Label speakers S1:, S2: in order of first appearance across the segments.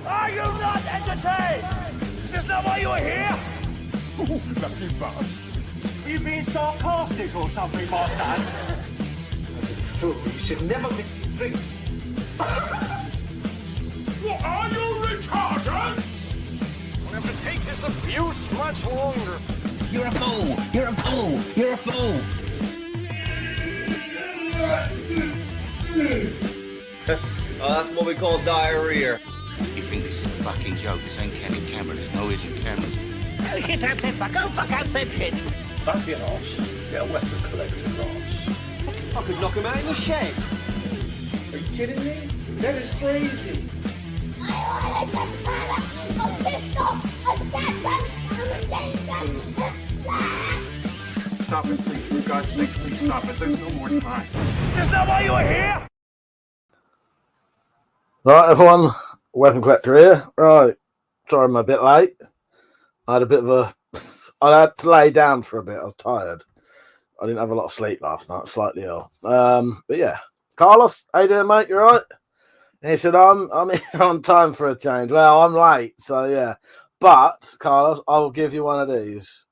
S1: Are you not entertained? Is this not why you are here?
S2: Oh, lucky bastard.
S1: Are you being sarcastic or something like that?
S3: You should never mix your drinks.
S2: What, are you retarded?
S1: We'll have to take this abuse much longer.
S4: You're a fool! You're a fool! You're a fool!
S5: Oh, that's what we call diarrhea.
S3: You think this is a fucking joke? This ain't candid camera. There's no hidden cameras.
S4: Oh shit, I've said fuck. Oh fuck, I've said shit.
S2: Don't be an arse. Get a weapon collector class.
S5: I could knock him out in the shed.
S2: Are you kidding me? That is crazy. Stop it, please. For God's sake, please stop it. There's no more time.
S1: Is this not why you are here?
S6: Right, everyone, WeaponCollector here. Right, sorry I'm a bit late. I had to lay down for a bit. I was tired. I didn't have a lot of sleep last night, slightly ill. But yeah, Carlos, how you doing, mate? You all right? And he said, I'm here on time for a change. Well, I'm late, so yeah. But, Carlos, I will give you one of these.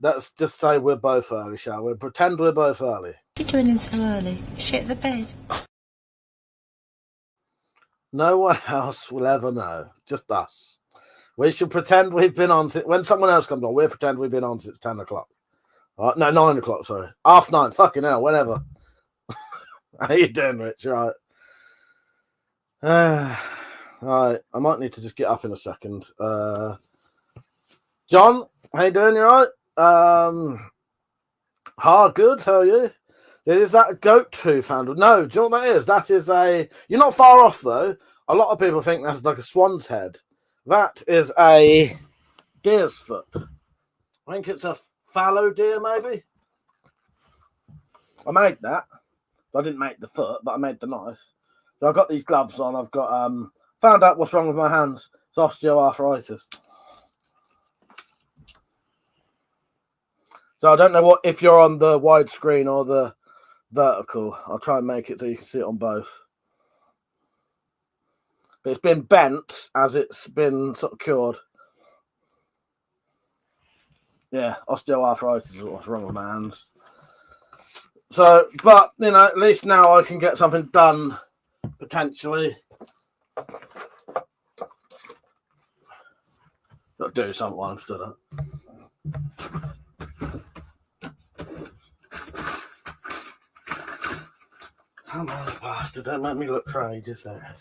S6: Let's just say we're both early, shall we? Pretend we're both early.
S7: What are you doing in so early? Shit the bed.
S6: No one else will ever know. Just us. We should pretend we've been on when someone else comes on. We'll pretend we've been on since 10 o'clock. No, 9 o'clock. Sorry, 9:30. Fucking hell, whenever. How you doing, Rich? Right. Right. I might need to just get up in a second. John, how you doing? You right? Good. How are you? Is that a goat hoof handle? No, do you know what that is? That is a... You're not far off, though. A lot of people think that's like a swan's head. That is a deer's foot. I think it's a fallow deer, maybe. I made that. I didn't make the foot, but I made the knife. So I've got these gloves on. I've got... found out what's wrong with my hands. It's osteoarthritis. So I don't know what if you're on the widescreen or the vertical. I'll try and make it so you can see it on both. But it's been bent as it's been sort of cured. Yeah, osteoarthritis is what's wrong with my hands. So, but, you know, at least now I can get something done, potentially. Got to do something while I'm stood up. Come on, bastard. Don't make me look for ages there.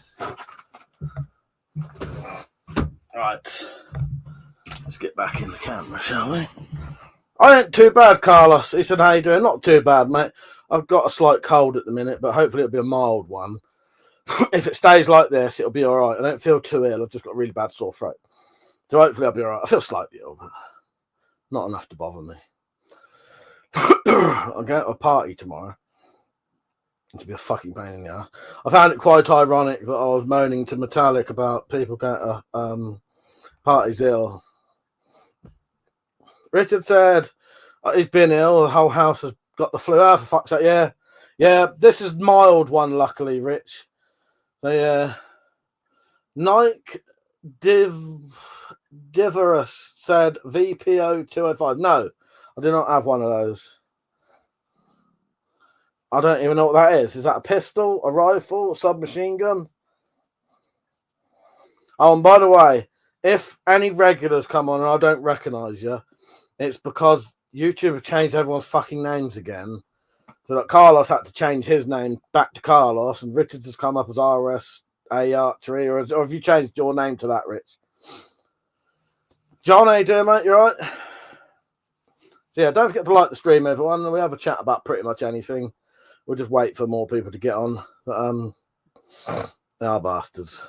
S6: Right. Let's get back in the camera, shall we? I ain't too bad, Carlos. He said, how you doing? Not too bad, mate. I've got a slight cold at the minute, but hopefully it'll be a mild one. If it stays like this, it'll be all right. I don't feel too ill. I've just got a really bad sore throat. So hopefully I'll be all right. I feel slightly ill, but not enough to bother me. I'm going to a party tomorrow. To be a fucking pain in the ass. I found it quite ironic that I was moaning to Metallic about people going to parties ill. Richard said he's been ill. The whole house has got the flu. Oh, for fuck's sake, yeah. Yeah, this is mild one, luckily, Rich. So, yeah. Nike Divorus said VPO 205. No, I do not have one of those. I don't even know what that is. Is that a pistol, a rifle, a submachine gun? Oh, and by the way, if any regulars come on and I don't recognise you, it's because YouTube have changed everyone's fucking names again. So that Carlos had to change his name back to Carlos, and Richards has come up as RSA Archery, or have you changed your name to that, Rich? John, how you doing, mate? You all right? So yeah, don't forget to like the stream, everyone. We have a chat about pretty much anything. We'll just wait for more people to get on. But, they are bastards.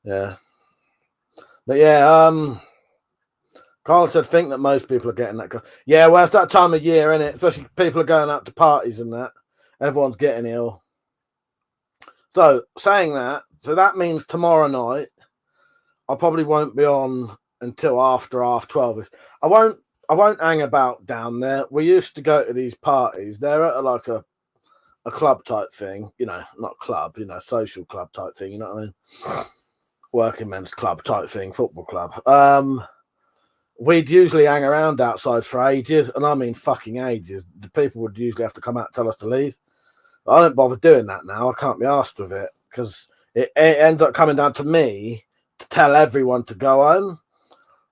S6: Yeah. But yeah, Carl said, think that most people are getting that. Yeah, well, it's that time of year, isn't it? Especially people are going out to parties and that. Everyone's getting ill. So, saying that, so that means tomorrow night, I probably won't be on until after 12. I won't hang about down there. We used to go to these parties. They're at like a club type thing, you know, not club, you know, social club type thing, you know what I mean? working men's club type thing, football club. We'd usually hang around outside for ages, and I mean fucking ages. The people would usually have to come out and tell us to leave. But I don't bother doing that now. I can't be arsed with it because it ends up coming down to me to tell everyone to go home.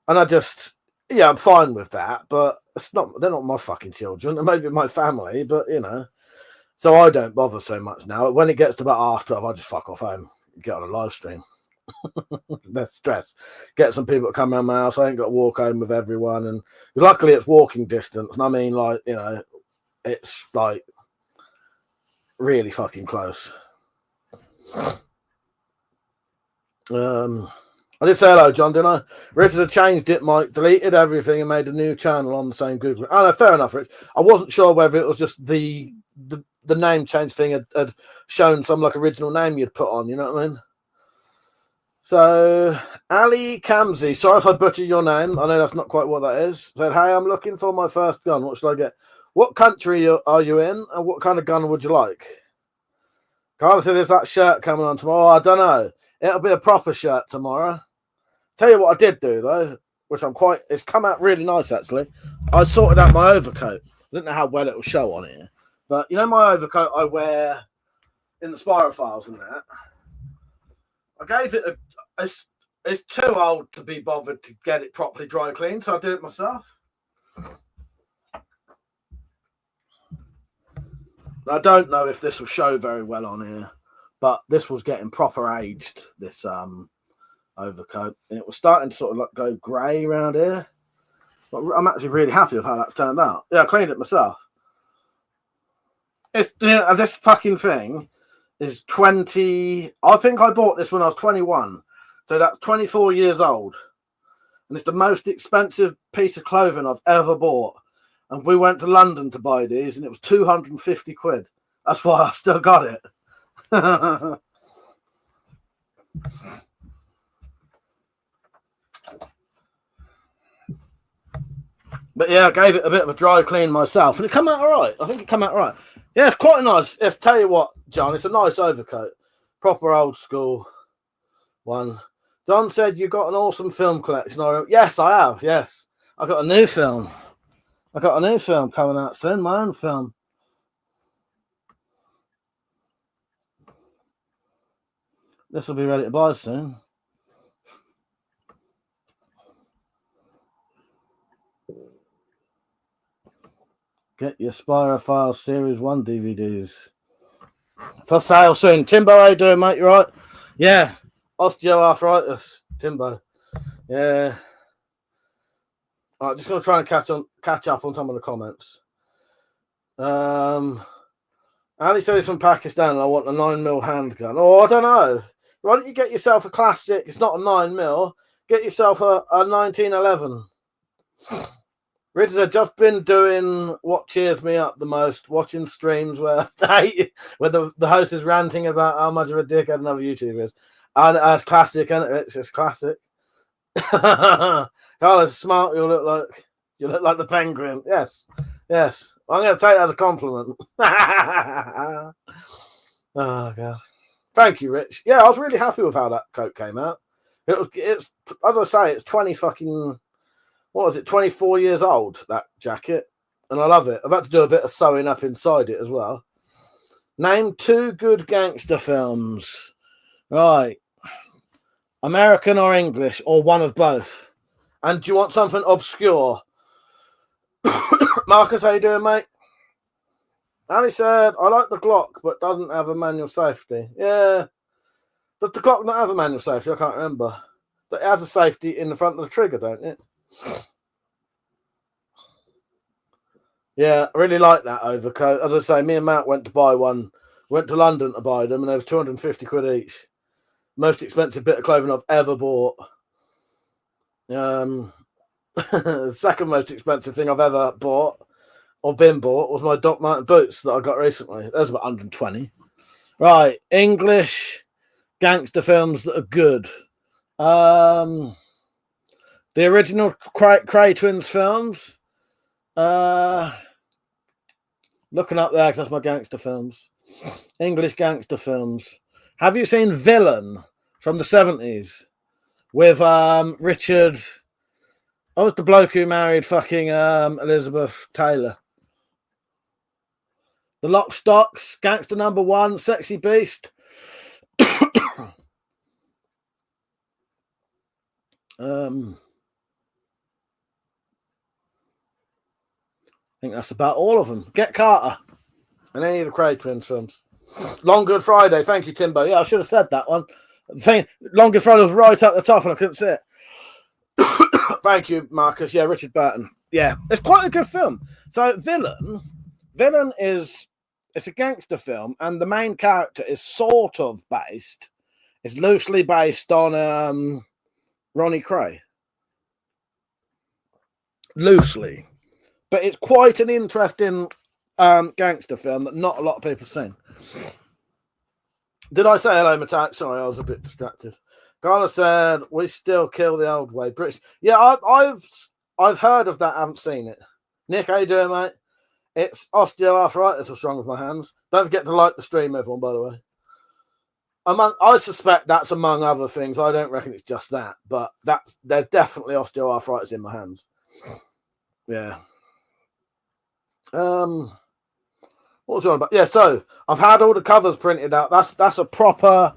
S6: And I'm fine with that, but they're not my fucking children. It may be my family, but so I don't bother so much now. When it gets to about half 12, I just fuck off home, get on a live stream. Less stress. Get some people to come around my house. I ain't got to walk home with everyone, and luckily it's walking distance. And I mean, like, it's like really fucking close. I did say hello, John, didn't I? Richard had changed it, Mike, deleted everything and made a new channel on the same Google. Oh, no, fair enough, Rich. I wasn't sure whether it was just the name change thing had shown some like original name you'd put on, you know what I mean? So, Ali Kamzi, sorry if I butchered your name. I know that's not quite what that is. Said, hey, I'm looking for my first gun. What should I get? What country are you in, and what kind of gun would you like? Carla said, is that shirt coming on tomorrow? Oh, I don't know. It'll be a proper shirt tomorrow. Tell you what I did do, though, which it's come out really nice, actually. I sorted out my overcoat. I don't know how well it will show on here. But, my overcoat I wear in the spirophiles and that. I gave it it's too old to be bothered to get it properly dry cleaned, so I did it myself. I don't know if this will show very well on here, but this was getting proper aged, this overcoat, and it was starting to sort of like go grey around here. But I'm actually really happy with how that's turned out. Yeah, I cleaned it myself. It's this fucking thing is 20. I think I bought this when I was 21, so that's 24 years old, and it's the most expensive piece of clothing I've ever bought. And we went to London to buy these, and it was 250 quid. That's why I've still got it. But yeah, I gave it a bit of a dry clean myself, and it came out all right. I think it came out all right. Yeah, it's quite nice. Let's tell you what, John, it's a nice overcoat. Proper old school one. John said you got an awesome film collection. Yes, I have. Yes. I got a new film. Coming out soon, my own film. This will be ready to buy soon. Get your Spirophile Series 1 DVDs. For sale soon. Timbo, how you doing, mate? You right? Yeah. Osteoarthritis. Timbo. Yeah. All right, just going to try and catch up on some of the comments. Ali said he's from Pakistan and I want a 9mm handgun. Oh, I don't know. Why don't you get yourself a classic? It's not a 9mm. Get yourself a 1911. Richard, I've just been doing what cheers me up the most, watching streams where the host is ranting about how much of a dickhead another YouTuber is. And it's classic, isn't it, Rich? It's classic. Carla's smart. You look like the penguin. Yes. I'm going to take that as a compliment. Oh god. Thank you, Rich. Yeah, I was really happy with how that coat came out. It's as I say, it's 24 years old, that jacket, and I love it. I've had to do a bit of sewing up inside it as well. Name 2 good gangster films. Right. American or English, or one of both. And do you want something obscure? Marcus, how you doing, mate? Ali said, I like the Glock, but doesn't have a manual safety. Yeah. Does the Glock not have a manual safety? I can't remember. But it has a safety in the front of the trigger, don't it? Yeah, I really like that overcoat. As I say, me and Matt went to buy one. Went to London to buy them, and they was 250 quid each. Most expensive bit of clothing I've ever bought. The second most expensive thing I've ever bought or been bought was my Doc Marten boots that I got recently. Those were about 120. Right, English gangster films that are good. The original Cray Twins films. Looking up there because that's my gangster films. English gangster films. Have you seen Villain from the 70s? with Richard. I was the bloke who married fucking Elizabeth Taylor. The Lock Stocks, Gangster Number One, Sexy Beast. I think that's about all of them. Get Carter and any of the Craig Twins films. Long Good Friday. Thank you, Timbo. Yeah, I should have said that one. Long Good Friday was right at the top and I couldn't see it. Thank you, Marcus. Yeah, Richard Burton. Yeah, it's quite a good film. So Villain is, it's a gangster film, and the main character is sort of based, it's loosely based on Ronnie Cray. Loosely. But it's quite an interesting gangster film that not a lot of people have seen. Did I say hello, Matak? Sorry, I was a bit distracted. Carla said, we still kill the old way. British. Yeah, I've heard of that. I haven't seen it. Nick, how you doing, mate? It's osteoarthritis. What's wrong with my hands? Don't forget to like the stream, everyone, by the way. I suspect that's among other things. I don't reckon it's just that, but there's definitely osteoarthritis in my hands. Yeah. What was it on about? Yeah, so I've had all the covers printed out. That is a proper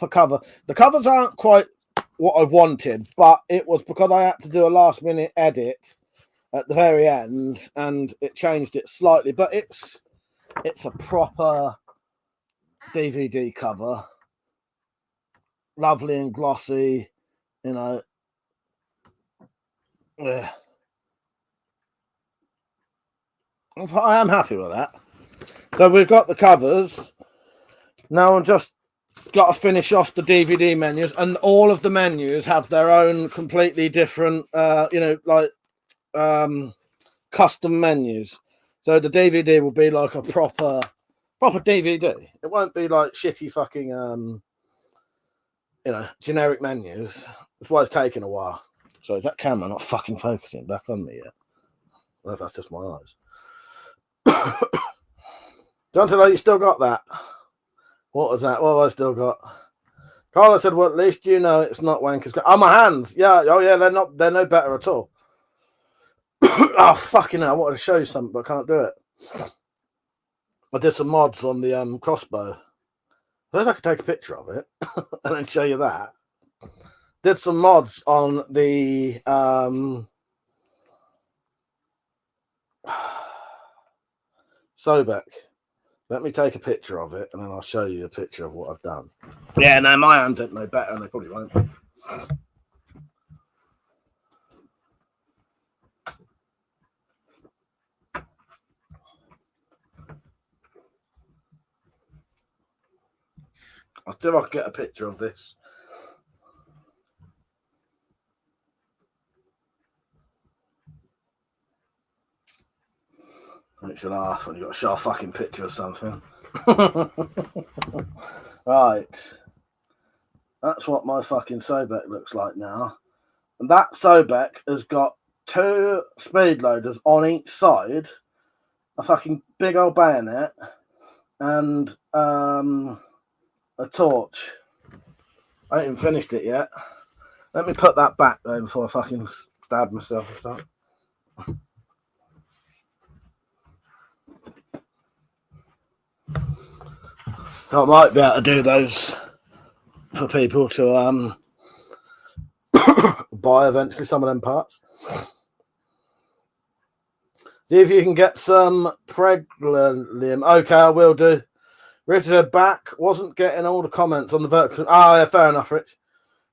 S6: cover. The covers aren't quite what I wanted, but it was because I had to do a last minute edit at the very end and it changed it slightly, but it's a proper DVD cover. Lovely and glossy, you know. Yeah. I am happy with that. So we've got the covers. Now I'm just got to finish off the DVD menus, and all of the menus have their own completely different, custom menus. So the DVD will be like a proper DVD. It won't be like shitty fucking, generic menus. That's why it's taking a while. So is that camera not fucking focusing back on me yet? I don't know if that's just my eyes. Don't you still got that? What was that? What have I still got? Carla said, well, at least you know it's not wankers. Oh, my hands. Yeah. Oh, yeah. They're no better at all. Oh, fucking hell. I wanted to show you something, but I can't do it. I did some mods on the crossbow. I think I could take a picture of it and then show you that. Did some mods on the Sobek. Let me take a picture of it and then I'll show you a picture of what I've done. Yeah, no, my hands ain't no better and they probably won't. I'll see if I can get a picture of this. Make you laugh when you've got to show a fucking picture of something. Right. That's what my fucking Sobek looks like now. And that Sobek has got 2 speed loaders on each side, a fucking big old bayonet, and a torch. I ain't even finished it yet. Let me put that back though before I fucking stab myself or something. I might be able to do those for people to buy eventually, some of them parts. See if you can get some pregnant. Okay, I will do. Richard back wasn't getting all the comments on the vertical. Oh, yeah, fair enough, Rich.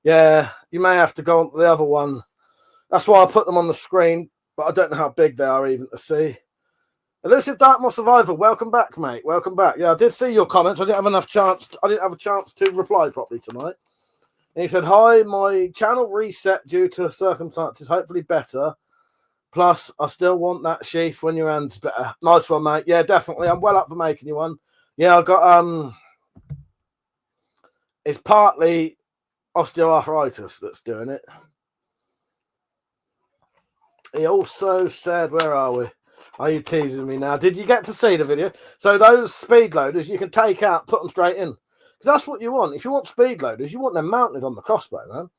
S6: Yeah, you may have to go on to the other one. That's why I put them on the screen, but I don't know how big they are even to see. Elusive Dartmoor Survivor, welcome back, mate. Welcome back. Yeah, I did see your comments. I didn't have a chance to reply properly tonight. And he said, hi, my channel reset due to circumstances, hopefully better. Plus, I still want that sheath when your hand's better. Nice one, mate. Yeah, definitely. I'm well up for making you one. Yeah, I got it's partly osteoarthritis that's doing it. He also said, where are we? Are you teasing me now? Did you get to see the video? So those speed loaders you can take out, put them straight in. Because that's what you want. If you want speed loaders, you want them mounted on the crossbow, man.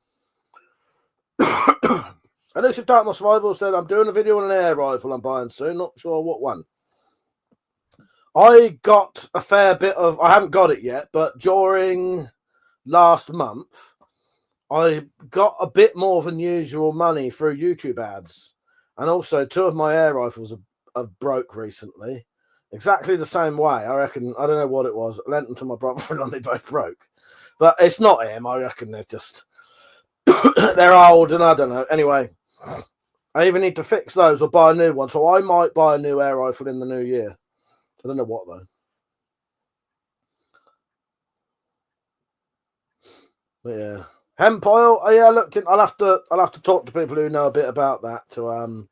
S6: Elusive Darkmoor Survival said, I'm doing a video on an air rifle I'm buying soon. Not sure what one. I got a fair bit of... I haven't got it yet, but during last month, I got a bit more than usual money through YouTube ads. And also, 2 of my air rifles have broke recently. Exactly the same way. I reckon, I don't know what it was. I lent them to my brother and they both broke. But it's not him. I reckon they're just... they're old and I don't know. Anyway, I either need to fix those or buy a new one. So I might buy a new air rifle in the new year. I don't know what though. But yeah, hemp oil. Oh yeah, I looked in. I'll have to talk to people who know a bit about that. To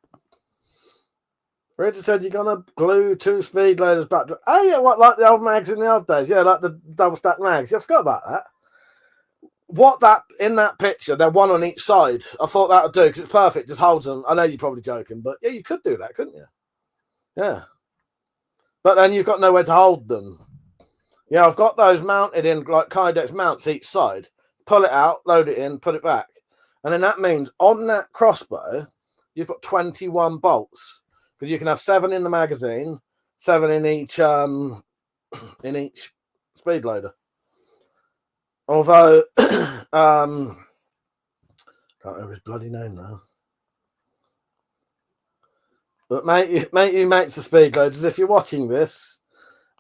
S6: Richard said you're gonna glue 2 speed loaders back to. Oh yeah, what, like the old mags in the old days? Yeah, like the double stack mags. Yeah, I forgot about that. What that in that picture? They're one on each side. I thought that would do because it's perfect. Just holds them. I know you're probably joking, but yeah, you could do that, couldn't you? Yeah. But then you've got nowhere to hold them. Yeah, I've got those mounted in like Kydex mounts each side. Pull it out, load it in, put it back. And then that means on that crossbow, you've got 21 bolts. Because you can have 7 in the magazine, 7 in each speed loader. Although can't remember his bloody name now. But mate, you mates the speed loaders, if you're watching this,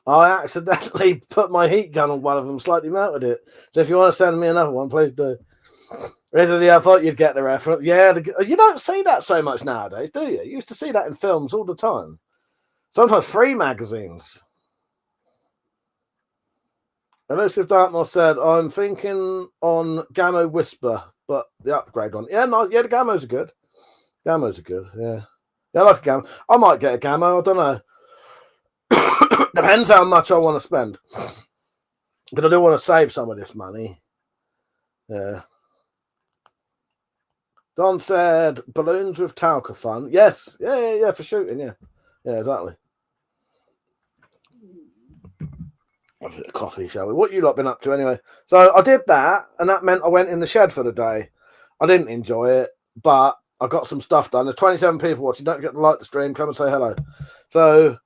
S6: I accidentally put my heat gun on one of them, slightly melted it. So if you want to send me another one, please do. Really, I thought you'd get the reference. Yeah, you don't see that so much nowadays, do you? You used to see that in films all the time. Sometimes free magazines. Elusive Darkmoor said, I'm thinking on Gamma Whisper, but the upgrade one. Yeah, no, yeah, the Gammos are good. Gammos are good, yeah. Yeah, I like a Gamma. I might get a Gamma, I don't know. Depends how much I want to spend. But I do want to save some of this money. Yeah. Don said, balloons with talc are fun. Yes. Yeah, for shooting, yeah. Yeah, exactly. Have a bit of coffee, shall we? What you lot been up to anyway? So I did that, and that meant I went in the shed for the day. I didn't enjoy it, but I got some stuff done. There's 27 people watching. Don't forget to like the stream. Come and say hello. So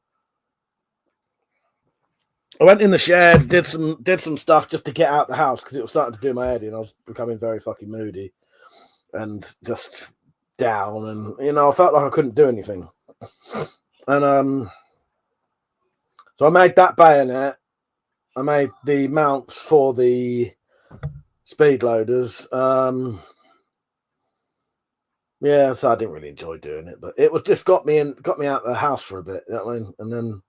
S6: I went in the shed, did some stuff just to get out the house because it was starting to do my head in. I was becoming very fucking moody and just down, and I felt like I couldn't do anything. And so I made that bayonet. I made the mounts for the speed loaders. Yeah, so I didn't really enjoy doing it, but it was just got me out of the house for a bit. You know what I mean? And then,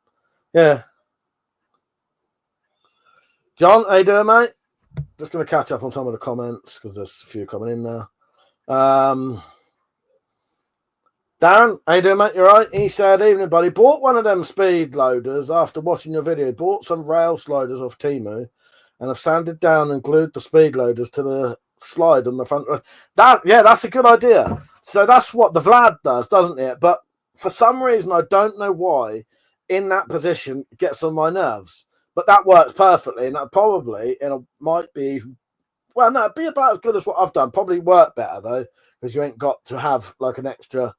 S6: yeah. John, how you doing, mate? Just going to catch up on some of the comments because there's a few coming in now. Darren, how you doing, mate? You all right? He said, evening, buddy. Bought one of them speed loaders after watching your video. Bought some rail sliders off Temu and have sanded down and glued the speed loaders to the slide on the front. That's a good idea. So that's what the Vlad does, doesn't it? But for some reason, I don't know why, in that position, it gets on my nerves. But that works perfectly, and that probably, might be, well, no, it'd be about as good as what I've done. Probably work better, though, because you ain't got to have, like, an extra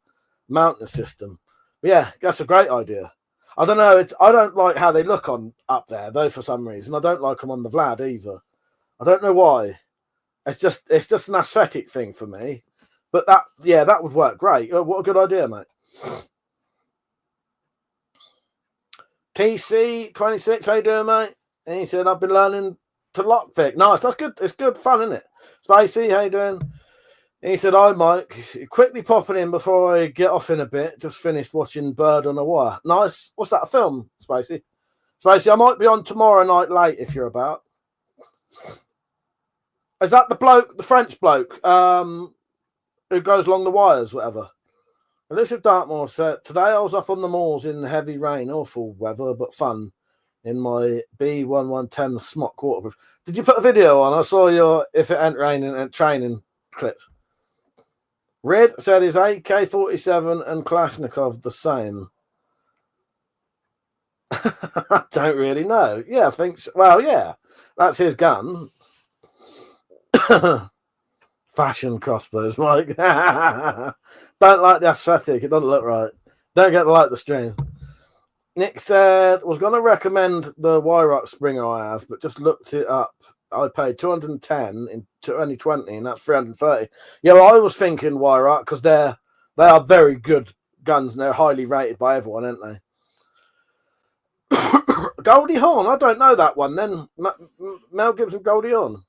S6: mounting system. But yeah, that's a great idea. I don't know. I don't like how they look on up there, though, for some reason. I don't like them on the Vlad either. I don't know why. It's just an aesthetic thing for me. But that would work great. What a good idea, mate. TC26, how you doing, mate? And he said, I've been learning to lockpick. Nice, that's good. It's good fun, isn't it? Spacey, how you doing? And he said, hi, Mike. Quickly popping in before I get off in a bit. Just finished watching Bird on a Wire. Nice. What's that, a film, Spacey? Spacey, I might be on tomorrow night late if you're about. Is that the French bloke who goes along the wires, whatever? Elusive Darkmoor said, today I was up on the moors in heavy rain, awful weather, but fun, in my B1110 smock waterproof. Did you put a video on? I saw your If It Ain't Raining and training clips. Red said his AK-47 and Kalashnikov the same. I don't really know. Yeah, I think so. Well, yeah, that's his gun. Fashion crossbows, Mike. Don't like the aesthetic. It doesn't look right. Don't get to like the stream. Nick said, was going to recommend the Wyrock Springer I have, but just looked it up. I paid 210 in 2020, and that's 330. Yeah, well, I was thinking Wyrock because they are very good guns and they're highly rated by everyone, aren't they? Goldie Hawn, I don't know that one. Then Mel Gibson, Goldie Hawn.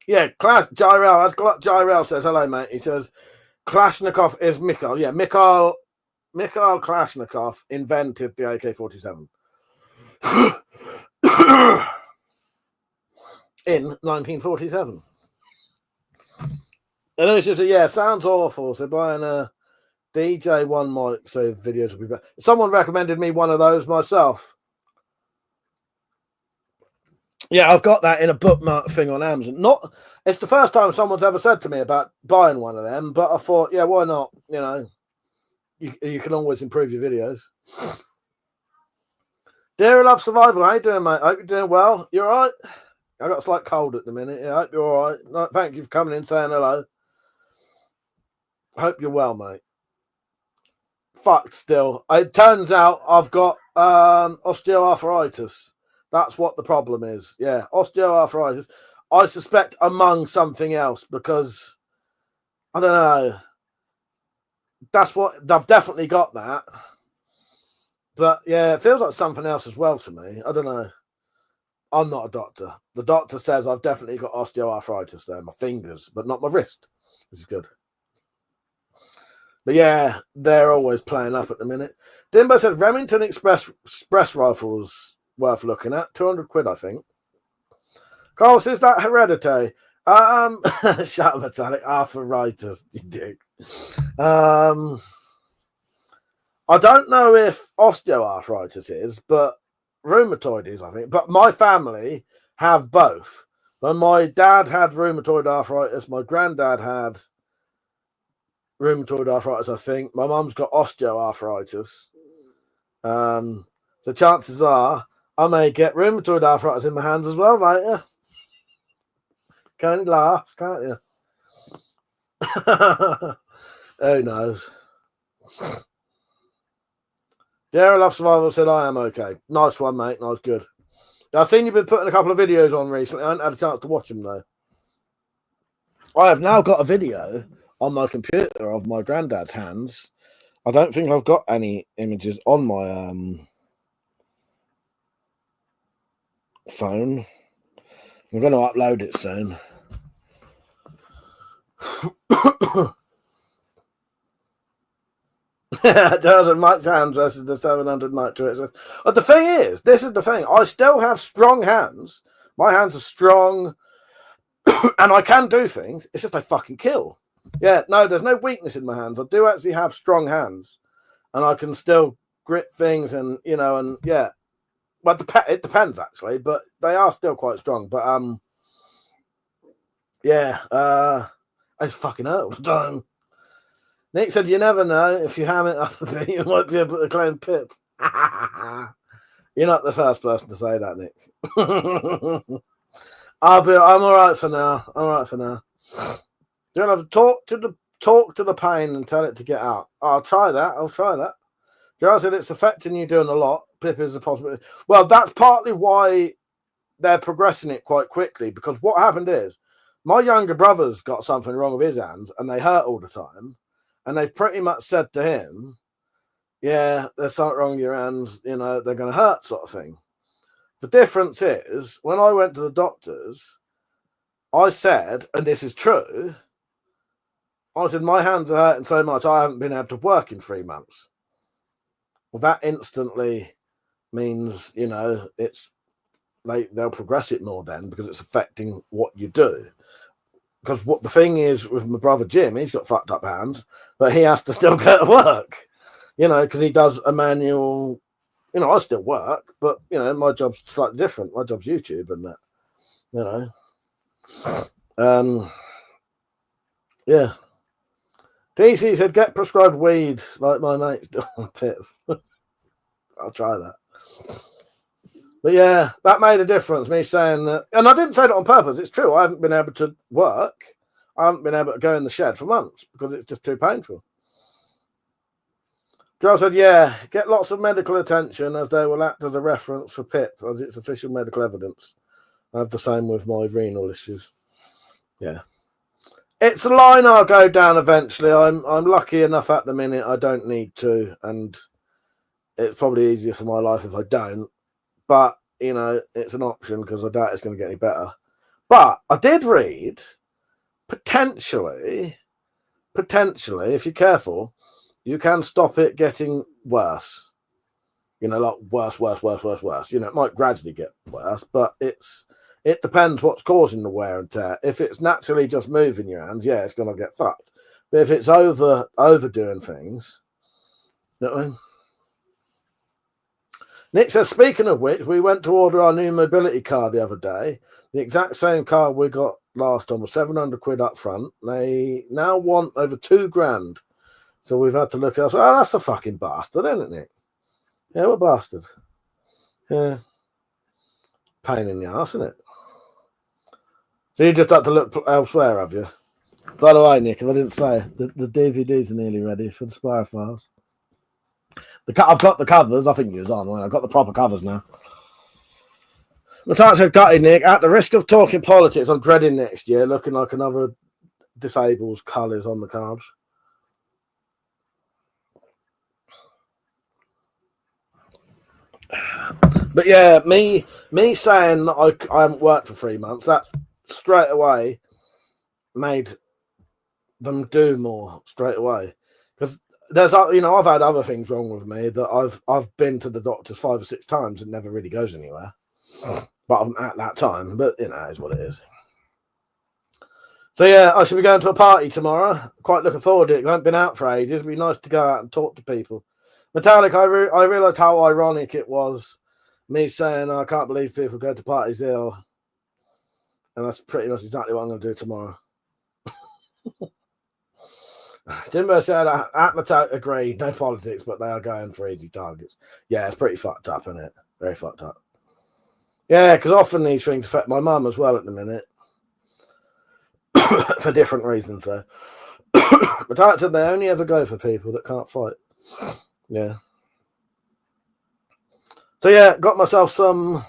S6: Yeah, Gyrell says hello, mate. He says Kalashnikov is Mikhail. Yeah, Mikhail Kalashnikov invented the AK-47 in 1947. And it's just sounds awful. So buying a DJ one mic, so videos will be better. Someone recommended me one of those myself. Yeah, I've got that in a bookmark thing on Amazon. It's the first time someone's ever said to me about buying one of them, but I thought, yeah, why not? You know, you can always improve your videos. Dear Love Survival, how you doing, mate? I hope you're doing well. You all right? I got a slight cold at the minute. Yeah, I hope you're all right. No, thank you for coming in, saying hello. Hope you're well, mate. Fucked still. It turns out I've got osteoarthritis. That's what the problem is. Yeah, osteoarthritis. I suspect among something else because, I don't know. That's what, I've definitely got that. But yeah, it feels like something else as well to me. I don't know. I'm not a doctor. The doctor says I've definitely got osteoarthritis there, my fingers, but not my wrist, which is good. But yeah, they're always playing up at the minute. Dimbo said Remington Express rifles worth looking at. 200 quid, I think. Carl says that hereditary. Shut up, Metallic. Arthritis, you dick. I don't know if osteoarthritis is, but rheumatoid is, I think. But my family have both. When my dad had rheumatoid arthritis, my granddad had rheumatoid arthritis, I think. My mum's got osteoarthritis. So chances are I may get rheumatoid arthritis in my hands as well later. Can't laugh, can't you? Who knows? Dare Love Survival said, I am okay. Nice one, mate. Nice, good. I've seen you've been putting a couple of videos on recently. I haven't had a chance to watch them, though. I have now got a video on my computer of my granddad's hands. I don't think I've got any images on my phone. I'm going to upload it soon. Thousand Mike's hands versus the 700 Mike Twitch. But the thing is, this is the thing. I still have strong hands. My hands are strong, and I can do things. It's just I fucking kill. Yeah, no, there's no weakness in my hands. I do actually have strong hands, and I can still grip things, and you know, and yeah. But it depends actually, but they are still quite strong. But yeah, I just fucking hurt all the time. Nick said, "You never know. If you ham it up a bit, you might be able to claim Pip." You're not the first person to say that, Nick. I'm all right for now. I'm all right for now. You don't have to talk to the pain and tell it to get out. I'll try that. Gerard said it's affecting you doing a lot. Pip is a possibility. Well, that's partly why they're progressing it quite quickly, because what happened is my younger brother's got something wrong with his hands and they hurt all the time. And they've pretty much said to him, yeah, there's something wrong with your hands, you know, they're going to hurt, sort of thing. The difference is, when I went to the doctors, I said, and this is true, I said, my hands are hurting so much, I haven't been able to work in 3 months. Well, that instantly means, you know, they'll progress it more then, because it's affecting what you do. Because what the thing is with my brother Jim, he's got fucked up hands, but he has to still go to work, you know, because he does a manual. You know, I still work, but you know, my job's slightly different. My job's YouTube and that, you know. Yeah. DC said, "Get prescribed weed like my mates do." I'll try that. But yeah, that made a difference. Me saying that, and I didn't say that on purpose. It's true. I haven't been able to work. I haven't been able to go in the shed for months because it's just too painful. Joe said, yeah, get lots of medical attention as they will act as a reference for PIP as it's official medical evidence. I have the same with my renal issues. Yeah. It's a line I'll go down eventually. I'm lucky enough at the minute I don't need to, and it's probably easier for my life if I don't. But, you know, it's an option because I doubt it's going to get any better. But I did read, potentially, if you're careful, you can stop it getting worse. You know, like worse. You know, it might gradually get worse, but it depends what's causing the wear and tear. If it's naturally just moving your hands, yeah, it's going to get fucked. But if it's overdoing things, you know what I mean? Nick says, speaking of which, we went to order our new mobility car the other day. The exact same car we got last time was 700 quid up front. They now want over $2,000. So we've had to look elsewhere. Oh, that's a fucking bastard, isn't it, Nick? Yeah, what a bastard. Yeah. Pain in the ass, isn't it? So you just had to look elsewhere, have you? By the way, Nick, if I didn't say, the DVDs are nearly ready for the Spire Files. I've got the covers. I think you was on. I've got the proper covers now. Matthias said, gutted, Nick. At the risk of talking politics, I'm dreading next year, looking like another disables colours on the cards. But yeah, me saying I haven't worked for 3 months, that's straight away made them do more straight away. Because there's, you know, I've had other things wrong with me that I've been to the doctors 5 or 6 times and never really goes anywhere. But I'm at that time, but you know, it's what it is. So yeah, I should be going to a party tomorrow. Quite looking forward to it. I haven't been out for ages. It'd be nice to go out and talk to people. Metallic, I realised how ironic it was, me saying I can't believe people go to parties ill. And that's pretty much exactly what I'm going to do tomorrow. Timber said, Metallic agreed, no politics, but they are going for easy targets. Yeah, it's pretty fucked up, isn't it? Very fucked up. Yeah, because often these things affect my mum as well at the minute. For different reasons, though. Metallic said they only ever go for people that can't fight. Yeah. So yeah, got myself some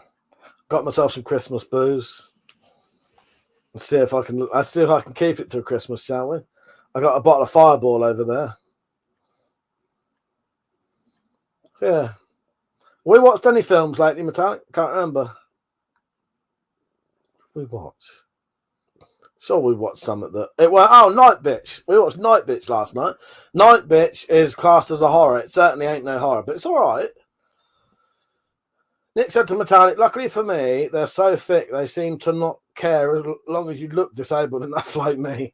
S6: Christmas booze. Let's see if I can keep it till Christmas, shall we? I got a bottle of Fireball over there. Yeah. We watched any films lately, Metallic? Can't remember. We watched. Sure, we watched some of the. Night Bitch. We watched Night Bitch last night. Night Bitch is classed as a horror. It certainly ain't no horror, but it's all right. Nick said to Metallic, luckily for me, they're so thick they seem to not care as long as you look disabled enough like me.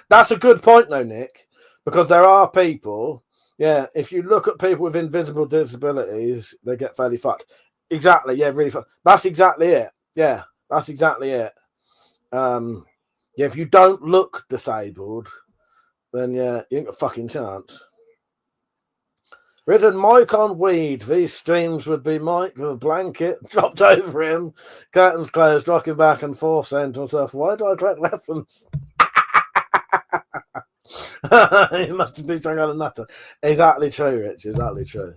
S6: That's a good point, though, Nick, because there are people. Yeah, if you look at people with invisible disabilities, they get fairly fucked. Exactly. Yeah, really fucked. That's exactly it. Yeah, that's exactly it. Yeah, if you don't look disabled, then yeah, you ain't got a fucking chance. Written Mike on weed. These streams would be Mike with a blanket dropped over him, curtains closed, rocking back and forth, saying to himself, why do I collect weapons? He must be some kind of nutter. Exactly true, Rich. Exactly true.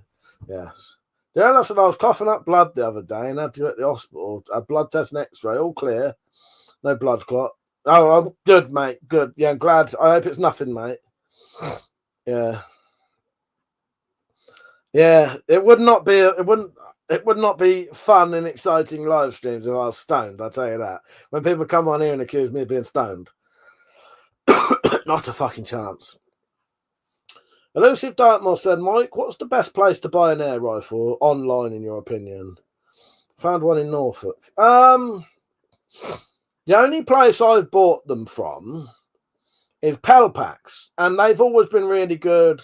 S6: Yes. Yeah, said I was coughing up blood the other day and had to go to the hospital. Had blood test and x-ray, all clear. No blood clot. Oh, I'm good, mate. Good. Yeah, I'm glad. I hope it's nothing, mate. Yeah. Yeah, it would not be fun and exciting live streams if I was stoned, I'll tell you that. When people come on here and accuse me of being stoned. Not a fucking chance. Elusive Dartmoor said, Mike, what's the best place to buy an air rifle online in your opinion? Found one in Norfolk. The only place I've bought them from is Pel Packs, and they've always been really good.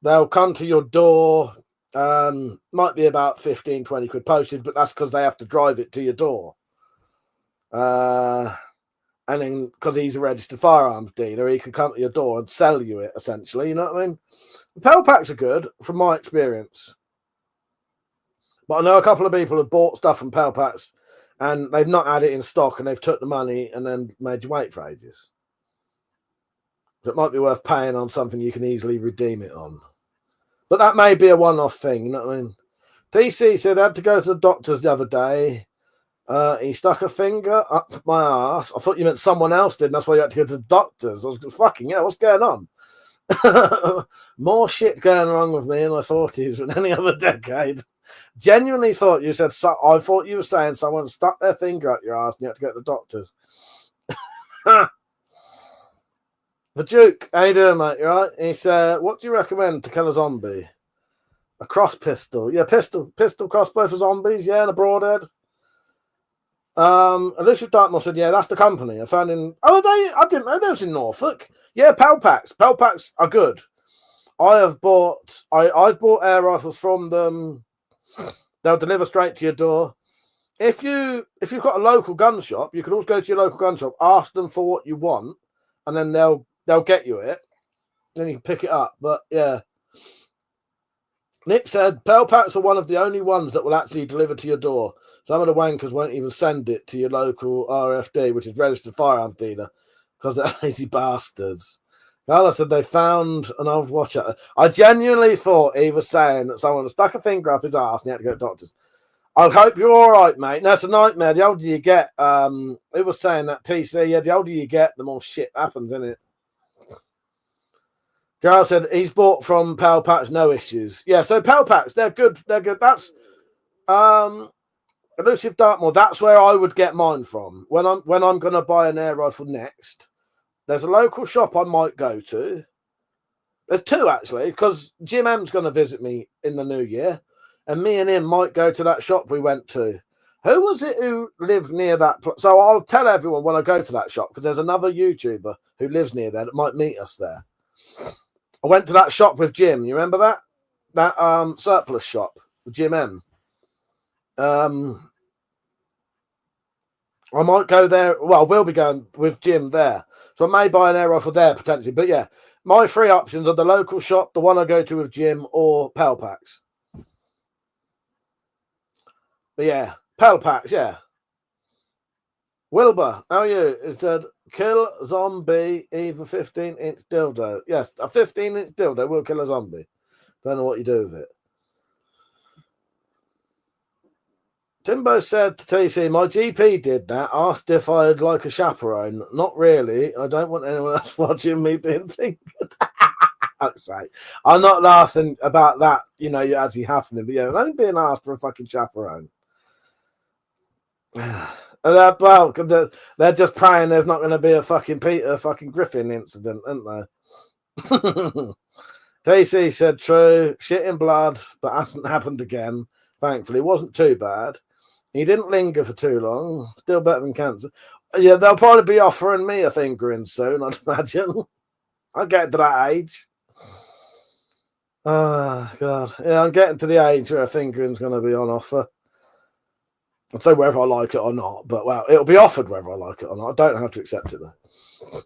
S6: They'll come to your door. Might be about 15, 20 quid postage, but that's because they have to drive it to your door. And then because he's a registered firearms dealer, he can come to your door and sell you it, essentially. You know what I mean? The Pel Packs are good, from my experience. But I know a couple of people have bought stuff from Pelpax and they've not had it in stock and they've took the money and then made you wait for ages. So it might be worth paying on something you can easily redeem it on. But that may be a one-off thing, you know what I mean? DC said I had to go to the doctor's the other day. He stuck a finger up my ass. I thought you meant someone else did, and that's why you had to go to the doctors. I was fucking, yeah, what's going on? More shit going wrong with me in my 40s than any other decade. Genuinely thought you said, I thought you were saying someone stuck their finger up your ass and you had to go to the doctors. The Duke, how you doing, mate? You right? He said, what do you recommend to kill a zombie? A cross pistol. Yeah, pistol crossbow for zombies, yeah, and a broadhead. Elusive Dartmoor said, yeah, that's the company. I found in I didn't know they was in Norfolk. Yeah, Pelpax. Pelpax are good. I've bought air rifles from them. They'll deliver straight to your door. If you've got a local gun shop, you can always go to your local gun shop, ask them for what you want, and then they'll get you it. Then you can pick it up. But yeah. Nick said, Pelpax are one of the only ones that will actually deliver to your door. Some of the wankers won't even send it to your local RFD, which is registered firearms dealer, because they're lazy bastards. Carla said they found an old watch. I genuinely thought he was saying that someone had stuck a finger up his ass and he had to go to doctors. I hope you're all right, mate. No, it's a nightmare. The older you get, it was saying that TC, yeah, the older you get, the more shit happens, isn't it? Gerald said he's bought from Pelpax, no issues. Yeah, so Pelpax, they're good. They're good. That's Elusive Dartmoor. That's where I would get mine from when I'm going to buy an air rifle next. There's a local shop I might go to. There's two actually, because Jim M's going to visit me in the new year, and me and him might go to that shop we went to. Who was it who lived near that? So I'll tell everyone when I go to that shop, because there's another YouTuber who lives near there that might meet us there. I went to that shop with Jim. You remember that? That surplus shop with Jim M. I might go there. Well, we'll be going with Jim there. So I may buy an air rifle there potentially. But yeah, my three options are the local shop, the one I go to with Jim, or Pelpax. But yeah, Pelpax, yeah. Wilbur, how are you? It said, kill zombie, either 15-inch dildo. Yes, a 15-inch dildo will kill a zombie. Don't know what you do with it. Timbo said to TC, my GP did that. Asked if I'd like a chaperone. Not really. I don't want anyone else watching me being fingered. That's right. I'm not laughing about that, you know, actually happening. But yeah, I'm only being asked for a fucking chaperone. Well, they're just praying there's not going to be a fucking Peter fucking Griffin incident, aren't they? TC said true, shit in blood, but hasn't happened again. Thankfully, it wasn't too bad. He didn't linger for too long. Still better than cancer. Yeah, they'll probably be offering me a fingering soon, I'd imagine. I'll get to that age. Oh, God. Yeah, I'm getting to the age where a fingering's going to be on offer. I'd say whether I like it or not, but well, it'll be offered whether I like it or not. I don't have to accept it though.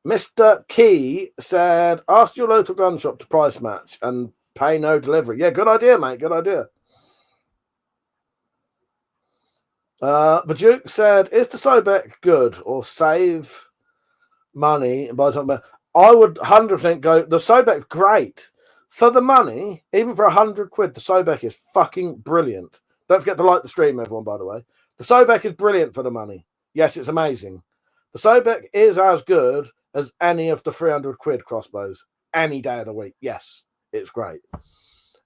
S6: Mr. Key said, ask your local gun shop to price match and pay no delivery. Yeah, good idea, mate. Good idea. The Duke said, is the Sobek good or save money? By the time I would 100% go, the Sobek, great. For the money, even for 100 quid, the Sobek is fucking brilliant. Don't forget to like the stream, everyone, by the way. The Sobek is brilliant for the money. Yes, it's amazing. The Sobek is as good as any of the 300 quid crossbows any day of the week. Yes, it's great.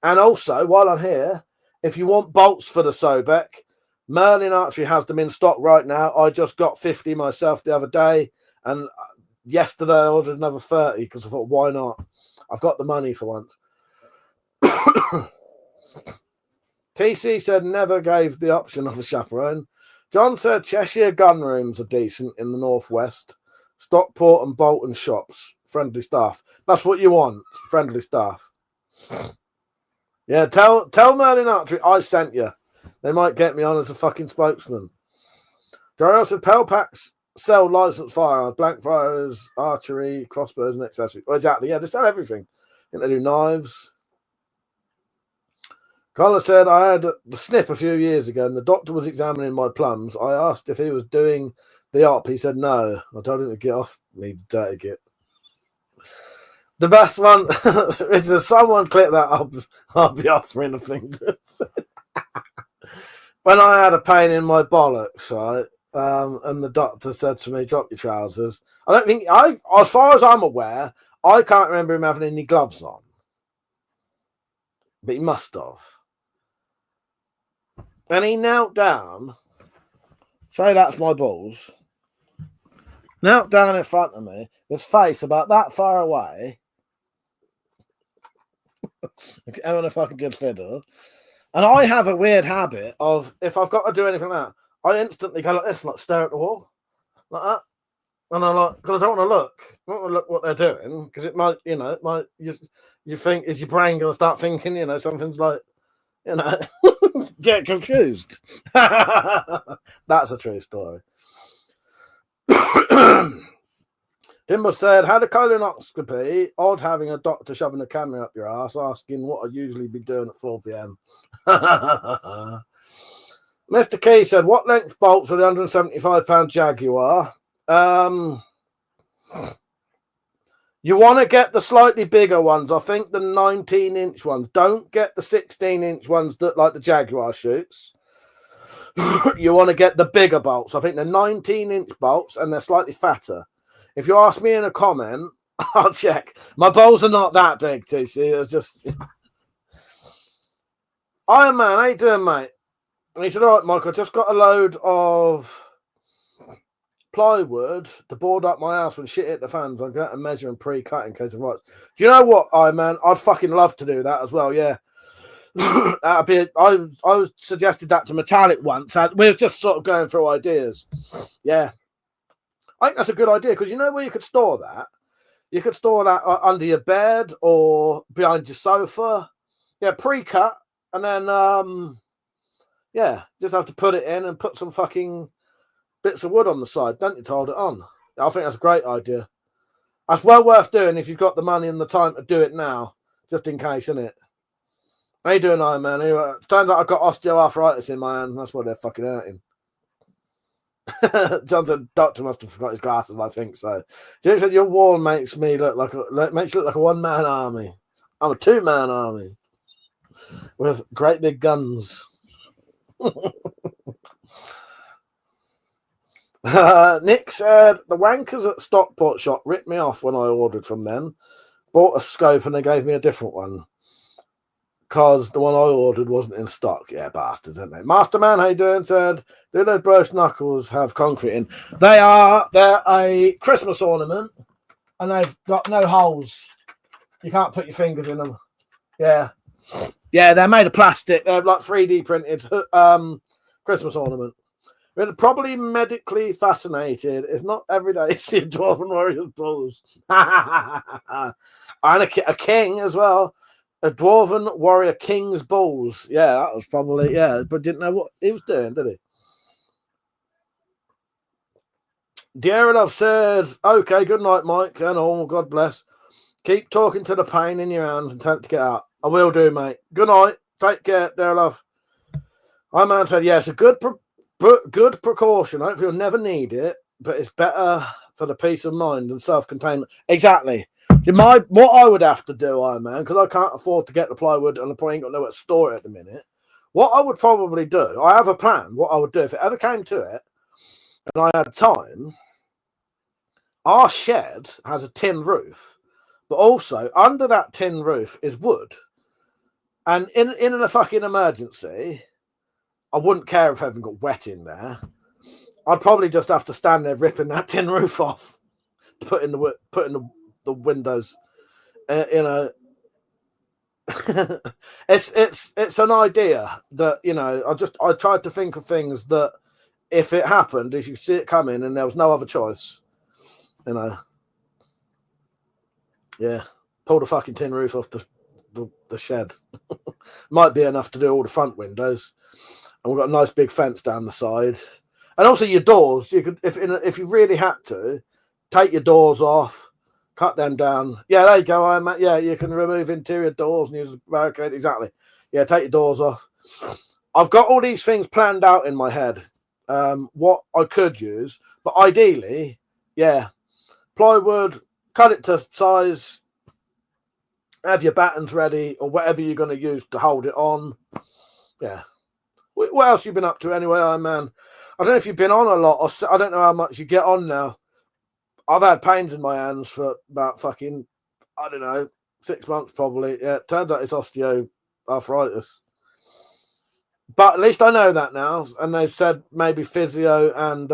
S6: And also, while I'm here, if you want bolts for the Sobek, Merlin Archery has them in stock right now. I just got 50 myself the other day, and yesterday I ordered another 30 because I thought, why not? I've got the money for once. TC said never gave the option of a chaperone. John said Cheshire gun rooms are decent in the northwest. Stockport and Bolton shops. Friendly staff. That's what you want. Friendly staff. Yeah, tell Merlin Archery I sent you. They might get me on as a fucking spokesman. Daryl said Pelpax sell licensed firearms, blank firearms, archery, crossbows, and accessories. Oh, exactly. Yeah, they sell everything. I think they do knives. Connor said, I had the snip a few years ago and the doctor was examining my plums. I asked if he was doing the op. He said no. I told him to get off me, dirty git. The best one is if someone click that, I'll be offering the fingers. When I had a pain in my bollocks, right, and the doctor said to me, drop your trousers. I don't think, as far as I'm aware, I can't remember him having any gloves on. But he must have. And he knelt down. Say that's my balls. Knelt down in front of me, his face about that far away. Having a fucking good fiddle. And I have a weird habit of, if I've got to do anything like that, I instantly go like this, like stare at the wall. Like that. And I'm like, because I don't want to look. I don't want to look what they're doing, because it might, you know, it might, you think, is your brain going to start thinking, you know, something's like, you know, get confused. That's a true story. Dimbo said, had a colonoscopy. Odd having a doctor shoving a camera up your ass, asking what I'd usually be doing at 4 p.m. Mr. Key said, what length bolts for the £175 Jaguar? You want to get the slightly bigger ones. I think the 19-inch ones. Don't get the 16-inch ones that like the Jaguar shoots. You want to get the bigger bolts. I think they're 19-inch bolts and they're slightly fatter. If you ask me in a comment, I'll check. My balls are not that big, TC. It's just... Iron Man, how you doing, mate? And he said, all right, Mike, I just got a load of plywood to board up my house when shit hit the fans. I'm going to measure and pre-cut in case of rights. Do you know what, Iron Man? I'd fucking love to do that as well, yeah. That'd be I suggested that to Metallic once. We were just sort of going through ideas. Yeah. I think that's a good idea, because you know where you could store that? You could store that under your bed or behind your sofa. Yeah, pre-cut. And then, yeah, just have to put it in and put some fucking bits of wood on the side, don't you, to hold it on? I think that's a great idea. That's well worth doing if you've got the money and the time to do it now, just in case, innit? How you doing, Iron Man? Turns out I've got osteoarthritis in my hand. That's why they're fucking hurting. John said, doctor must have forgot his glasses. I think so. Jim said, your wall makes me look like a one-man army. I'm a two-man army with great big guns. Nick said, the wankers at Stockport shop ripped me off when I ordered from them. Bought a scope and they gave me a different one, because the one I ordered wasn't in stock. Yeah, bastards, aren't they? Masterman, how you doing? Said, do those brooch knuckles have concrete in? They're a Christmas ornament, and they've got no holes. You can't put your fingers in them. Yeah. Yeah, they're made of plastic. They're like 3D printed Christmas ornament. We're probably medically fascinated. It's not every day you see a Dwarven Warrior's balls. And a king as well. A Dwarven Warrior King's balls. Yeah, that was probably, yeah, but didn't know what he was doing, did he? Dierilov said, okay, good night, Mike, and all, God bless. Keep talking to the pain in your hands and tell it to get out. I will do, mate. Good night. Take care, Dierilov. Iron Man said, yes, a good precaution. Hopefully you'll never need it, but it's better for the peace of mind and self-containment. Exactly. What I would have to do, Iron Man, because I can't afford to get the plywood and I probably ain't got nowhere to store it at the minute. What I would probably do, I have a plan. What I would do if it ever came to it and I had time, our shed has a tin roof, but also under that tin roof is wood. And in a fucking emergency, I wouldn't care if everything got wet in there. I'd probably just have to stand there ripping that tin roof off, putting the windows. You know, it's an idea that, you know, I tried to think of things that if it happened, if you see it coming and there was no other choice, you know, yeah, pull the fucking tin roof off the shed. Might be enough to do all the front windows. And we've got a nice big fence down the side. And also your doors, you could, if you really had to, take your doors off, cut them down. Yeah, there you go, Iron Man. Yeah, you can remove interior doors and use a barricade. Exactly. Yeah, take your doors off. I've got all these things planned out in my head. What I could use, but ideally, yeah, plywood, cut it to size, have your battens ready or whatever you're going to use to hold it on. Yeah. What else you been up to anyway, Iron Man? I don't know if you've been on a lot, or I don't know how much you get on now. I've had pains in my hands for about fucking, I don't know, 6 months probably. Yeah, it turns out it's osteoarthritis. But at least I know that now. And they've said maybe physio and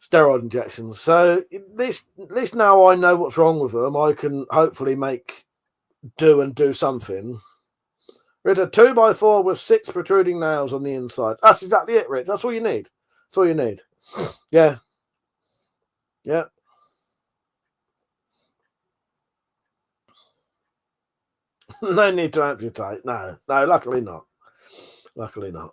S6: steroid injections. So at least now I know what's wrong with them. I can hopefully do something. It's a 2x4 with 6 protruding nails on the inside. That's exactly it, Rich. That's all you need. That's all you need. Yeah. Yeah. No need to amputate. No, luckily not. Luckily not.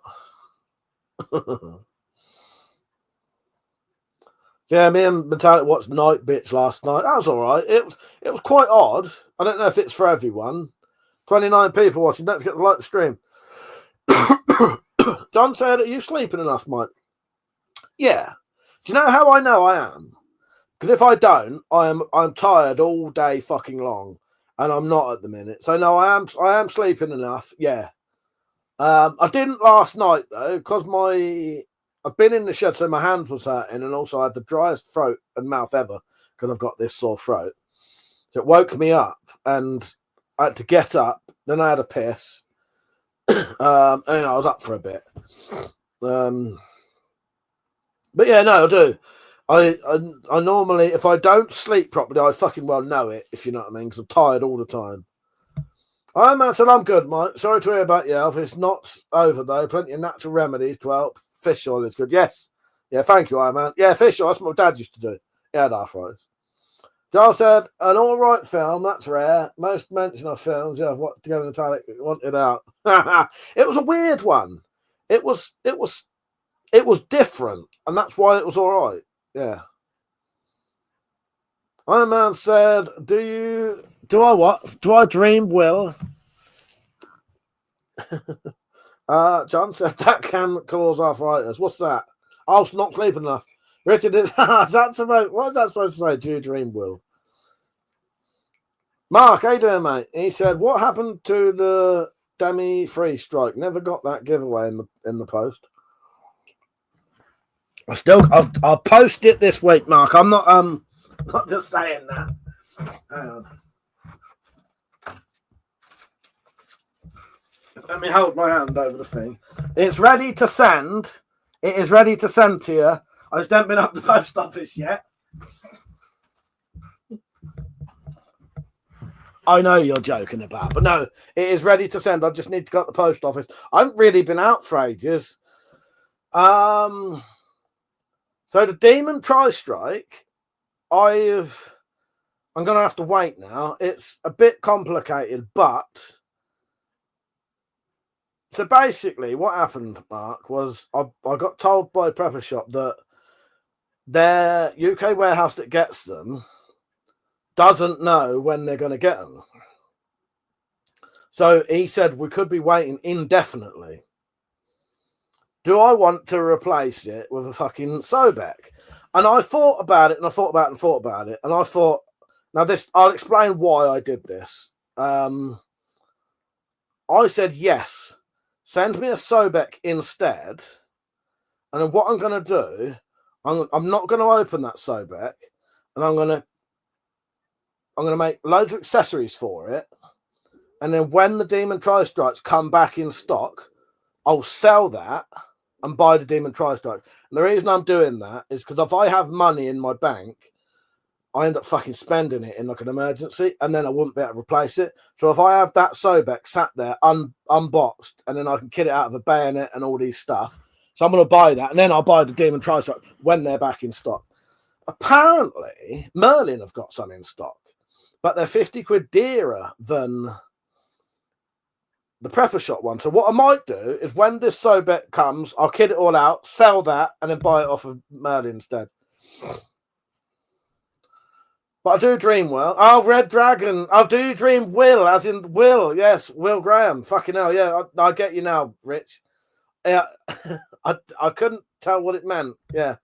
S6: Yeah, me and Metallic watched Night Bitch last night. That was all right. It was quite odd. I don't know if it's for everyone. 29 people watching. Don't forget to like the stream. John said, are you sleeping enough, Mike? Yeah. Do you know how I know I am? Because if I don't, I'm tired all day fucking long. And I'm not at the minute. So no, I am sleeping enough. Yeah. I didn't last night though, because I've been in the shed, so my hand was hurting, and also I had the driest throat and mouth ever because I've got this sore throat. So it woke me up, and I had to get up. Then I had a piss, and I was up for a bit. But yeah, no, I do. I normally, if I don't sleep properly, I fucking well know it, if you know what I mean, because I'm tired all the time. Iron Man said, I'm good, Mike. Sorry to hear about your health. It's not over, though. Plenty of natural remedies to help. Fish oil is good. Yes. Yeah, thank you, Iron Man. Yeah, fish oil. That's what my dad used to do. He had arthritis. Giles said, an all right film. That's rare. Most mention of films I've watched together in Italic wanted out. It was a weird one. It was different, and that's why it was all right. Yeah. Iron Man said, do I what? Do I dream, Will? John said that can cause arthritis. What's that? Oh, it's not sleeping enough. Richard did. What's that supposed to say? Do you dream, Will? Mark, how you doing, mate? He said, what happened to the Demi free strike? Never got that giveaway in the post. I'll post it this week, Mark. I'm not just saying that. Hang on. Let me hold my hand over the thing. It's ready to send. It is ready to send to you. I just haven't been up the post office yet. I know you're joking about, but no, it is ready to send. I just need to go to the post office. I haven't really been out for ages. So the Demon Tri-Strike, I'm going to have to wait now. It's a bit complicated, but... So basically what happened, Mark, was I got told by Prepper Shop that their UK warehouse that gets them doesn't know when they're going to get them. So he said we could be waiting indefinitely. Do I want to replace it with a fucking Sobek? And I thought about it, and I thought about it, and thought about it, and I thought, now this, I'll explain why I did this. I said yes. Send me a Sobek instead. And then what I'm going to do, I'm not going to open that Sobek, and I'm going to make loads of accessories for it. And then when the Demon Tri-Strikes come back in stock, I'll sell that and buy the Demon Tri-Strike. And the reason I'm doing that is because if I have money in my bank, I end up fucking spending it in like an emergency, and then I wouldn't be able to replace it. So if I have that Sobek sat there unboxed, and then I can kit it out of a bayonet and all these stuff, so I'm going to buy that, and then I'll buy the Demon Tri-Strike when they're back in stock. Apparently, Merlin have got some in stock, but they're 50 quid dearer than the Prepper Shop one. So what I might do is when this Sobek comes, I'll kit it all out, sell that, and then buy it off of Merlin instead. But I do dream well. Oh, Red Dragon. I do dream Will, as in Will. Yes, Will Graham. Fucking hell. Yeah, I get you now, Rich. Yeah, I couldn't tell what it meant. Yeah.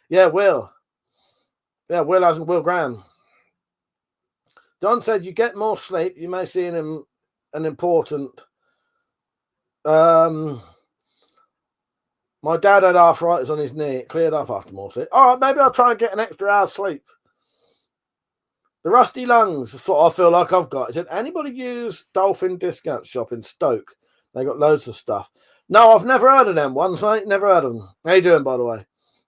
S6: Yeah, Will. Yeah, Will as in Will Graham. Don said you get more sleep. You may see an important... My dad had arthritis on his knee. It cleared up after more sleep. All right, maybe I'll try and get an extra hour's sleep. The Rusty Lungs, that's what I feel like I've got. He said, anybody use Dolphin Discount Shop in Stoke? They got loads of stuff. No, I've never heard of them ones, mate. Never heard of them. How you doing, by the way?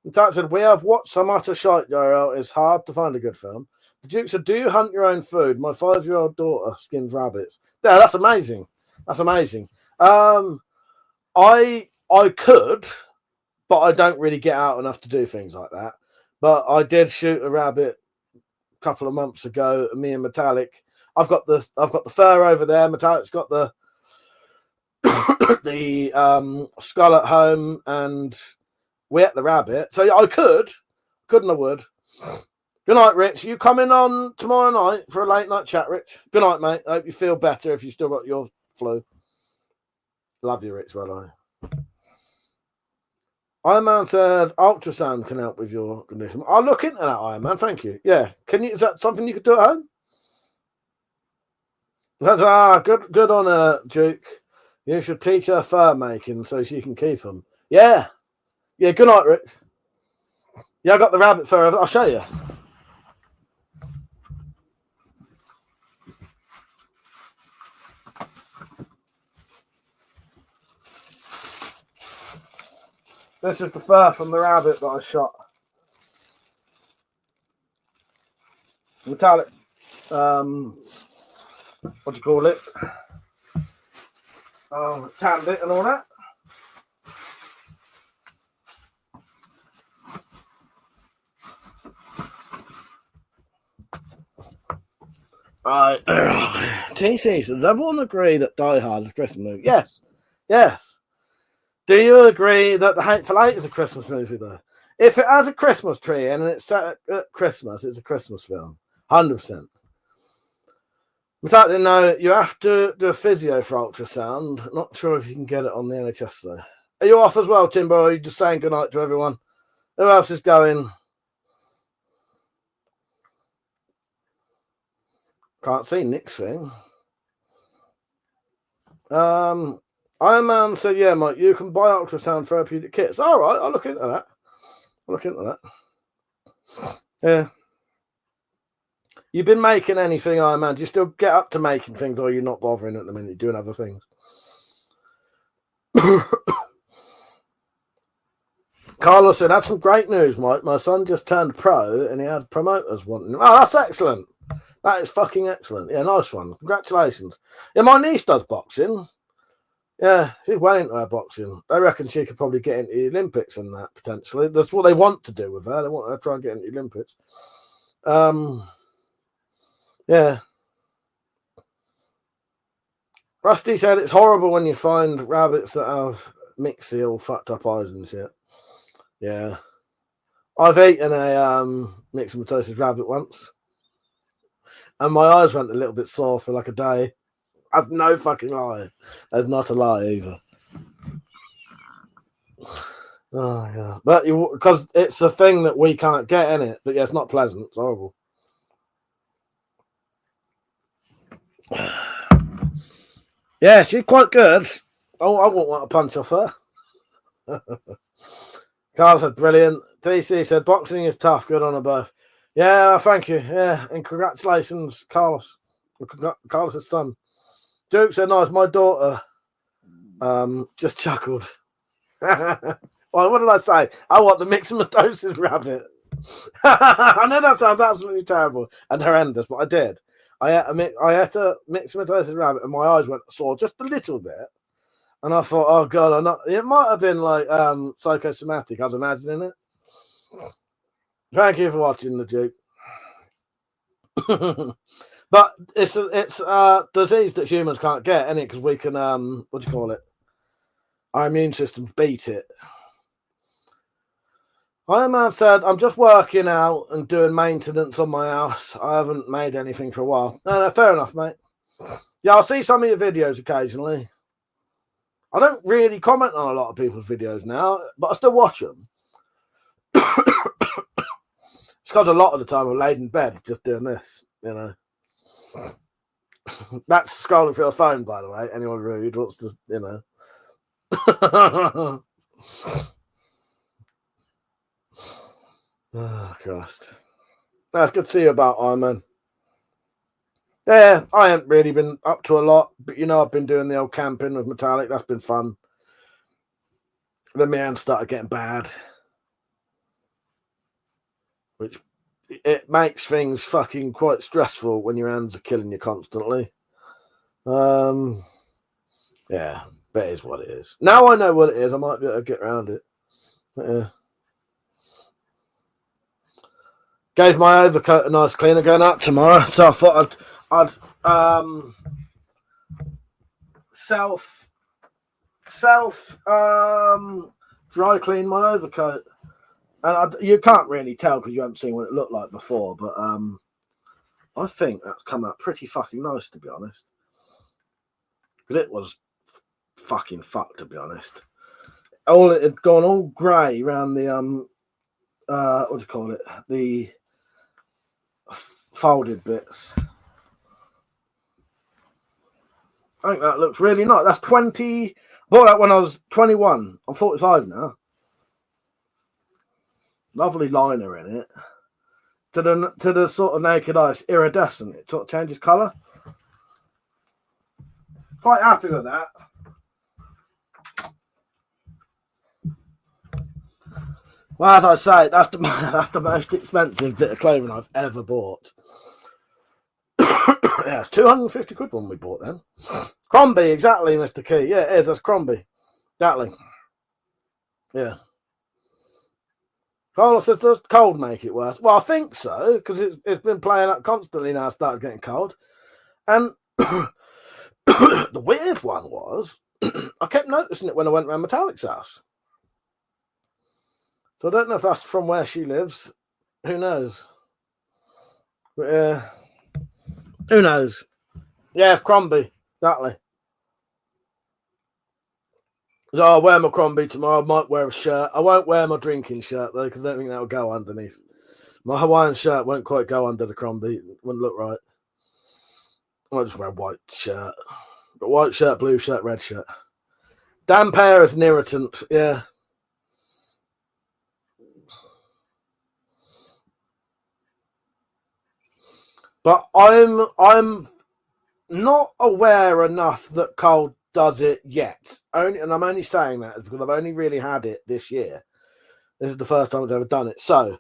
S6: In fact, said, we have watched some utter shite, Jarrell. It's hard to find a good film. The Duke said, do you hunt your own food? My 5-year-old daughter skins rabbits. Yeah, that's amazing. That's amazing. I could, but I don't really get out enough to do things like that. But I did shoot a rabbit a couple of months ago. Me and Metallic. I've got the fur over there. Metallic's got the the skull at home, and we ate the rabbit. So I couldn't I would. Good night, Rich. You coming on tomorrow night for a late night chat, Rich? Good night, mate. I hope you feel better if you still got your flu. Love you, Rich, by the way. Iron Man said ultrasound can help with your condition. I'll look into that, Iron Man. Thank you. Yeah. Can you? Is that something you could do at home? That's good on her, Duke. You should teach her fur making so she can keep them. Yeah. Yeah, good night, Rich. Yeah, I got the rabbit fur. I'll show you. This is the fur from the rabbit that I shot. Metallic. What do you call it? Oh, tanned it and all that. Right. TC, does everyone agree that Die Hard is a Christmas movie? Yes. Yes. Do you agree that The Hateful Eight is a Christmas movie, though? If it has a Christmas tree and it's set at Christmas, it's a Christmas film. 100%. Without it, no, you have to do a physio for ultrasound. Not sure if you can get it on the NHS, though. Are you off as well, Timbo? Or are you just saying goodnight to everyone? Who else is going? Can't see Nick's thing. Iron Man said, yeah, Mike, you can buy ultrasound therapeutic kits. All right, I'll look into that. Yeah. You've been making anything, Iron Man? Do you still get up to making things, or are you not bothering at the minute? You're doing other things? Carlos said, that's some great news, Mike. My son just turned pro and he had promoters wanting him. Oh, that's excellent. That is fucking excellent. Yeah, nice one. Congratulations. Yeah, my niece does boxing. Yeah, she's well into her boxing. They reckon she could probably get into the Olympics and that, potentially. That's what they want to do with her. They want her to try and get into the Olympics. Yeah. Rusty said it's horrible when you find rabbits that have mixy or fucked up eyes and shit. Yeah. I've eaten a myxomatosis rabbit once. And my eyes went a little bit sore for like a day. That's no fucking lie. That's not a lie either. Oh, yeah. But because it's a thing that we can't get in it. But yeah, it's not pleasant. It's horrible. Yeah, she's quite good. Oh, I wouldn't want to punch off her. Carl said, brilliant. DC said, boxing is tough. Good on her both. Yeah, thank you. Yeah, and congratulations, Carlos. Carlos' son. Duke said, nice. My daughter just chuckled. Well, what did I say? I want the myxomatosis rabbit. I know that sounds absolutely terrible and horrendous, but I did. I ate a myxomatosis rabbit and my eyes went sore just a little bit. And I thought, oh, God, it might have been like psychosomatic, I'd imagine, it. Thank you for watching, the Duke. But it's a disease that humans can't get, isn't it? Because we can, what do you call it? Our immune systems beat it. Iron Man said, I'm just working out and doing maintenance on my house. I haven't made anything for a while. No, fair enough, mate. Yeah, I'll see some of your videos occasionally. I don't really comment on a lot of people's videos now, but I still watch them. It's because a lot of the time I'm laid in bed just doing this, you know. That's scrolling through a phone, by the way. Anyone rude wants to, you know. Oh, Christ. That's good to see you about Iron Man. Yeah, I haven't really been up to a lot, but you know, I've been doing the old camping with Metallic. That's been fun. Then my hands started getting bad, which it makes things fucking quite stressful when your hands are killing you constantly. Yeah, but it is what it is. Now I know what it is. I might be able to get around it. But, yeah. Gave my overcoat a nice cleaner going out tomorrow, so I thought I'd self dry clean my overcoat, and you can't really tell because you haven't seen what it looked like before, but I think that's come out pretty fucking nice, to be honest, because it was fucking fucked, to be honest. It had gone all grey around the what do you call it, the folded bits. I think that looks really nice. That's 20. Bought that when I was 21. I'm 45 now. Lovely liner in it. To the sort of naked eye, it's iridescent. It sort of changes colour. Quite happy with that. Well, as I say, that's the most expensive bit of clothing I've ever bought. Yeah, it's 250 quid when we bought them. Crombie, exactly, Mr. Key. Yeah, it is. That's Crombie. Exactly. Yeah. Carlos says, does cold make it worse? Well, I think so, because it's been playing up constantly now. It started getting cold. And the weird one was, I kept noticing it when I went around Metallic's house. So I don't know if that's from where she lives. Who knows? But who knows? Yeah, Crombie. Exactly. So I'll wear my Crombie tomorrow. I might wear a shirt. I won't wear my drinking shirt, though, because I don't think that'll go underneath. My Hawaiian shirt won't quite go under the Crombie. It wouldn't look right. I might just wear a white shirt. But white shirt, blue shirt, red shirt. Damp hair is an irritant. Yeah. But I'm not aware enough that cold does it yet. And I'm only saying that because I've only really had it this year. This is the first time I've ever done it. So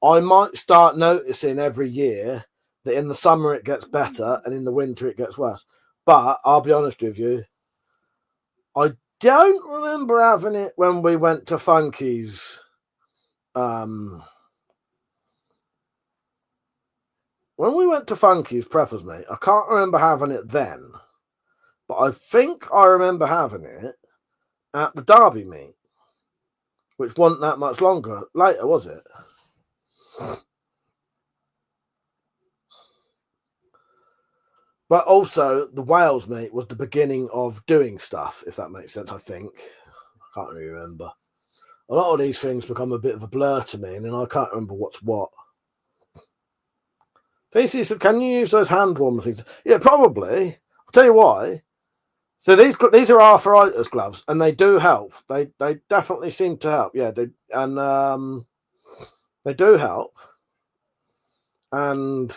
S6: I might start noticing every year that in the summer it gets better and in the winter it gets worse. But I'll be honest with you, I don't remember having it when we went to Funky's. When we went to Funky's Preppers, mate, I can't remember having it then. But I think I remember having it at the Derby meet, which wasn't that much longer later, was it? But also, the Wales meet was the beginning of doing stuff, if that makes sense, I think. I can't really remember. A lot of these things become a bit of a blur to me, and then I can't remember what's what. DC said, can you use those hand warmer things? Yeah, probably. I'll tell you why. So these are arthritis gloves, and they do help. They definitely seem to help. Yeah, they do help. And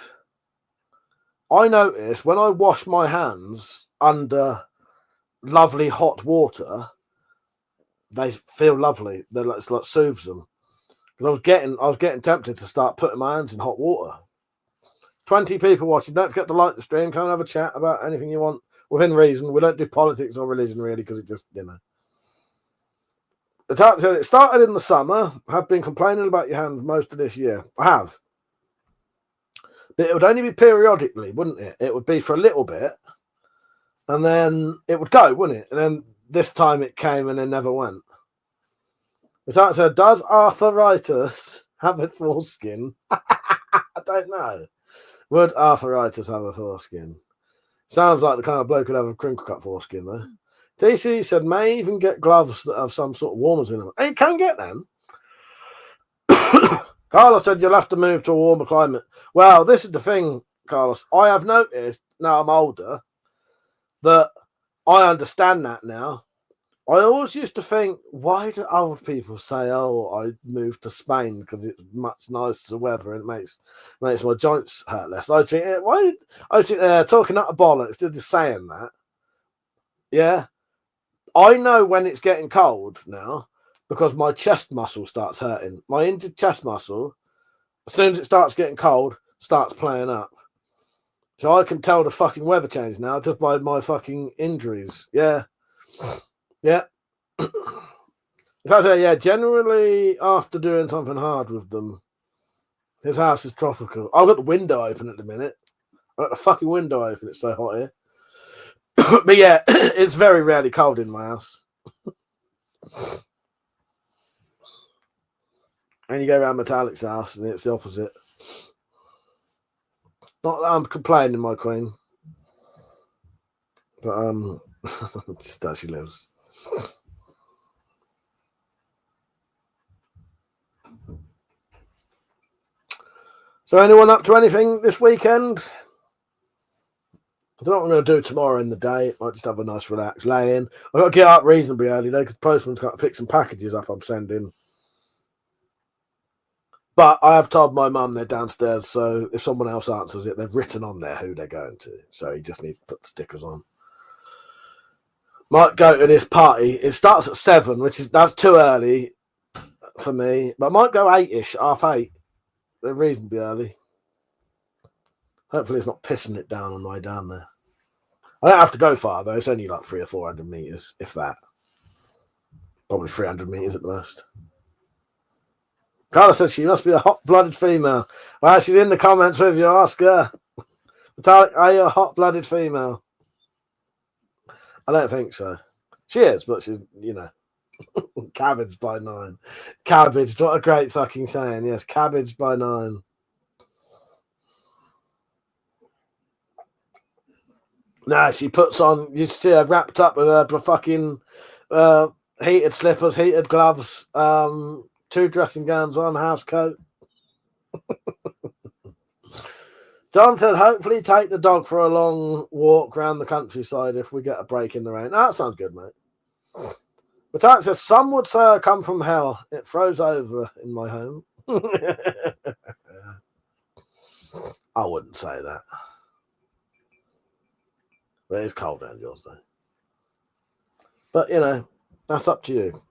S6: I notice when I wash my hands under lovely hot water, they feel lovely. It's like soothes them. But I was getting tempted to start putting my hands in hot water. 20 people watching. Don't forget to like the stream. Come and have a chat about anything you want within reason. We don't do politics or religion really because it just, It started in the summer. I've been complaining about your hands most of this year. I have. But it would only be periodically, wouldn't it? It would be for a little bit. And then it would go, wouldn't it? And then this time it came and then never went. Without said, does arthritis have a foreskin? I don't know. Would arthritis have a foreskin? Sounds like the kind of bloke who'd have a crinkle cut foreskin, though. DC said, may even get gloves that have some sort of warmers in them. Hey, you can get them. Carlos said, you'll have to move to a warmer climate. Well, this is the thing, Carlos. I have noticed, now I'm older, that I understand that now. I always used to think, why do old people say, oh, I moved to Spain because it's much nicer weather and it makes my joints hurt less. I was thinking, why? I was talking out of bollocks, they're just saying that. Yeah. I know when it's getting cold now because my chest muscle starts hurting. My injured chest muscle, as soon as it starts getting cold, starts playing up. So I can tell the fucking weather change now just by my fucking injuries. Yeah. Yeah. Yeah, generally after doing something hard with them, his house is tropical. I've got the window open at the minute. I've got the fucking window open. It's so hot here. But yeah, it's very rarely cold in my house. And you go around Metallic's house and it's the opposite. Not that I'm complaining, my queen. But just how she lives. So anyone up to anything this weekend? I don't know what I'm going to do tomorrow in the day. Might just have a nice relaxed lay in. I've got to get up reasonably early though because the postman's got to pick some packages up I'm sending. But I have told my mum they're downstairs, so if someone else answers it, they've written on there who they're going to. So he just needs to put the stickers on. Might go to this party. It starts at 7, that's too early for me. But I might go 8ish, 8:30. They're reasonably early. Hopefully it's not pissing it down on the way down there. I don't have to go far though. It's only like 300 or 400 meters, if that. Probably 300 meters at the most. Carla says she must be a hot-blooded female. Well, she's in the comments with you. Ask her. Metallic, are you a hot-blooded female? I don't think so. She is, but she's, cabbage by 9. Cabbage, what a great fucking saying. Yes, cabbage by 9. No, she puts on, you see her wrapped up with her fucking heated slippers, heated gloves, 2 dressing gowns on, house coat. John said, hopefully take the dog for a long walk around the countryside if we get a break in the rain. That sounds good, mate. But Tark says, some would say I come from hell. It froze over in my home. I wouldn't say that. But it's cold around yours, though. But, that's up to you.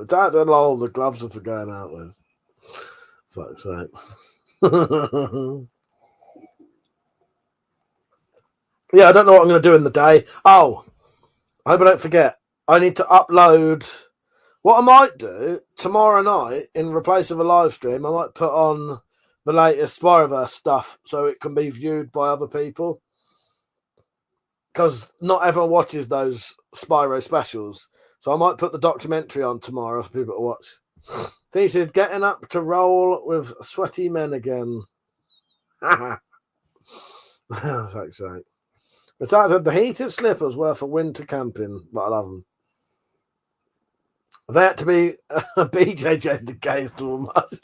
S6: That's a lol, the gloves are for going out with. Fuck's sake. Yeah, I don't know what I'm going to do in the day. Oh, I hope I don't forget. I need to upload. What I might do tomorrow night, in replace of a live stream, I might put on the latest Spyroverse stuff so it can be viewed by other people. Because not everyone watches those Spyro specials. So I might put the documentary on tomorrow for people to watch. He said, getting up to roll with sweaty men again. Fuck's sake. But I said, the heated slippers were for winter camping, but I love them. They had to be BJJ the gayest to much.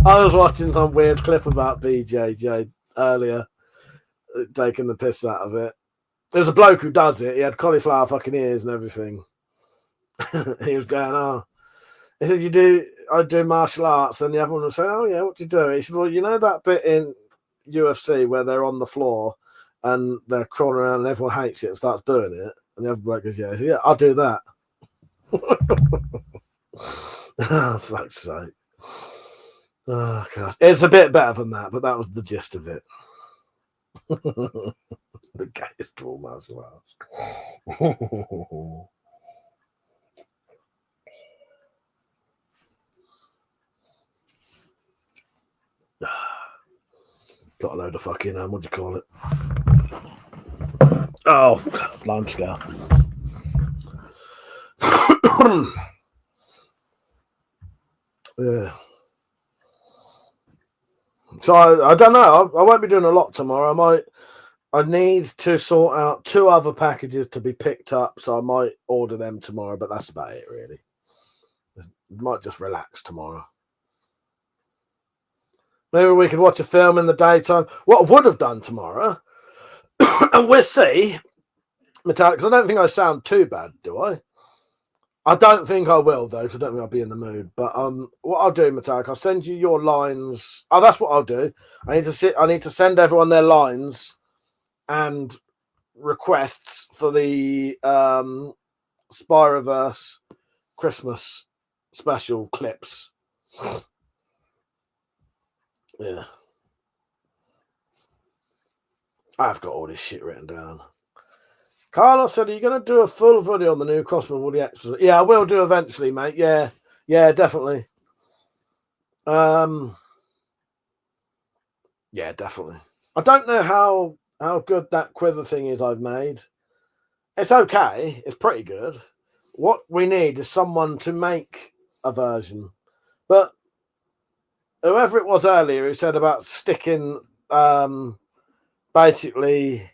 S6: I was watching some weird clip about BJJ earlier, taking the piss out of it. There's a bloke who does it. He had cauliflower fucking ears and everything. He was going, he said, I do martial arts. And the other one was saying, oh, yeah, what do you do? He said, well, you know that bit in UFC where they're on the floor and they're crawling around and everyone hates it and starts doing it? And the other bloke goes, yeah, I'll do that. Oh, fuck's sake. Oh, God. It's a bit better than that, but that was the gist of it. The gayest of all martial arts. Got a load of fucking, what do you call it? Oh, lime scale. Yeah. So I don't know. I won't be doing a lot tomorrow. I need to sort out 2 other packages to be picked up, so I might order them tomorrow. But that's about it, really. Might just relax tomorrow. Maybe we could watch a film in the daytime. What I would have done tomorrow, and we'll see. Metallic, 'cause I don't think I sound too bad, do I? I don't think I will, though, because I don't think I'll be in the mood. But what I'll do, Metallic, I'll send you your lines. Oh, that's what I'll do. I need to send everyone their lines and requests for the Spyroverse Christmas special clips. Yeah. I've got all this shit written down. Carlos said, are you going to do a full video on the new crossbow with all the extras? Yeah, I will do eventually, mate. Yeah, definitely. Yeah, definitely. I don't know how good that quiver thing is I've made. It's okay. It's pretty good. What we need is someone to make a version. But whoever it was earlier who said about sticking basically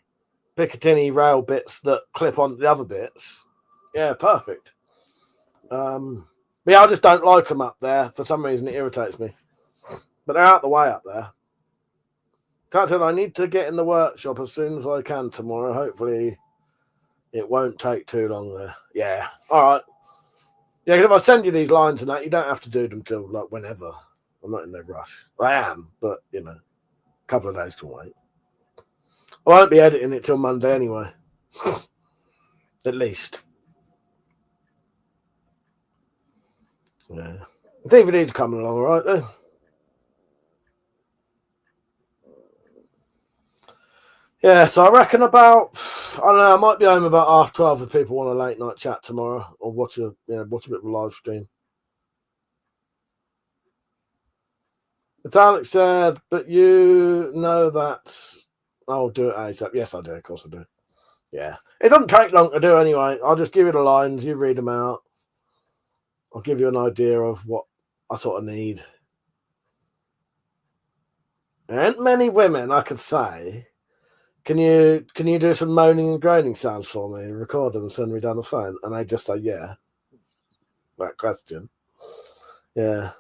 S6: Picatinny rail bits that clip on the other bits. Yeah, perfect. Yeah, I just don't like them up there. For some reason, it irritates me. But they're out the way up there. Captain, I need to get in the workshop as soon as I can tomorrow. Hopefully, it won't take too long there. Yeah, all right. Yeah, if I send you these lines and that, you don't have to do them till like whenever. I'm not in no rush. I am, but you know, a couple of days can wait. I won't be editing it till Monday anyway. At least. Yeah. DVD's coming along, all right, though. Yeah, so I reckon about, I don't know, I might be home about 12:30 if people want a late night chat tomorrow or watch a bit of a live stream. Metallic said, but you know that I'll do it ASAP. Yes, I do. Of course I do. Yeah. It doesn't take long to do anyway. I'll just give you the lines. You read them out. I'll give you an idea of what I sort of need. There ain't many women I could say. Can you do some moaning and groaning sounds for me? Record them and send me down the phone. And I just say, yeah. That question. Yeah.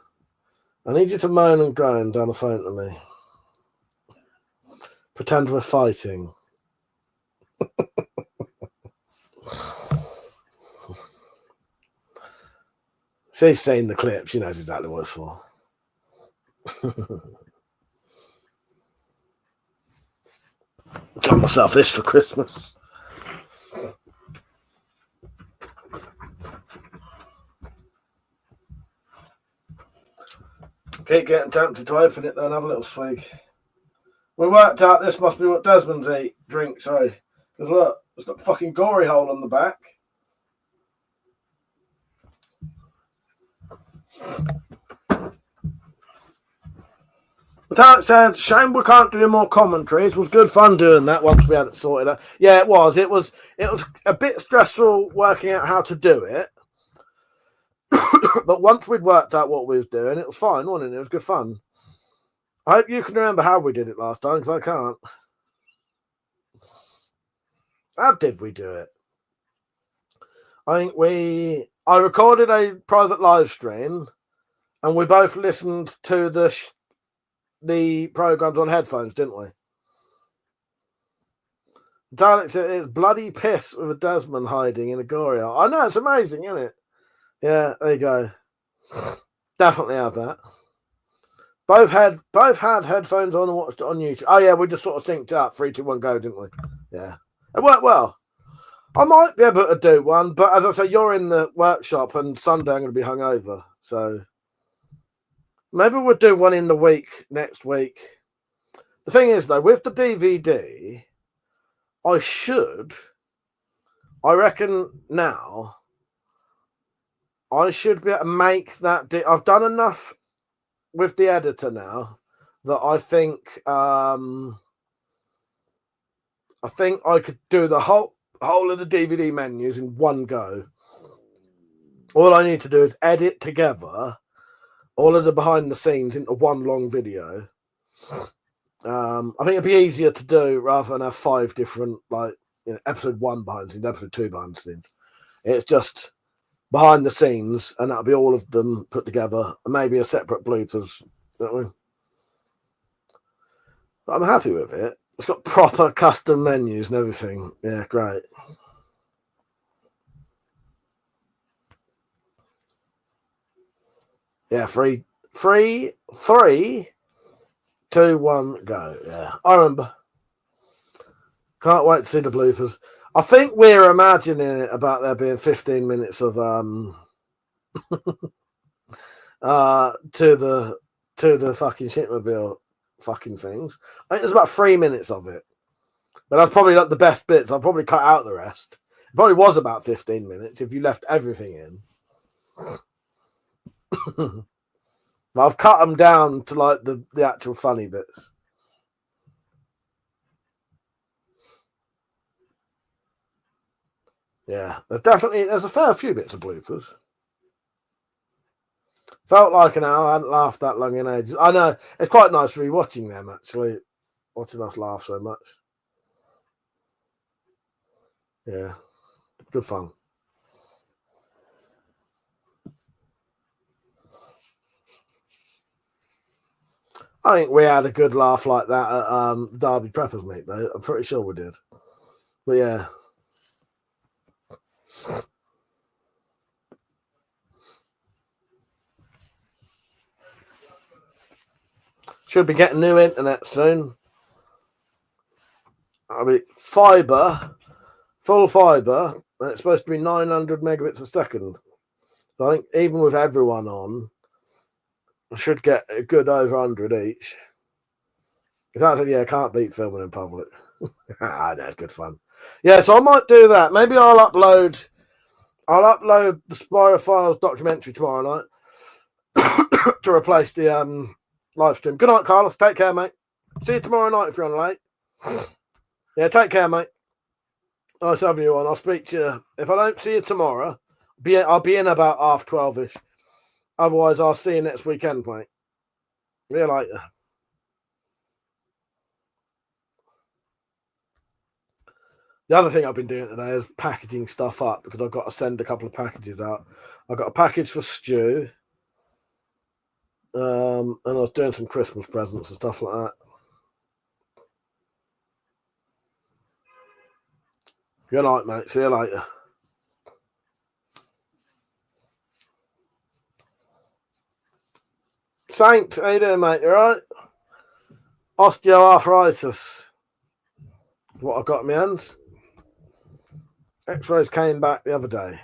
S6: I need you to moan and groan down the phone to me. Pretend we're fighting. She's seen the clip. She knows exactly what it's for. Got myself this for Christmas. Keep getting tempted to open it though and have a little swig. We worked out this must be what Desmond's drink, sorry. Because look, it's got a fucking gory hole on the back. Tarek said, shame we can't do more commentaries. It was good fun doing that once we had it sorted out. Yeah, it was. It was a bit stressful working out how to do it. But once we'd worked out what we was doing, it was fine, wasn't it? It was good fun. I hope you can remember how we did it last time, because I can't. How did we do it? I think I recorded a private live stream, and we both listened to the programs on headphones, didn't we? Dalek said it's bloody piss with a Desmond hiding in a gory hole. I know, it's amazing, isn't it? Yeah, there you go. Definitely have that. Both had headphones on and watched it on YouTube. Oh yeah, we just sort of synced up. 3, 2, 1, go, didn't we? Yeah, it worked well. I might be able to do one, but as I say, you're in the workshop, and Sunday I'm going to be hungover, so maybe we'll do one in the week next week. The thing is, though, with the DVD, I reckon now, I should be able to make that. I've done enough with the editor now that I think I could do the whole of the DVD menus in one go. All I need to do is edit together all of the behind the scenes into one long video. I think it'd be easier to do rather than have 5 different, like, episode 1 behind the scenes, episode 2 behind the scenes. It's just behind the scenes, and that'll be all of them put together, and maybe a separate bloopers. Don't we? But I'm happy with it. It's got proper custom menus and everything. Yeah, great. Yeah, 3, 2, 1, go. Yeah, I remember. Can't wait to see the bloopers. I think we're imagining it about there being 15 minutes of to the fucking shitmobile fucking things. I think there's about 3 minutes of it, but that's probably not the best bits. I'll probably cut out the rest. It probably was about 15 minutes if you left everything in. But I've cut them down to like the actual funny bits. Yeah, there's a fair few bits of bloopers. Felt like an hour. I hadn't laughed that long in ages. I know it's quite nice rewatching them, actually, watching us laugh so much. Yeah, good fun. I think we had a good laugh like that at Derby Preppers meet, though. I'm pretty sure we did. But yeah. Should be getting new internet soon. I mean, fibre, full fibre, and it's supposed to be 900 megabits a second. So I think even with everyone on, I should get a good over 100 each. Exactly, yeah, can't beat filming in public. I know, it's good fun. Yeah, so I might do that. Maybe I'll upload the Spyro Files documentary tomorrow night to replace the live stream. Good night, Carlos. Take care, mate. See you tomorrow night if you're on late. Yeah, take care, mate. Nice having you on. I'll speak to you. If I don't see you tomorrow, I'll be in about 12:30ish. Otherwise, I'll see you next weekend, mate. See you later. The other thing I've been doing today is packaging stuff up because I've got to send a couple of packages out. I've got a package for Stu. And I was doing some Christmas presents and stuff like that. Good night, mate. See you later. Saint, how you doing, mate? You all right? Osteoarthritis. What I've got in my hands. X-rays came back the other day.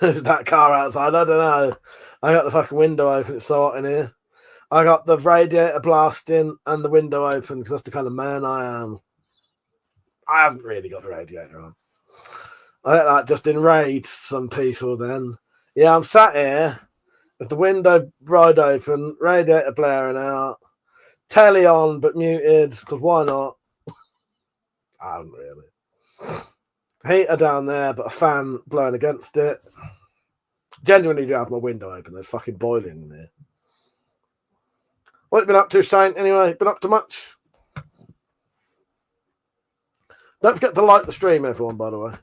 S6: Is that car outside? I don't know. I got the fucking window open. It's so hot in here. I got the radiator blasting and the window open because that's the kind of man I am. I haven't really got the radiator on. I think that just enraged some people then. Yeah, I'm sat here with the window wide open, radiator blaring out, telly on but muted because why not? I haven't really. Heater down there, but a fan blowing against it. Genuinely do have my window open. There's fucking boiling in here. What have you been up to, Saint? Anyway, been up to much? Don't forget to like the stream, everyone, by the way.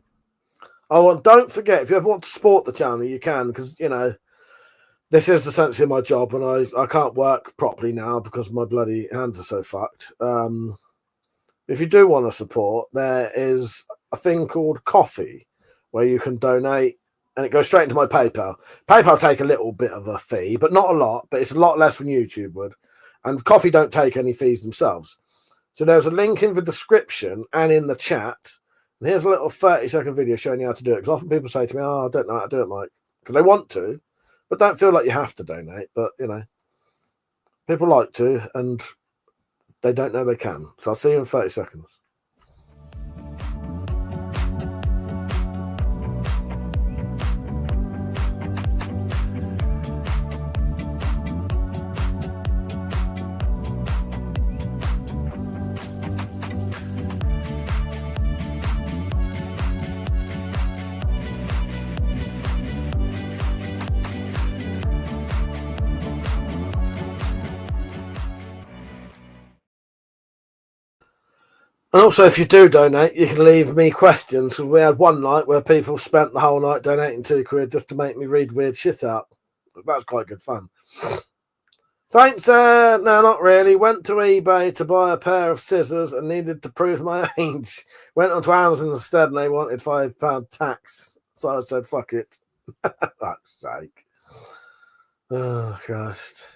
S6: Oh, and don't forget, if you ever want to support the channel, you can, because, you know, this is essentially my job, and I can't work properly now because my bloody hands are so fucked. If you do want to support, there is a thing called Coffee where you can donate and it goes straight into my PayPal. PayPal take a little bit of a fee, but not a lot, but it's a lot less than YouTube would. And Coffee don't take any fees themselves. So there's a link in the description and in the chat. And here's a little 30-second video showing you how to do it. Because often people say to me, oh, I don't know how to do it, Mike. Because they want to, but don't feel like you have to donate. But, you know, people like to, and they don't know they can. So I'll see you in 30 seconds. And also, if you do donate, you can leave me questions. Because we had one night where people spent the whole night donating £2 just to make me read weird shit out. That was quite good fun. Thanks, no, not really. Went to eBay to buy a pair of scissors and needed to prove my age. Went onto Amazon instead and they wanted £5 tax. So I said, fuck it. That's sake. Oh, Christ.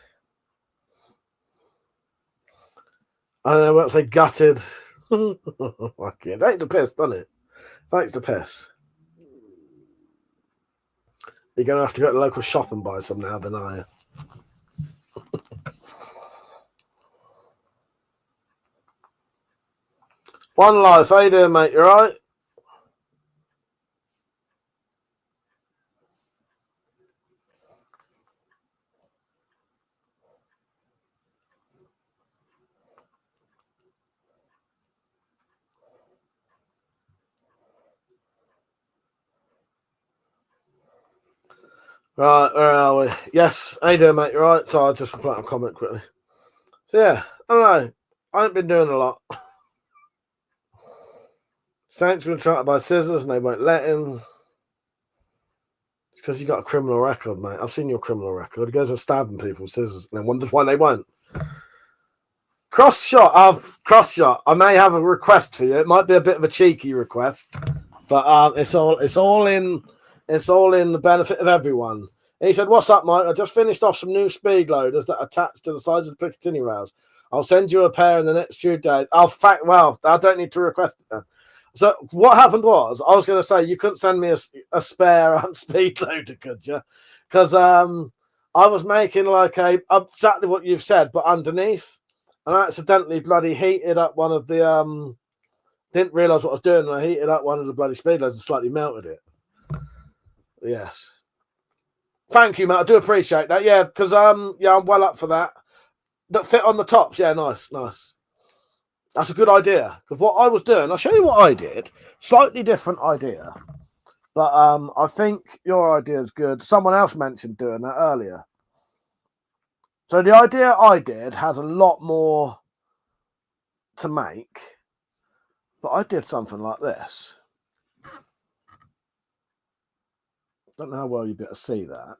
S6: I don't know what to say, gutted. Fuck it. Thanks to piss, doesn't it? Thanks to piss. You're going to have to go to the local shop and buy some now, then, are you? One life. How you doing, mate? You all right? Right, where are we? Yes, how you doing, mate? You all right? So I'll just reply to a comment quickly. So, yeah, I don't know. I ain't been doing a lot. Saints been trying to buy scissors and they won't let him. It's because you got a criminal record, mate. I've seen your criminal record. He goes and stabbing people with scissors and then wonders why they won't. Cross shot. I may have a request for you. It might be a bit of a cheeky request, but it's all in the benefit of everyone. He said, "What's up, mate? I just finished off some new speed loaders that are attached to the sides of the Picatinny rails. I'll send you a pair in the next few days." Well, I don't need to request it then. So what happened was, I was going to say you couldn't send me a spare speed loader, could you? Because I was making like exactly what you've said, but underneath, and I accidentally bloody heated up one of the didn't realise what I was doing, and I heated up one of the bloody speed loaders and slightly melted it. Yes. Thank you, mate. I do appreciate that. Yeah, because yeah, I'm well up for that. That fit on the tops. Yeah, nice. That's a good idea. Because what I was doing, I'll show you what I did. Slightly different idea. But I think your idea is good. Someone else mentioned doing that earlier. So the idea I did has a lot more to make. But I did something like this. Don't know how well you'll be able to see that.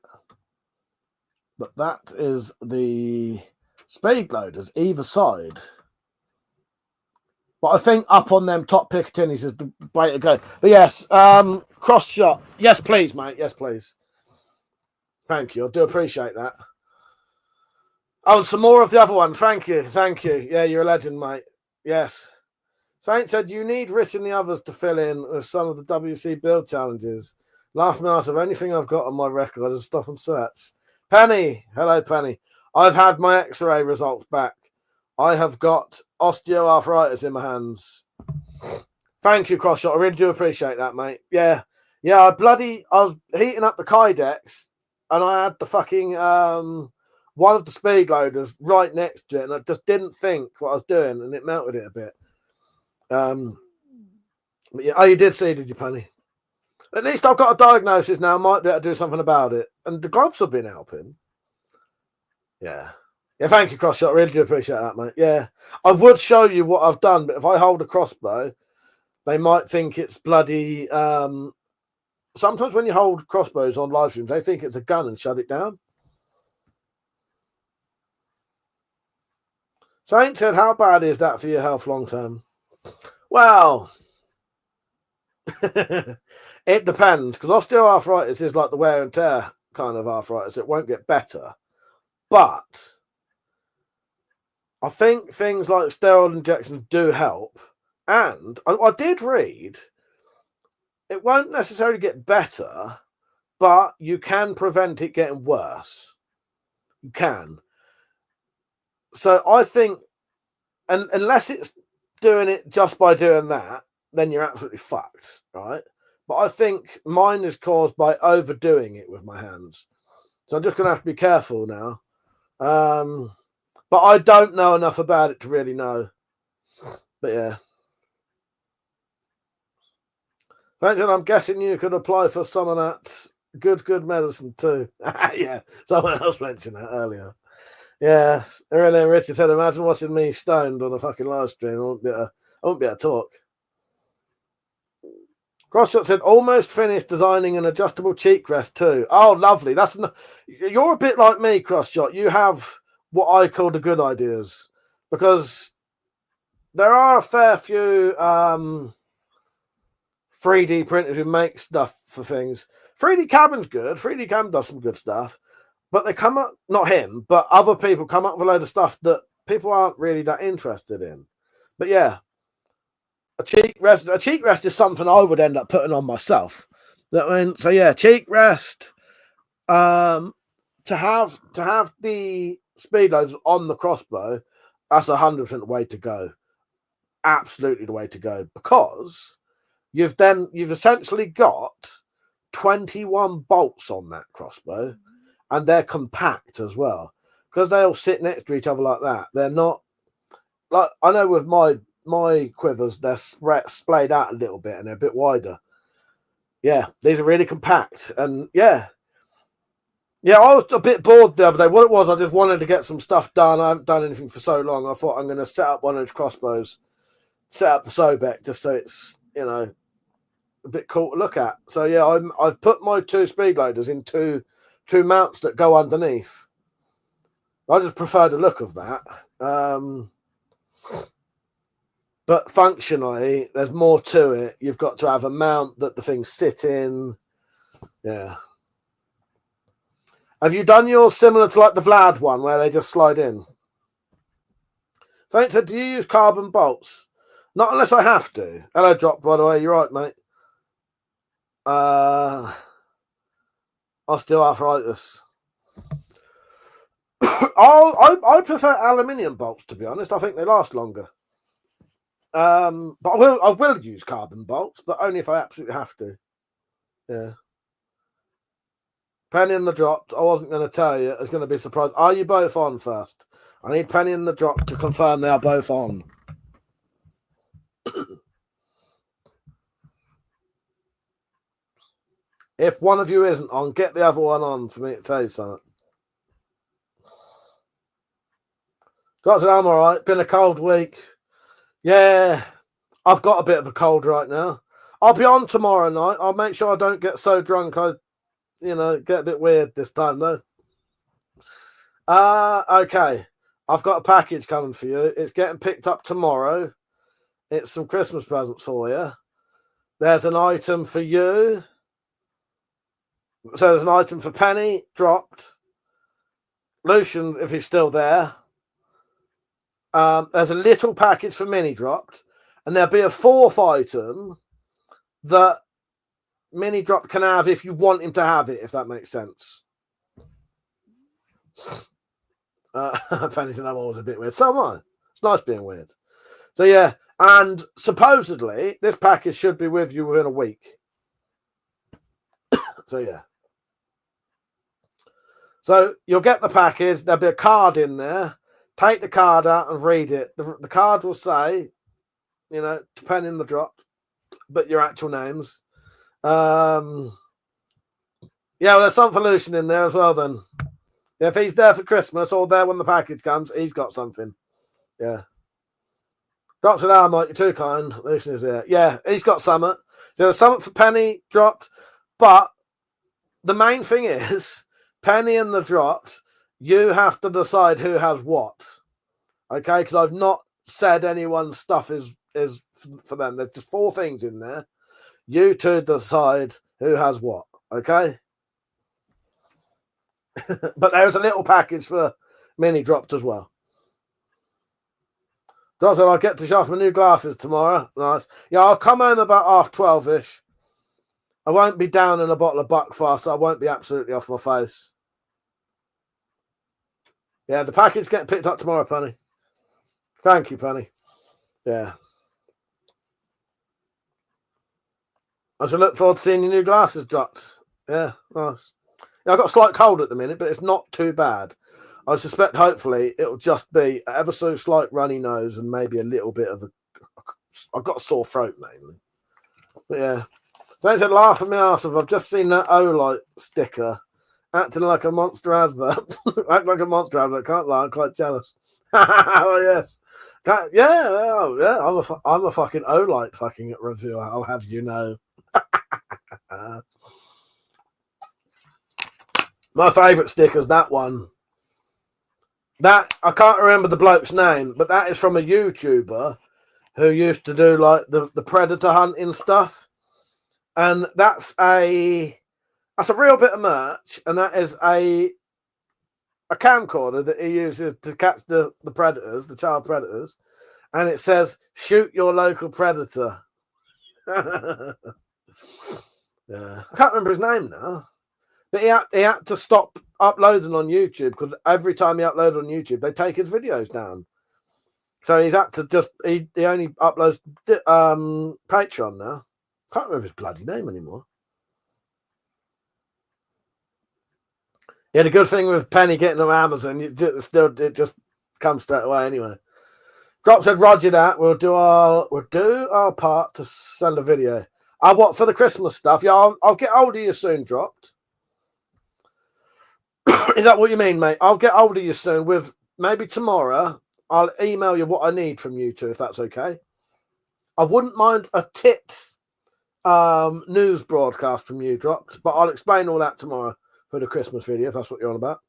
S6: But that is the speed loaders either side. But I think up on them top Picatinnys is the way to go. But yes, cross shot. Yes, please, mate. Yes, please. Thank you. I do appreciate that. Oh, and some more of the other one. Thank you. Yeah, you're a legend, mate. Yes. Saint said you need Rich and the others to fill in with some of the WC build challenges. Laugh me out of anything I've got on my record is stop and search. Penny. Hello, Penny. I've had my X-ray results back. I have got osteoarthritis in my hands. Thank you, Crossshot. I really do appreciate that, mate. Yeah. I was heating up the Kydex and I had the fucking one of the speed loaders right next to it and I just didn't think what I was doing and it melted it a bit. But yeah, you did see, did you, Penny? At least I've got a diagnosis now. I might be able to do something about it. And the gloves have been helping. Yeah. Yeah, thank you, Crossshot. I really do appreciate that, mate. Yeah. I would show you what I've done, but if I hold a crossbow, they might think it's bloody... sometimes when you hold crossbows on live streams, they think it's a gun and shut it down. Saint said, how bad is that for your health long term? Well... It depends, because osteoarthritis is like the wear and tear kind of arthritis. It won't get better. But I think things like steroid injections do help. And I did read, it won't necessarily get better, but you can prevent it getting worse. You can. So I think, and unless it's doing it just by doing that, then you're absolutely fucked, right? But I think mine is caused by overdoing it with my hands. So I'm just going to have to be careful now. But I don't know enough about it to really know. But yeah. I'm guessing you could apply for some of that good medicine too. Yeah, someone else mentioned that earlier. Yeah, and then Richard said, "Imagine watching me stoned on a fucking live stream. I won't be able to talk." Crossshot said, "Almost finished designing an adjustable cheek rest too." Oh, lovely. You're a bit like me, Crossshot. You have what I call the good ideas because there are a fair few 3D printers who make stuff for things. 3D Cabin's good. 3D Cabin does some good stuff. But they come up, not him, but other people come up with a load of stuff that people aren't really that interested in. But yeah, a cheek rest is something I would end up putting on myself. So yeah, cheek rest. To have the speed loads on the crossbow, that's 100% the way to go. Absolutely the way to go, because you've essentially got 21 bolts on that crossbow. And they're compact as well, because they all sit next to each other like that. They're not like, I know with my quivers, they're splayed out a little bit and they're a bit wider. Yeah, these are really compact. And yeah, I was a bit bored the other day. What it was, I just wanted to get some stuff done. I haven't done anything for so long. I thought I'm going to set up one of those crossbows, set up the Sobek just so it's, a bit cool to look at. So yeah, I've put my 2 speed loaders in two mounts that go underneath. I just prefer the look of that. But functionally, there's more to it. You've got to have a mount that the things sit in. Yeah. Have you done yours similar to like the Vlad one where they just slide in? So do you use carbon bolts? Not unless I have to. Hello, Drop, by the way. You're right, mate. Osteoarthritis. I prefer aluminium bolts, to be honest. I think they last longer. But I will use carbon bolts, but only if I absolutely have to. Yeah. Penny in the drop. I wasn't going to tell you. I was going to be surprised. Are you both on first? I need Penny in the drop to confirm they are both on. If one of you isn't on, get the other one on for me to tell you something. Doctor, I'm all right. Been a cold week. Yeah, I've got a bit of a cold right now. I'll be on tomorrow night. I'll make sure I don't get so drunk I, get a bit weird this time though. Okay. I've got a package coming for you. It's getting picked up tomorrow. It's some Christmas presents for you. There's an item for you. So there's an item for Penny, dropped. Lucian, if he's still there. There's a little package for Mini dropped. And there'll be a 4th item that Mini drop can have if you want him to have it, if that makes sense. Penny's and I'm always a bit weird. So am I. It's nice being weird. So yeah, and supposedly this package should be with you within a week. So yeah. So you'll get the package. There'll be a card in there. Take the card out and read it. The card will say, Penny in the drop, but your actual names. Yeah, well, there's some Lucian in there as well then. Yeah, if he's there for Christmas or there when the package comes, he's got something. Yeah. Drops an arm, Mike. You're too kind. Lucian is there. Yeah, he's got something. So there's something for Penny dropped. But the main thing is, Penny and the dropped, you have to decide who has what. Okay? Because I've not said anyone's stuff is for them. There's just 4 things in there. You two decide who has what. Okay? But there's a little package for Mini dropped as well. Doctor, I'll get to shop my new glasses tomorrow. Nice. Yeah, I'll come home about 12:30. I won't be down in a bottle of Buckfast, so I won't be absolutely off my face. Yeah, the package getting picked up tomorrow, Penny. Thank you, Penny. Yeah. I shall look forward to seeing your new glasses dropped. Yeah, nice. Yeah, I've got a slight cold at the minute, but it's not too bad. I suspect, hopefully, it'll just be ever so slight runny nose and maybe a little bit of I've got a sore throat, mainly. But yeah. Don't laugh at me ass if I've just seen that Olight sticker Acting like a monster advert. Act like a monster advert. Can't lie. I'm quite jealous. Oh, yes. I'm a fucking O-light fucking reviewer. I'll have you know. My favourite sticker's that one. That I can't remember the bloke's name, but that is from a YouTuber who used to do like the predator hunting stuff, and that's a real bit of merch, and that is a camcorder that he uses to catch the predators, the child predators, and it says "Shoot your local predator." Yeah, I can't remember his name now, but he had to stop uploading on YouTube because every time he uploaded on YouTube, they take his videos down. So he's had to he only uploads Patreon now. Can't remember his bloody name anymore. Yeah, the good thing with Penny getting on Amazon, it just comes straight away anyway. Drop said, Roger that. We'll do our part to send a video. What for the Christmas stuff? Yeah, I'll get hold of you soon. Dropped. Is that what you mean, mate? I'll get hold of you soon. With maybe tomorrow, I'll email you what I need from you two, if that's okay. I wouldn't mind a tit news broadcast from you, Dropped, but I'll explain all that tomorrow for the Christmas video, if that's what you're on about.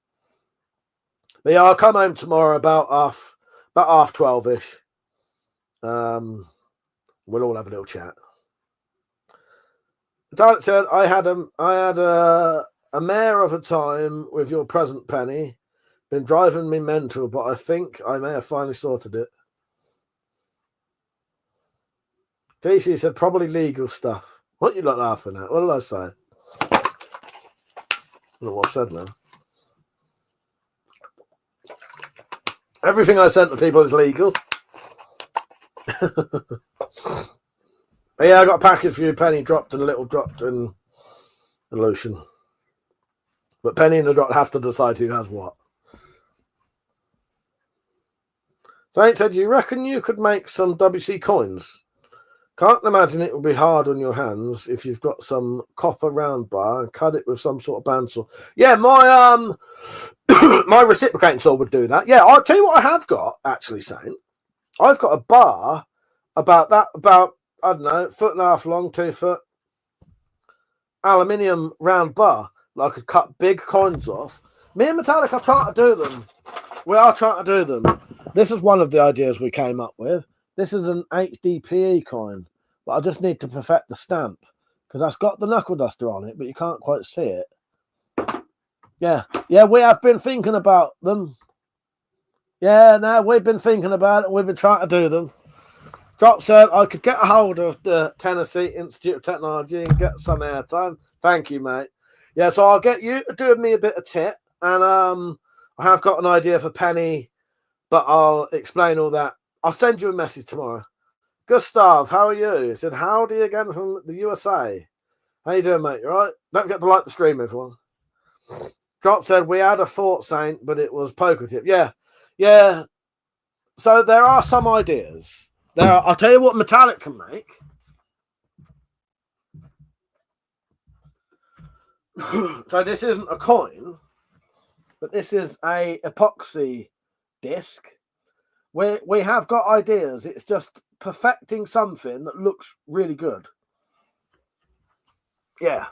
S6: But yeah, I'll come home tomorrow about half 12ish. We'll all have a little chat. The Target said, I had a mare of a time with your present, Penny. Been driving me mental, but I think I may have finally sorted it. DC said, probably legal stuff. What you not laughing at? What did I say? I don't know what I said now. Everything I sent to people is legal. Yeah, I got a package for you. Penny dropped and a little dropped in the lotion. But Penny and the Drop have to decide who has what. Saint said, you reckon you could make some WC coins? Can't imagine it would be hard on your hands if you've got some copper round bar and cut it with some sort of bandsaw. Yeah, my my reciprocating saw would do that. Yeah, I'll tell you what I have got, actually, Saint. I've got a bar about I don't know, 1.5 foot long, 2 foot, aluminium round bar that I could cut big coins off. Me and Metallic are trying to do them. We are trying to do them. This is one of the ideas we came up with. This is an HDPE coin, but I just need to perfect the stamp because that's got the knuckle duster on it, but you can't quite see it. Yeah, we have been thinking about them. Yeah, no, we've been thinking about it. We've been trying to do them. Drop said I could get a hold of the Tennessee Institute of Technology and get some airtime. Thank you, mate. Yeah, so I'll get you doing me a bit of tit, and I have got an idea for Penny, but I'll explain all that. I'll send you a message tomorrow. Gustav, how are you? He said, howdy again from the USA. How you doing, mate? You all right? Don't forget to like the stream, everyone. Drop said, we had a thought, Saint, but it was poker tip. Yeah. So there are some ideas. I'll tell you what Metallic can make. So this isn't a coin, but this is a epoxy disc. We have got ideas. It's just perfecting something that looks really good. Yeah.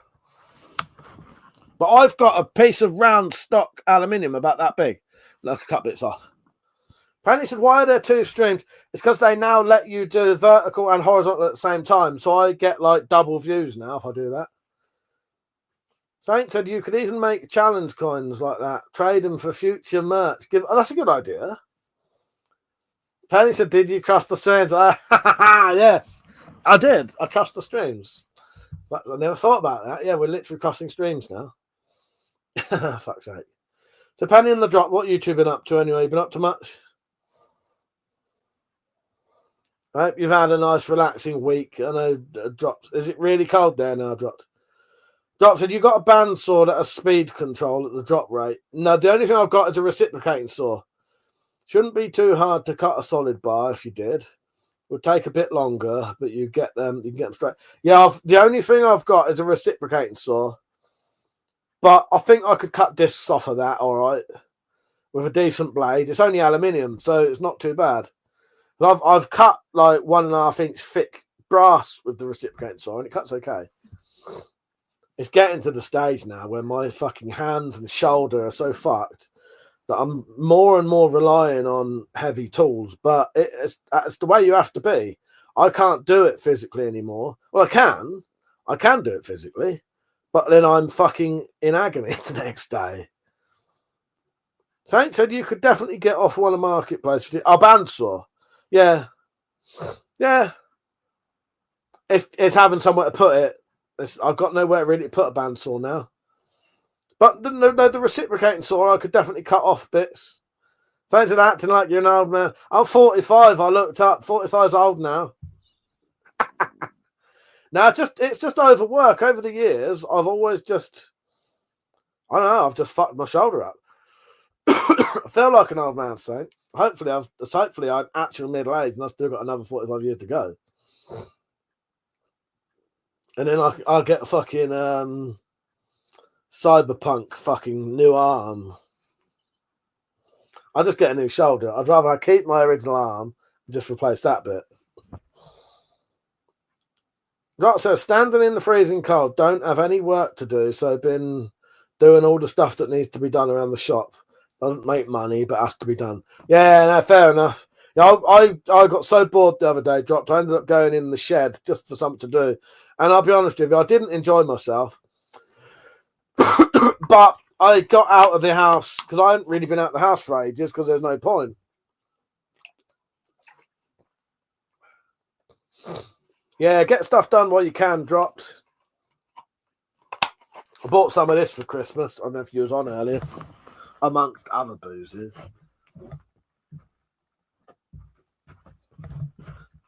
S6: But I've got a piece of round stock aluminium about that big. Let's cut bits off. Penny said, why are there two streams? It's because they now let you do vertical and horizontal at the same time. So I get like double views now if I do that. Saint said, you could even make challenge coins like that. Trade them for future merch. That's a good idea. Penny said, did you cross the streams? Yes, I did. I crossed the streams. But I never thought about that. Yeah, we're literally crossing streams now. Fuck's sake. So Penny in the Drop, what YouTube been up to anyway? You been up to much? I hope you've had a nice relaxing week. I know Drops. Is it really cold there now, Drops? Drop said, you got a bandsaw that has speed control at the drop rate. No, the only thing I've got is a reciprocating saw. Shouldn't be too hard to cut a solid bar if you did. Would take a bit longer, but you can get them straight. Yeah, the only thing I've got is a reciprocating saw. But I think I could cut discs off of that, all right, with a decent blade. It's only aluminium, so it's not too bad. But I've cut like 1.5 inch thick brass with the reciprocating saw, and it cuts okay. It's getting to the stage now where my fucking hands and shoulder are so fucked that I'm more and more relying on heavy tools. But it's the way you have to be. I can't do it physically anymore. Well, I can do it physically, but then I'm fucking in agony the next day. Saint said you could definitely get off one of Marketplace. Oh, bandsaw. Yeah. It's having somewhere to put it. I've got nowhere really to put a bandsaw now. But the reciprocating saw, I could definitely cut off bits. Saint said acting like you're an old man. I'm 45. I looked up. 45's old now. Now, it's just overwork. Over the years, I've always just, I don't know, I've just fucked my shoulder up. I feel like an old man, Saint. Hopefully I'm actually middle-aged and I've still got another 45 years to go. And then I'll get a fucking cyberpunk fucking new arm. I'll just get a new shoulder. I'd rather keep my original arm and just replace that bit. Rock says, standing in the freezing cold, don't have any work to do, so been doing all the stuff that needs to be done around the shop. Doesn't make money, but has to be done. Yeah, no, fair enough. Yeah, I got so bored the other day, dropped. I ended up going in the shed just for something to do. And I'll be honest with you, I didn't enjoy myself. But I got out of the house because I hadn't really been out of the house for ages because there's no point. Yeah, get stuff done while you can, dropped. I bought some of this for Christmas. I don't know if you was on earlier. Amongst other boozes.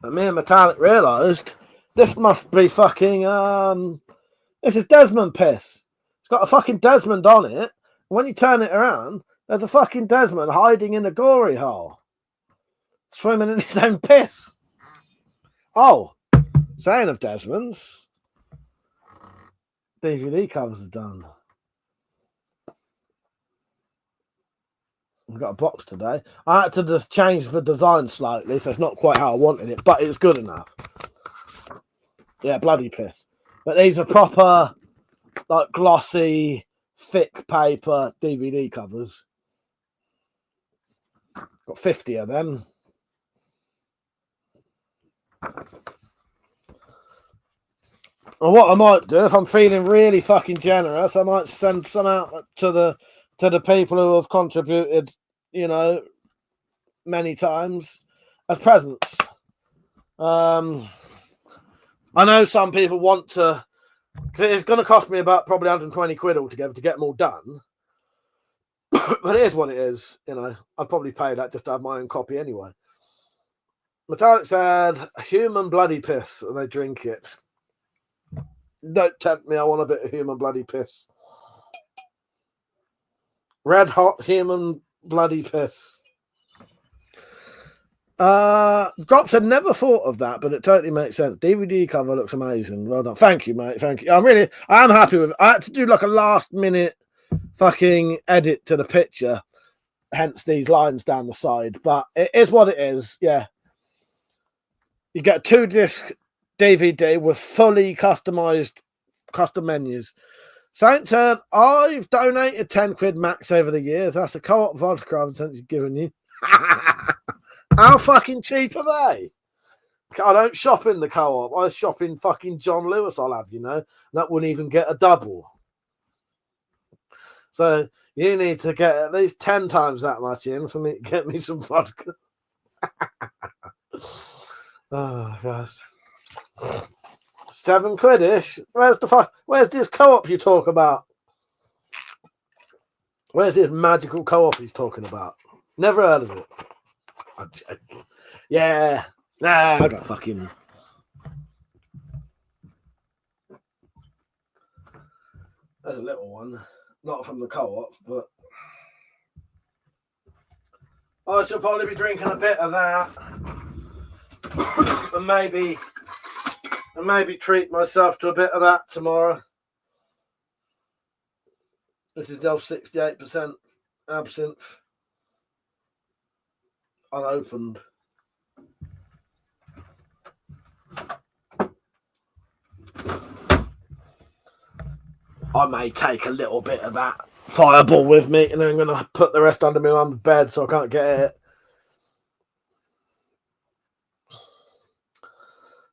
S6: And me and Metallic realised this must be fucking, this is Desmond piss. It's got a fucking Desmond on it. When you turn it around, there's a fucking Desmond hiding in a gory hole. Swimming in his own piss. Oh, saying of Desmond's, DVD covers are done. I've got a box today. I had to just change the design slightly, so it's not quite how I wanted it, but it's good enough. Yeah, bloody piss. But these are proper, like, glossy, thick paper DVD covers. Got 50 of them. And what I might do, if I'm feeling really fucking generous, I might send some out to the people who have contributed, you know, many times as presents. I know some people want to, because it's going to cost me about probably 120 quid altogether to get them all done. But it is what it is, you know. I'd probably pay that just to have my own copy anyway. Metallic said, human bloody piss, and they drink it. Don't tempt me, I want a bit of human bloody piss. Red hot human bloody piss. Drops had never thought of that, but it totally makes sense. DVD cover looks amazing. Well done. Thank you, mate. Thank you. I am happy with it. I had to do like a last minute fucking edit to the picture, hence these lines down the side. But it is what it is. Yeah. You get a 2-disc DVD with fully customized custom menus. Saint said, I've donated 10 quid max over the years. That's a co-op vodka I've essentially given you. How fucking cheap are they? I don't shop in the co-op. I shop in fucking John Lewis, I'll have you know. That wouldn't even get a double. So you need to get at least 10 times that much in for me to get me some vodka. Oh, gosh. 7 quid-ish. Where's this co-op you talk about? Where's this magical co-op he's talking about? Never heard of it. Yeah. Nah, I got fucking... There's a little one. Not from the co-op, but... I should probably be drinking a bit of that. and maybe treat myself to a bit of that tomorrow. It is still 68% absinthe. Unopened. I may take a little bit of that fireball with me, and then I'm going to put the rest under my mum's bed so I can't get it.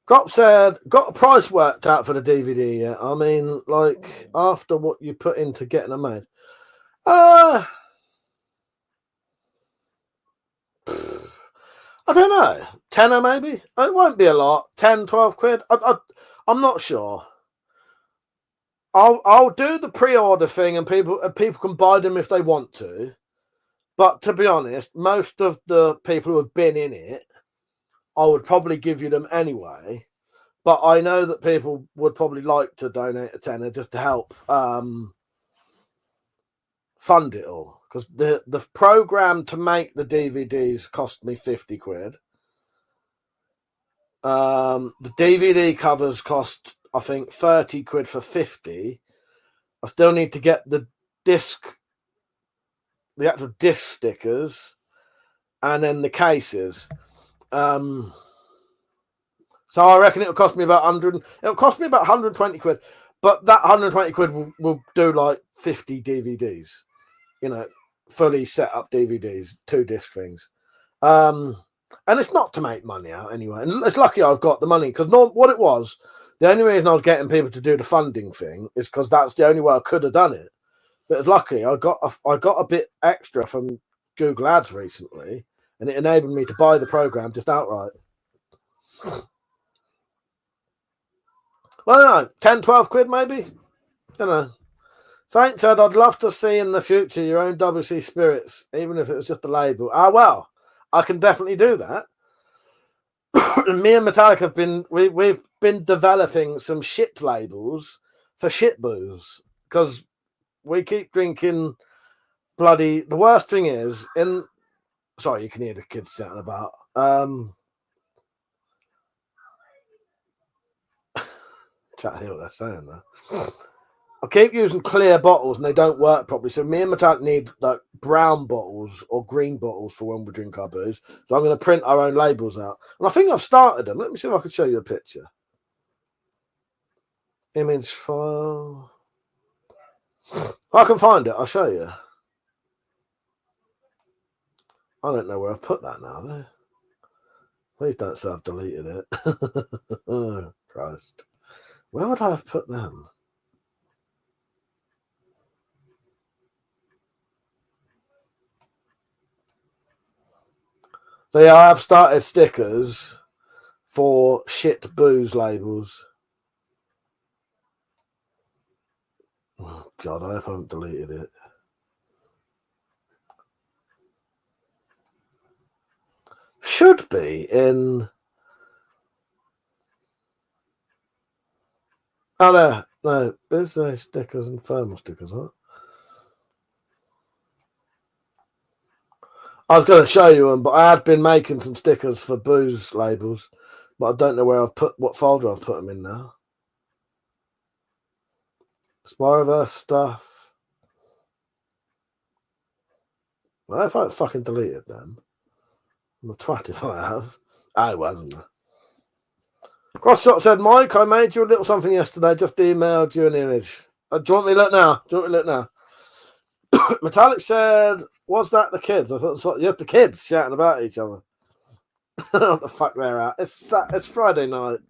S6: Drop said, got a price worked out for the DVD yet? I mean, like, after what you put into getting them made. I don't know. Tenner maybe? It won't be a lot. 10, 12 quid? I'm not sure. I'll do the pre-order thing, and people can buy them if they want to. But to be honest, most of the people who have been in it, I would probably give you them anyway. But I know that people would probably like to donate a tenner just to help fund it all. Because the program to make the DVDs cost me 50 quid. The DVD covers cost, I think, 30 quid for 50. I still need to get the actual disc stickers, and then the cases. So I reckon it'll cost me about 100. It'll cost me about 120 quid, but that 120 quid will do like 50 DVDs. You know, fully set up DVDs, 2 disc things. And it's not to make money out anyway. And it's lucky I've got the money, because what it was, the only reason I was getting people to do the funding thing is because that's the only way I could have done it. But it's lucky I got a bit extra from Google Ads recently, and it enabled me to buy the program just outright. Well, I don't know, 10, 12 quid maybe? You know. Saint said, I'd love to see in the future your own WC Spirits, even if it was just a label. Well, I can definitely do that. And me and Metallic we've been developing some shit labels for shit booze, because we keep drinking bloody. The worst thing is sorry, you can hear the kids chatting about. Chat hear what they're saying there. I keep using clear bottles and they don't work properly. So me and Metallic need like brown bottles or green bottles for when we drink our booze. So I'm going to print our own labels out. And I think I've started them. Let me see if I can show you a picture. Image file. I can find it. I'll show you. I don't know where I've put that now, though. Please don't say I've deleted it. Oh, Christ. Where would I have put them? So yeah, I have started stickers for shit booze labels. Oh God, I hope I haven't deleted it. Should be in. Oh no, business stickers and thermal stickers, huh? I was going to show you them, but I had been making some stickers for booze labels, but I don't know where what folder I've put them in now. Spyroverse stuff. Well, if I fucking deleted them, I'm a twat if I have. I wasn't. Crossshot said, Mike, I made you a little something yesterday. Just emailed you an image. Do you want me to look now? Metallic said, was that the kids? I thought it was just the kids shouting about each other. I don't know what the fuck they're at. It's Friday night.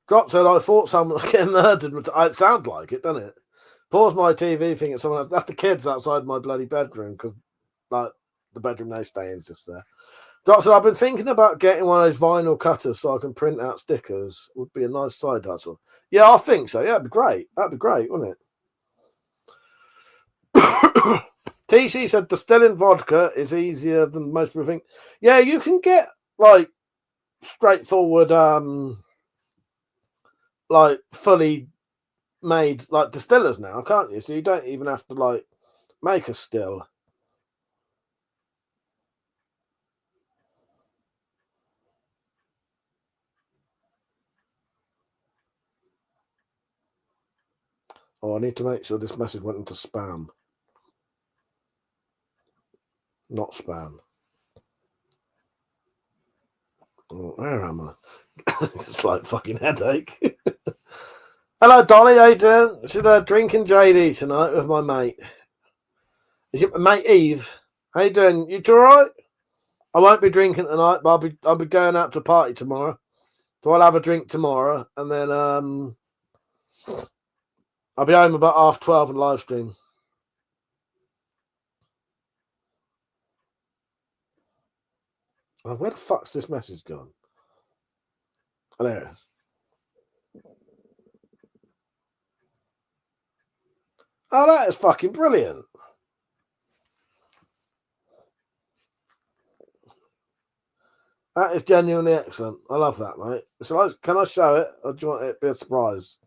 S6: Drop said, I thought someone was getting murdered. It sounds like it, doesn't it? Pause my TV thinking someone else. That's the kids outside my bloody bedroom, because like the bedroom they stay in is just there. Drop said, I've been thinking about getting one of those vinyl cutters so I can print out stickers. Would be a nice side hustle. Yeah, I think so. Yeah, it'd be great. That'd be great, wouldn't it? TC said distilling vodka is easier than most people think. Yeah, you can get like straightforward, like fully made like distillers now, can't you? So you don't even have to like make a still. Oh, I need to make sure this message went into spam. Not spam. Oh, where am I? It's like fucking headache. Hello, Dolly. How you doing? Should drinking JD tonight with my mate. Is it my mate Eve? How you doing? You all right? I won't be drinking tonight, but I'll be going out to a party tomorrow. So I'll have a drink tomorrow, and then I'll be home about 12:30 and live stream. Oh, where the fuck's this message gone? Oh, there it is. Oh, that is fucking brilliant. That is genuinely excellent. I love that, mate. So, can I show it, or do you want it to be a surprise?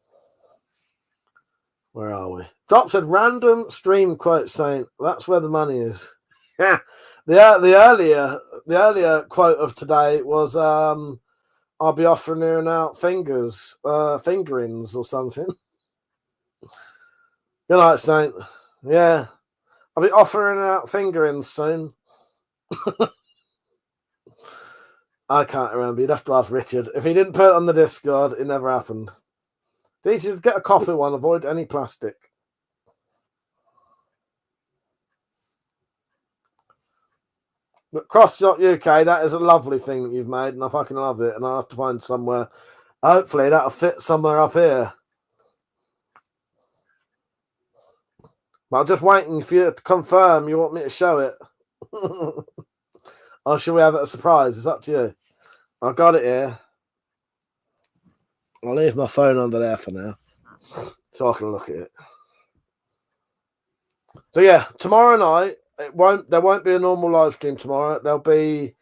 S6: Where are we? Drop said random stream quote saying that's where the money is. Yeah. The earlier quote of today was I'll be offering out fingerings or something. Good night, Saint. Yeah. I'll be offering out fingerings soon. I can't remember. You'd have to ask Richard. If he didn't put it on the Discord, it never happened. These should get a copy one. Avoid any plastic. But Crossshot UK, that is a lovely thing that you've made, and I fucking love it. And I'll have to find somewhere. Hopefully, that'll fit somewhere up here. But I'm just waiting for you to confirm you want me to show it. Or should we have it a surprise? It's up to you. I've got it here. I'll leave my phone under there for now, so I can look at it. So yeah, tomorrow night there won't be a normal live stream tomorrow. There'll be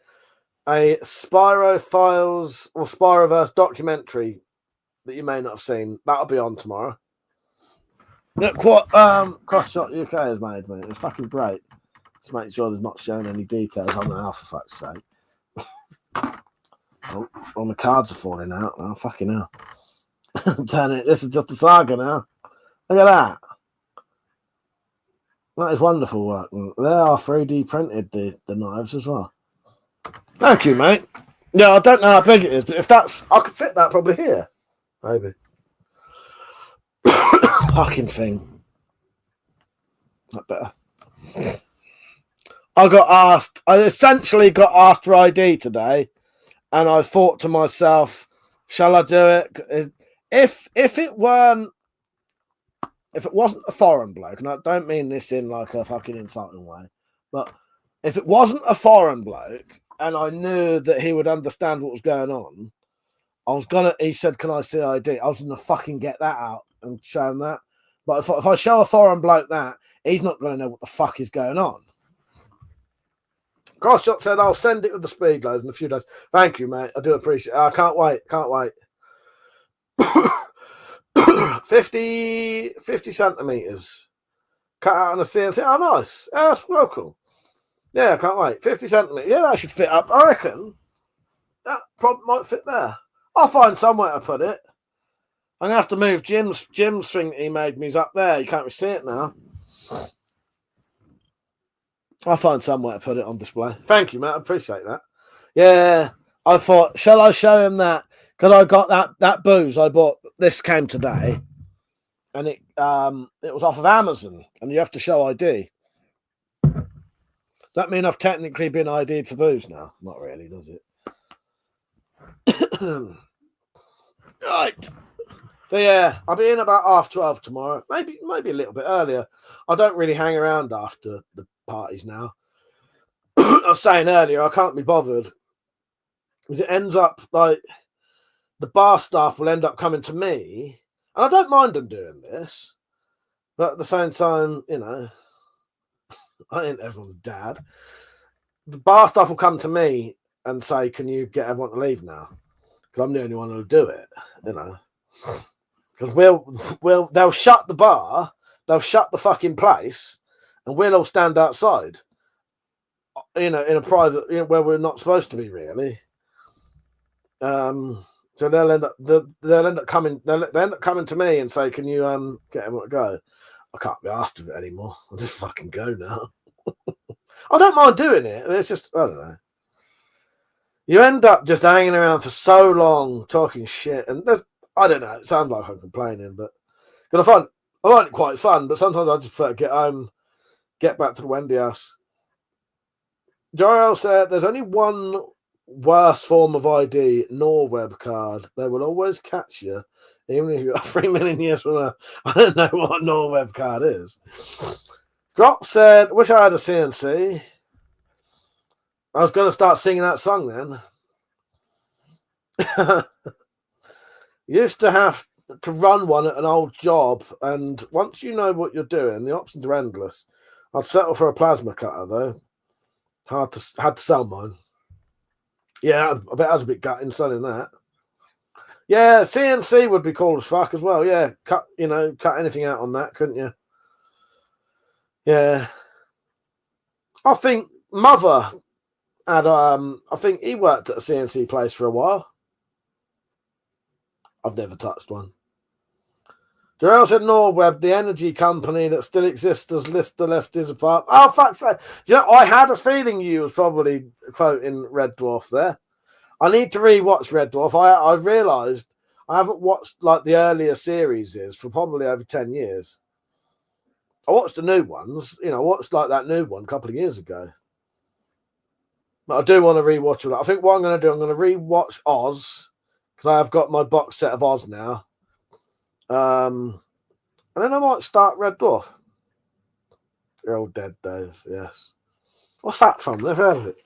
S6: a Spyro Files or Spyroverse documentary that you may not have seen. That'll be on tomorrow. Look what Crossshot UK has made, mate. It's fucking great. Just make sure there's not showing any details on there, for fuck's sake. Oh, the cards are falling out now. Fucking hell. This is just a saga now. Look at that. That is wonderful work. They are 3D printed, the knives as well. Thank you, mate. Yeah, I don't know how big it is, but if I could fit that probably here. Maybe. Fucking thing. That better. I essentially got asked for ID today, and I thought to myself, shall I do it? If it wasn't a foreign bloke, and I don't mean this in like a fucking insulting way, but if it wasn't a foreign bloke and I knew that he would understand what was going on, he said, can I see ID? I was gonna fucking get that out and show him that. But if I show a foreign bloke that, he's not gonna know what the fuck is going on. Crossshot said, I'll send it with the speed load in a few days. Thank you, mate. I do appreciate it. I can't wait. 50 centimeters cut out on a CNC. Oh, nice. Yeah, that's real cool. Yeah, I can't wait. 50 centimeters. Yeah, that should fit up. I reckon that probably might fit there. I'll find somewhere to put it. I'm gonna have to move Jim's thing that he made me is up there. You can't really see it now. I'll find somewhere to put it on display. Thank you, mate. I appreciate that. Yeah, I thought, shall I show him that? Because I got that booze I bought. This came today, and it was off of Amazon, and you have to show ID. That mean I've technically been ID'd for booze now? Not really, does it? Right. So yeah, I'll be in about 12:30 tomorrow. Maybe a little bit earlier. I don't really hang around after the parties now. I was saying earlier, I can't be bothered because it ends up like the bar staff will end up coming to me, and I don't mind them doing this, but at the same time, you know, I ain't everyone's dad. The bar staff will come to me and say, "Can you get everyone to leave now?" Because I'm the only one who'll do it, you know. Because they'll shut the bar, they'll shut the fucking place, and we'll all stand outside, you know, in a private, you know, where we're not supposed to be really. So they'll end up coming to me and say, "Can you get him to go?" I can't be asked of it anymore. I'll just fucking go now. I don't mind doing it. It's just I don't know. You end up just hanging around for so long talking shit, and I don't know. It sounds like I'm complaining, but because I find it quite fun. But sometimes I just prefer to get home, get back to the Wendy house. Jorel said, "There's only one worse form of ID, nor web card. They will always catch you, even if you've got 3 million years from now." I don't know what nor web card is. Drop said, "Wish I had a CNC. I was going to start singing that song then." Used to have to run one at an old job, and once you know what you're doing, the options are endless. I'd settle for a plasma cutter though. Had to sell mine. Yeah, I bet I was a bit gutting selling that. Yeah, CNC would be cool as fuck as well. Yeah, cut anything out on that, couldn't you? Yeah. I think Mother had I think he worked at a CNC place for a while. I've never touched one. Jarrell said Norweb, the energy company that still exists as Lister left his apart. Oh, fuck's sake. Do you know, I had a feeling you was probably quoting Red Dwarf there. I need to re-watch Red Dwarf. I realised I haven't watched like the earlier series for probably over 10 years. I watched the new ones. I watched like that new one a couple of years ago. But I do want to re-watch it. I think what I'm going to do, I'm going to re-watch Oz because I have got my box set of Oz now. And then I might start Red Dwarf. You're all dead, Dave. Yes. What's that from? Never heard of it.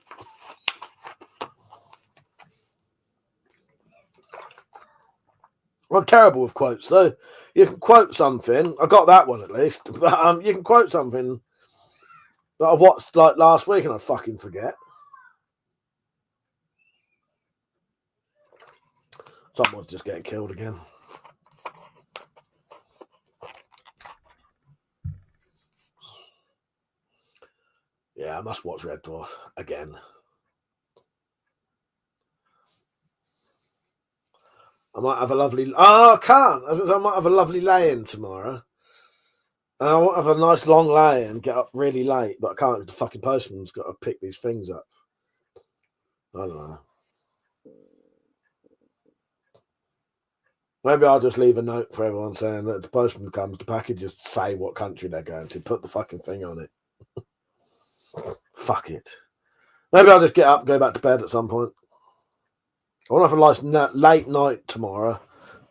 S6: I'm terrible with quotes, though. You can quote something. I got that one at least. But you can quote something that I watched like last week and I fucking forget. Someone's just getting killed again. Yeah, I must watch Red Dwarf again. I might have a lovely... Oh, I can't. I might have a lovely lay-in tomorrow. And I want to have a nice long lay-in, get up really late, but I can't. The fucking postman's got to pick these things up. I don't know. Maybe I'll just leave a note for everyone saying that if the postman comes, the packages say what country they're going to. Put the fucking thing on it. Fuck it. Maybe I'll just get up and go back to bed at some point. I want to have a nice late night tomorrow,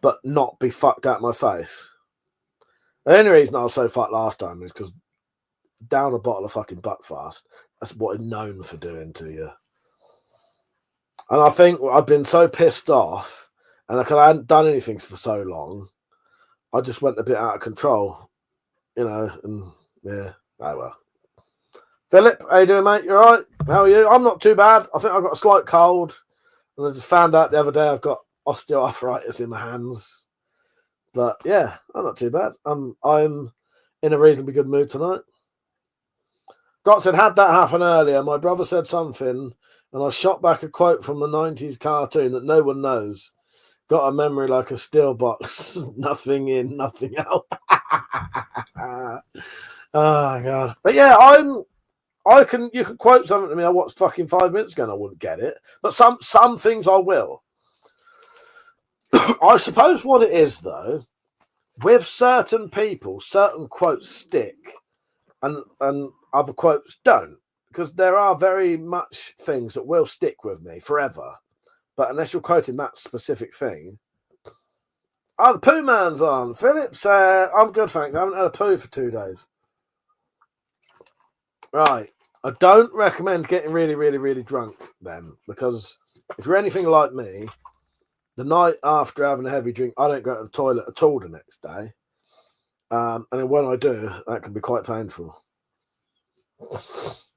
S6: but not be fucked out my face. The only reason I was so fucked last time is because down a bottle of fucking Buckfast. That's what it's known for doing to you. And I think I've been so pissed off, and I hadn't done anything for so long, I just went a bit out of control, and yeah, oh well. Philip, how you doing, mate? You all right? How are you? I'm not too bad. I think I've got a slight cold, and I just found out the other day I've got osteoarthritis in my hands. But yeah, I'm not too bad. I'm in a reasonably good mood tonight. Dot said, had that happen earlier, my brother said something, and I shot back a quote from the 90s cartoon that no one knows. Got a memory like a steel box. Nothing in, nothing out. Oh, God. But yeah, you can quote something to me I watched fucking 5 minutes ago and I wouldn't get it. But some things I will. I suppose what it is, though, with certain people, certain quotes stick and other quotes don't. Because there are very much things that will stick with me forever. But unless you're quoting that specific thing. Oh, the poo man's on. Phillips, I'm good, thanks. I haven't had a poo for 2 days. Right. I don't recommend getting really, really, really drunk then. Because if you're anything like me, the night after having a heavy drink, I don't go to the toilet at all the next day. And then when I do, that can be quite painful.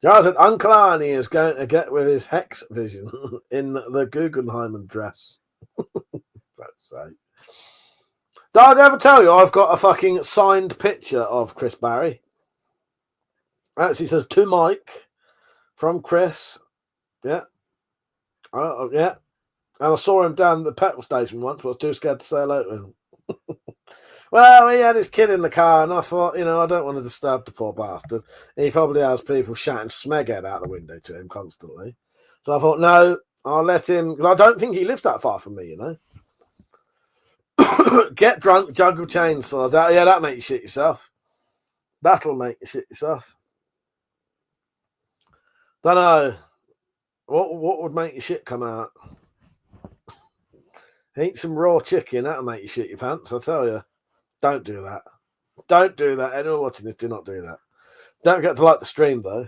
S6: Jonathan, Uncle Arnie is going to get with his hex vision in the Guggenheim dress. Let's say. Did I ever tell you I've got a fucking signed picture of Chris Barry? Actually says to Mike from Chris. Yeah. Yeah. And I saw him down at the petrol station once, but I was too scared to say hello to him. Well, he had his kid in the car, and I thought, I don't want to disturb the poor bastard. He probably has people shouting smeghead out the window to him constantly. So I thought, no, I'll let him, because I don't think he lives that far from me, Get drunk, juggle chainsaws. Yeah, that'll make you shit yourself. That'll make you shit yourself. Don't know. What would make your shit come out? Eat some raw chicken, that'll make you shit your pants, I tell you. Don't do that. Don't do that. Anyone watching this, do not do that. Don't get to like the stream, though.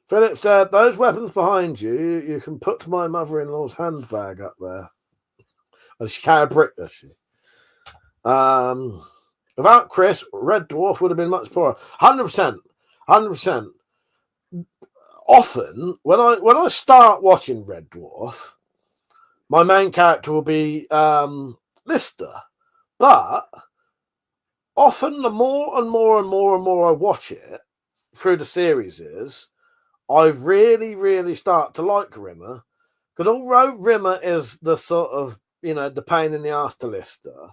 S6: Philip said, those weapons behind you, you can put my mother-in-law's handbag up there. Oh, she can't brick, does she? Without Chris, Red Dwarf would have been much poorer. 100%. 100%. Often, when I start watching Red Dwarf, my main character will be Lister. But often, the more and more and more and more I watch it through the series I really, really start to like Rimmer. Because although Rimmer is the sort of, the pain in the ass to Lister,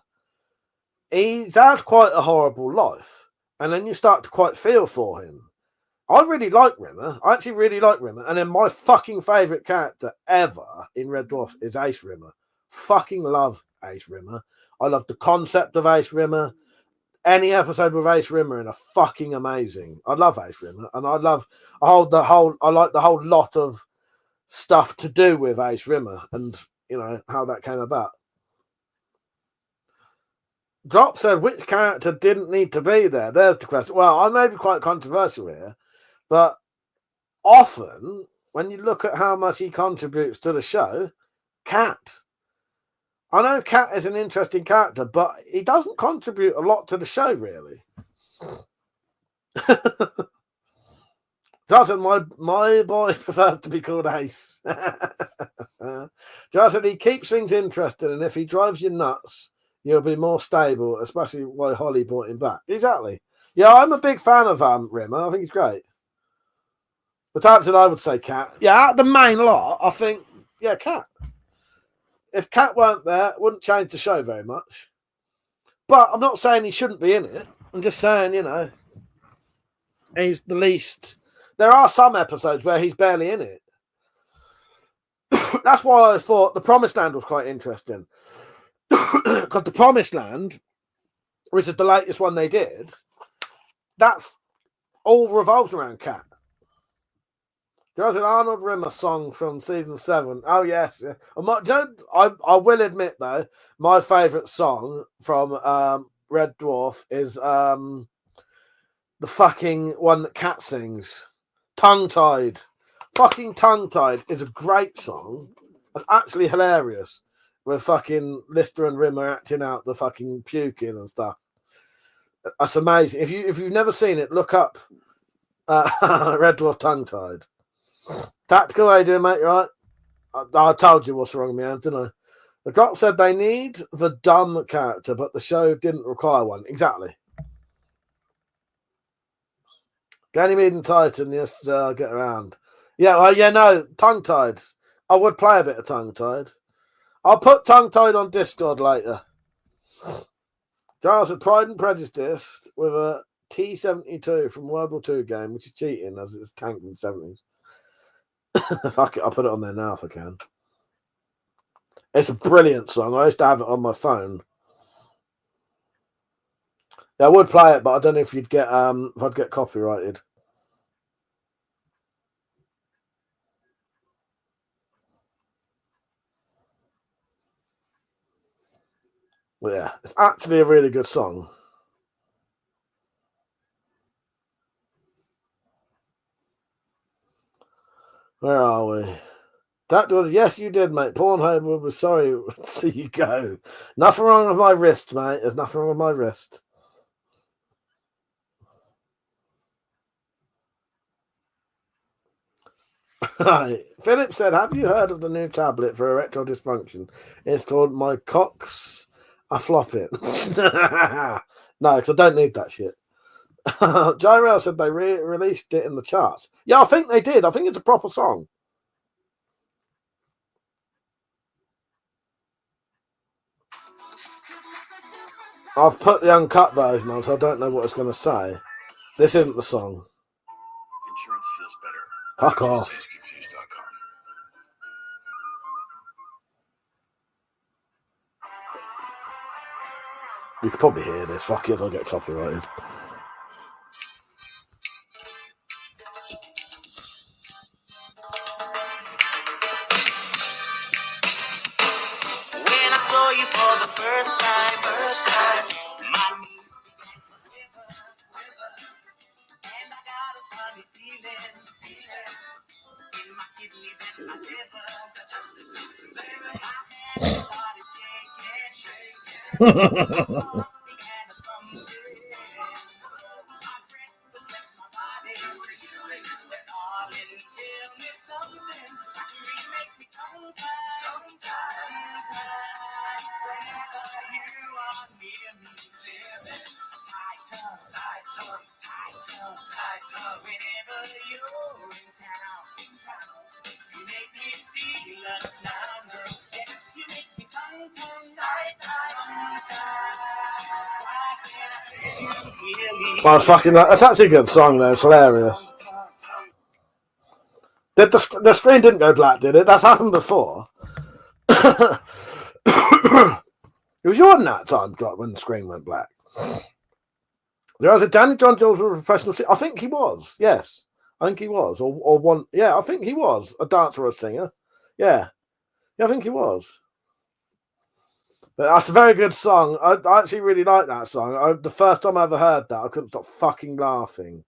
S6: he's had quite a horrible life. And then you start to quite feel for him. I really like Rimmer. I actually really like Rimmer. And then my fucking favourite character ever in Red Dwarf is Ace Rimmer. Fucking love Ace Rimmer. I love the concept of Ace Rimmer. Any episode with Ace Rimmer in are fucking amazing. I love Ace Rimmer. And I like the whole lot of stuff to do with Ace Rimmer and, how that came about. Drop said, which character didn't need to be there? There's the question. Well, I may be quite controversial here, but often when you look at how much he contributes to the show, Cat. I know Cat is an interesting character, but he doesn't contribute a lot to the show, really. Johnson, my boy prefers to be called Ace. Johnson, he keeps things interesting, and if he drives you nuts, you'll be more stable, especially why Holly brought him back. Exactly. Yeah, I'm a big fan of Rimmer. I think he's great. But Thompson, I would say Cat. Yeah, the main lot, I think, Cat. If Cat weren't there, it wouldn't change the show very much. But I'm not saying he shouldn't be in it. I'm just saying, he's the least. There are some episodes where he's barely in it. That's why I thought The Promised Land was quite interesting. Because The Promised Land, which is the latest one they did, that's all revolves around Cat. There's an Arnold Rimmer song from season 7. Oh, yes. Yeah. I will admit, though, my favourite song from Red Dwarf is the fucking one that Cat sings. Tongue-Tied. Fucking Tongue-Tied is a great song. It's actually hilarious. With fucking Lister and Rimmer acting out the fucking puking and stuff. That's amazing. If you've never seen it, look up Red Dwarf Tongue-Tied. Tactical, how you doing, mate? You right? I told you what's wrong with me, didn't I? The Drop said they need the dumb character, but the show didn't require one. Exactly. Ganymede and Titan, yes, get around. Yeah, no, Tongue-Tied. I would play a bit of Tongue-Tied. I'll put Tongue-Tied on Discord later. Giles said Pride and Prejudice with a T-72 from World War II game, which is cheating as it's tanked in the 70s. Fuck it, I'll put it on there now if I can. It's a brilliant song. I used to have it on my phone. Yeah, I would play it, but I don't know if you'd get if I'd get copyrighted. Well, yeah, it's actually a really good song. Where are we? Yes, you did, mate. Pornhub was sorry to see you go. Nothing wrong with my wrist, mate. There's nothing wrong with my wrist. Right. Philip said, have you heard of the new tablet for erectile dysfunction? It's called My Cock's a Flop It. No, because I don't need that shit. Jyrell said they released it in the charts. Yeah, I think they did. I think it's a proper song. I've put the uncut version on, so I don't know what it's going to say. This isn't the song.
S1: Insurance feels better.
S6: Fuck off.
S1: Basicsfuse.com.
S6: You could probably hear this. Fuck it if I get copyrighted.
S8: When I saw you for the first time, my knees and I got a funny feeling in my kidneys and my liver. The justice system, baby, my hands started shaking. Began to thumping. My breath was left my body. But darling, tell me something. You make me tongue-tied. Whenever you are near me, baby, tight tongue. Whenever you're in town, you make me feel like now, girl. Yes, you make me tongue-tied. Why can't I tell you clearly?
S6: Oh, fucking, that's actually a good song, though. It's hilarious. The screen didn't go black, did it? That's happened before. It was you on that time drop when the screen went black. There was a Danny John Jules was a professional singer. I think he was. Yes, I think he was. Or one. Yeah, I think he was a dancer or a singer. Yeah, I think he was. But that's a very good song. I actually really like that song. The first time I ever heard that, I couldn't stop fucking laughing.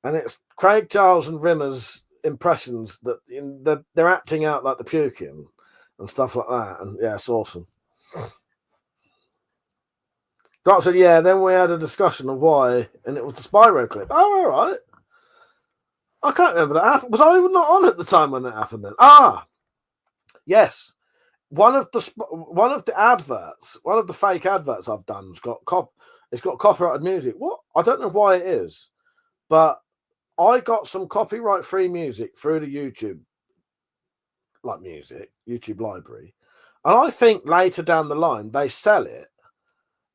S6: And it's Craig Charles and Rimmer's impressions that they're acting out like the puking and stuff like that. And yeah, it's awesome. Doc said, yeah, then we had a discussion of why, and it was the Spyro clip. Oh, all right. I can't remember that happened. Was I not on at the time when that happened then? Ah, yes. One of the adverts, one of the fake adverts I've done has got copyrighted music. What? I don't know why it is, but I got some copyright-free music through the YouTube library, and I think later down the line they sell it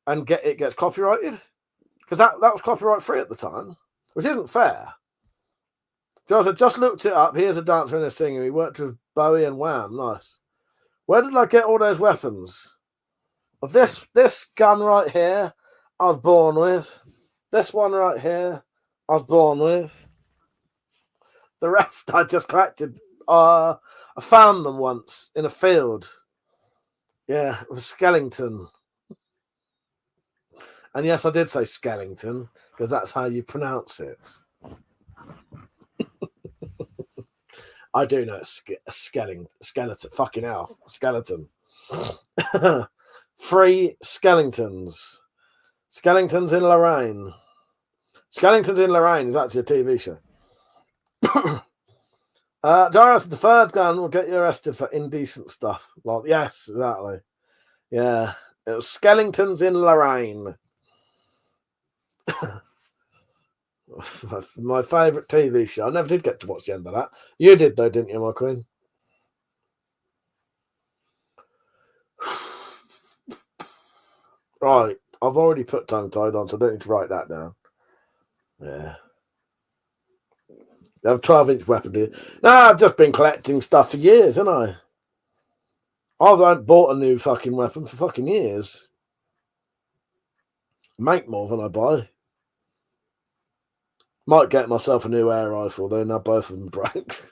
S6: and it gets copyrighted because that was copyright-free at the time, which isn't fair. Josh, I just looked it up. Here's a dancer and a singer. He worked with Bowie and Wham. Nice. Where did I get all those weapons? Well, this gun right here, I was born with. This one right here, I was born with. The rest I just collected. I found them once in a field. Yeah, it was Skellington. And yes, I did say Skellington because that's how you pronounce it. I do know it's skeleton. Fucking hell, skeleton. 3 Skellingtons. Skellingtons in Lorraine. Skellingtons in Lorraine is actually a TV show. Darius, the third gun will get you arrested for indecent stuff. Well, yes, exactly. Yeah, it was Skellingtons in Lorraine. My favourite TV show. I never did get to watch the end of that. You did, though, didn't you, my queen? Right. I've already put tongue-tied on, so I don't need to write that down. Yeah. You have a 12-inch weapon, do you? No, I've just been collecting stuff for years, haven't I? I haven't bought a new fucking weapon for fucking years. Make more than I buy. Might get myself a new air rifle, though. Now both of them broke.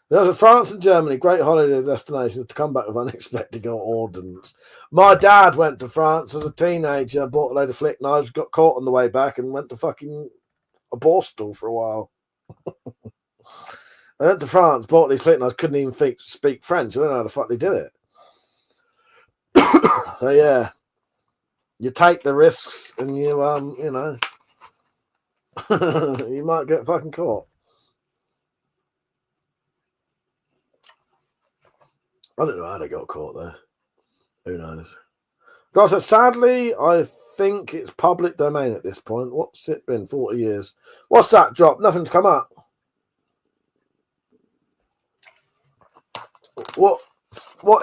S6: There's a France and Germany, great holiday destinations to come back with unexpected ordnance. My dad went to France as a teenager, bought a load of flick knives, got caught on the way back, and went to fucking a Borstal for a while. They went to France, bought these flick knives, couldn't even speak French. I don't know how the fuck they did it. So yeah, you take the risks, and you know. You might get fucking caught. I don't know how they got caught there. Who knows? So sadly, I think it's public domain at this point. What's it been? 40 years. What's that drop? Nothing's come up. What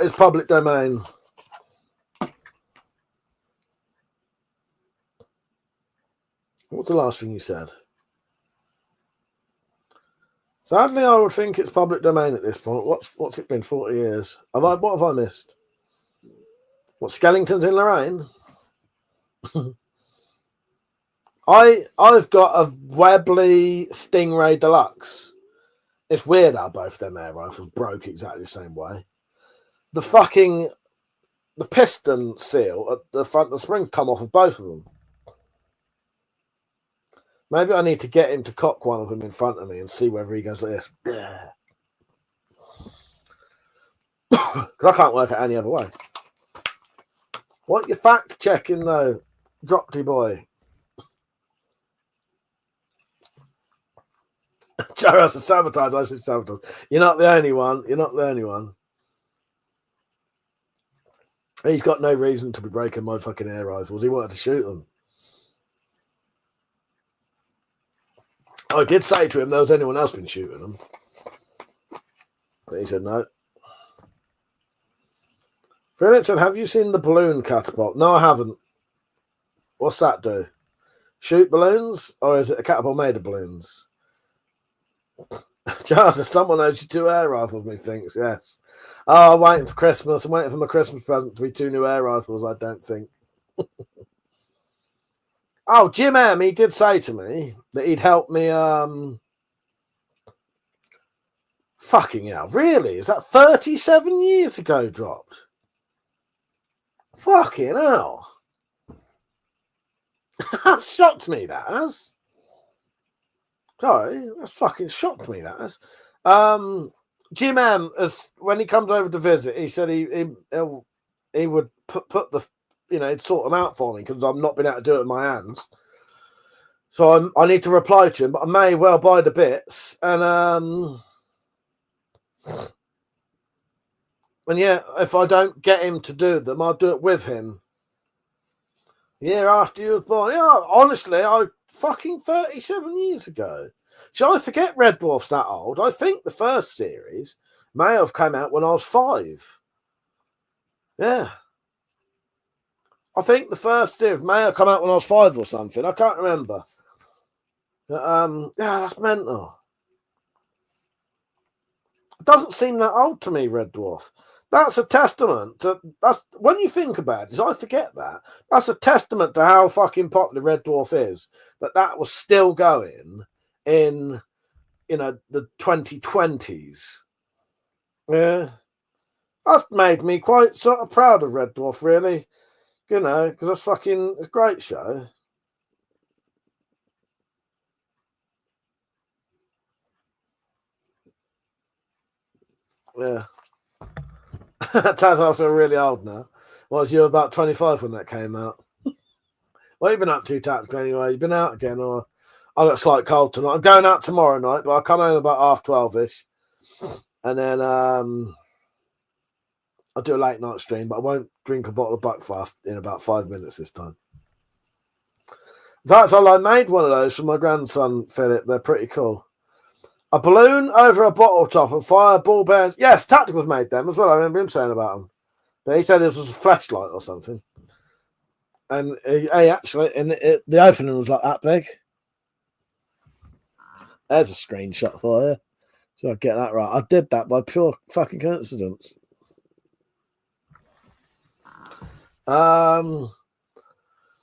S6: is public domain? What's the last thing you said? Sadly, I would think it's public domain at this point. What's it been? 40 years. What have I missed? What, Skellington's in Lorraine? I've got a Webley Stingray Deluxe. It's weird how both them air rifles broke exactly the same way. The piston seal at the front, the springs come off of both of them. Maybe I need to get him to cock one of them in front of me and see whether he goes like this. Because I can't work it any other way. What you fact checking though, Dropty boy? Charles, sabotage. I said sabotage. You're not the only one. You're not the only one. He's got no reason to be breaking my fucking air rifles. He wanted to shoot them. I did say to him there was anyone else been shooting them. But he said no. Philip said, have you seen the balloon catapult? No, I haven't. What's that do? Shoot balloons? Or is it a catapult made of balloons? Charles, someone owes you 2 air rifles, methinks. Yes. Oh, I'm waiting for Christmas. I'm waiting for my Christmas present to be 2 new air rifles, I don't think. Oh, Jim M, he did say to me that he'd help me. Fucking hell, really? Is that 37 years ago dropped? Fucking hell. That shocked me, that has. Sorry, that's fucking shocked me, that has. Jim M, when he comes over to visit, he said he would put the, he'd sort them out for me because I've not been able to do it with my hands. So I need to reply to him, but I may well buy the bits. And yeah, if I don't get him to do them, I'll do it with him. Year after you was born. Yeah, honestly, I fucking 37 years ago. Shall I forget Red Dwarf's that old? I think the first series may have come out when I was 5. Yeah. I think the first series may have come out when I was 5 or something. I can't remember. But, yeah, that's mental. It doesn't seem that old to me, Red Dwarf. That's a testament to, that's when you think about it, I forget that. That's a testament to how fucking popular Red Dwarf is. That was still going in, the 2020s. Yeah. That's made me quite sort of proud of Red Dwarf, really. Because it's a great show. Yeah. Taz, I feel really old now. Was you about 25 when that came out? What have you been up to, Tactical, anyway? You've been out again, or I got a slight cold tonight. I'm going out tomorrow night, but I'll come home about 12:30ish. And then I'll do a late night stream, but I won't drink a bottle of Buckfast in about 5 minutes this time. That's all. I made one of those for my grandson, Philip. They're pretty cool. A balloon over a bottle top and fire ball bearings. Yes, Tactical's made them as well. I remember him saying about them. But he said it was a flashlight or something. And he actually, the opening was like that big. There's a screenshot for you. So I get that right. I did that by pure fucking coincidence.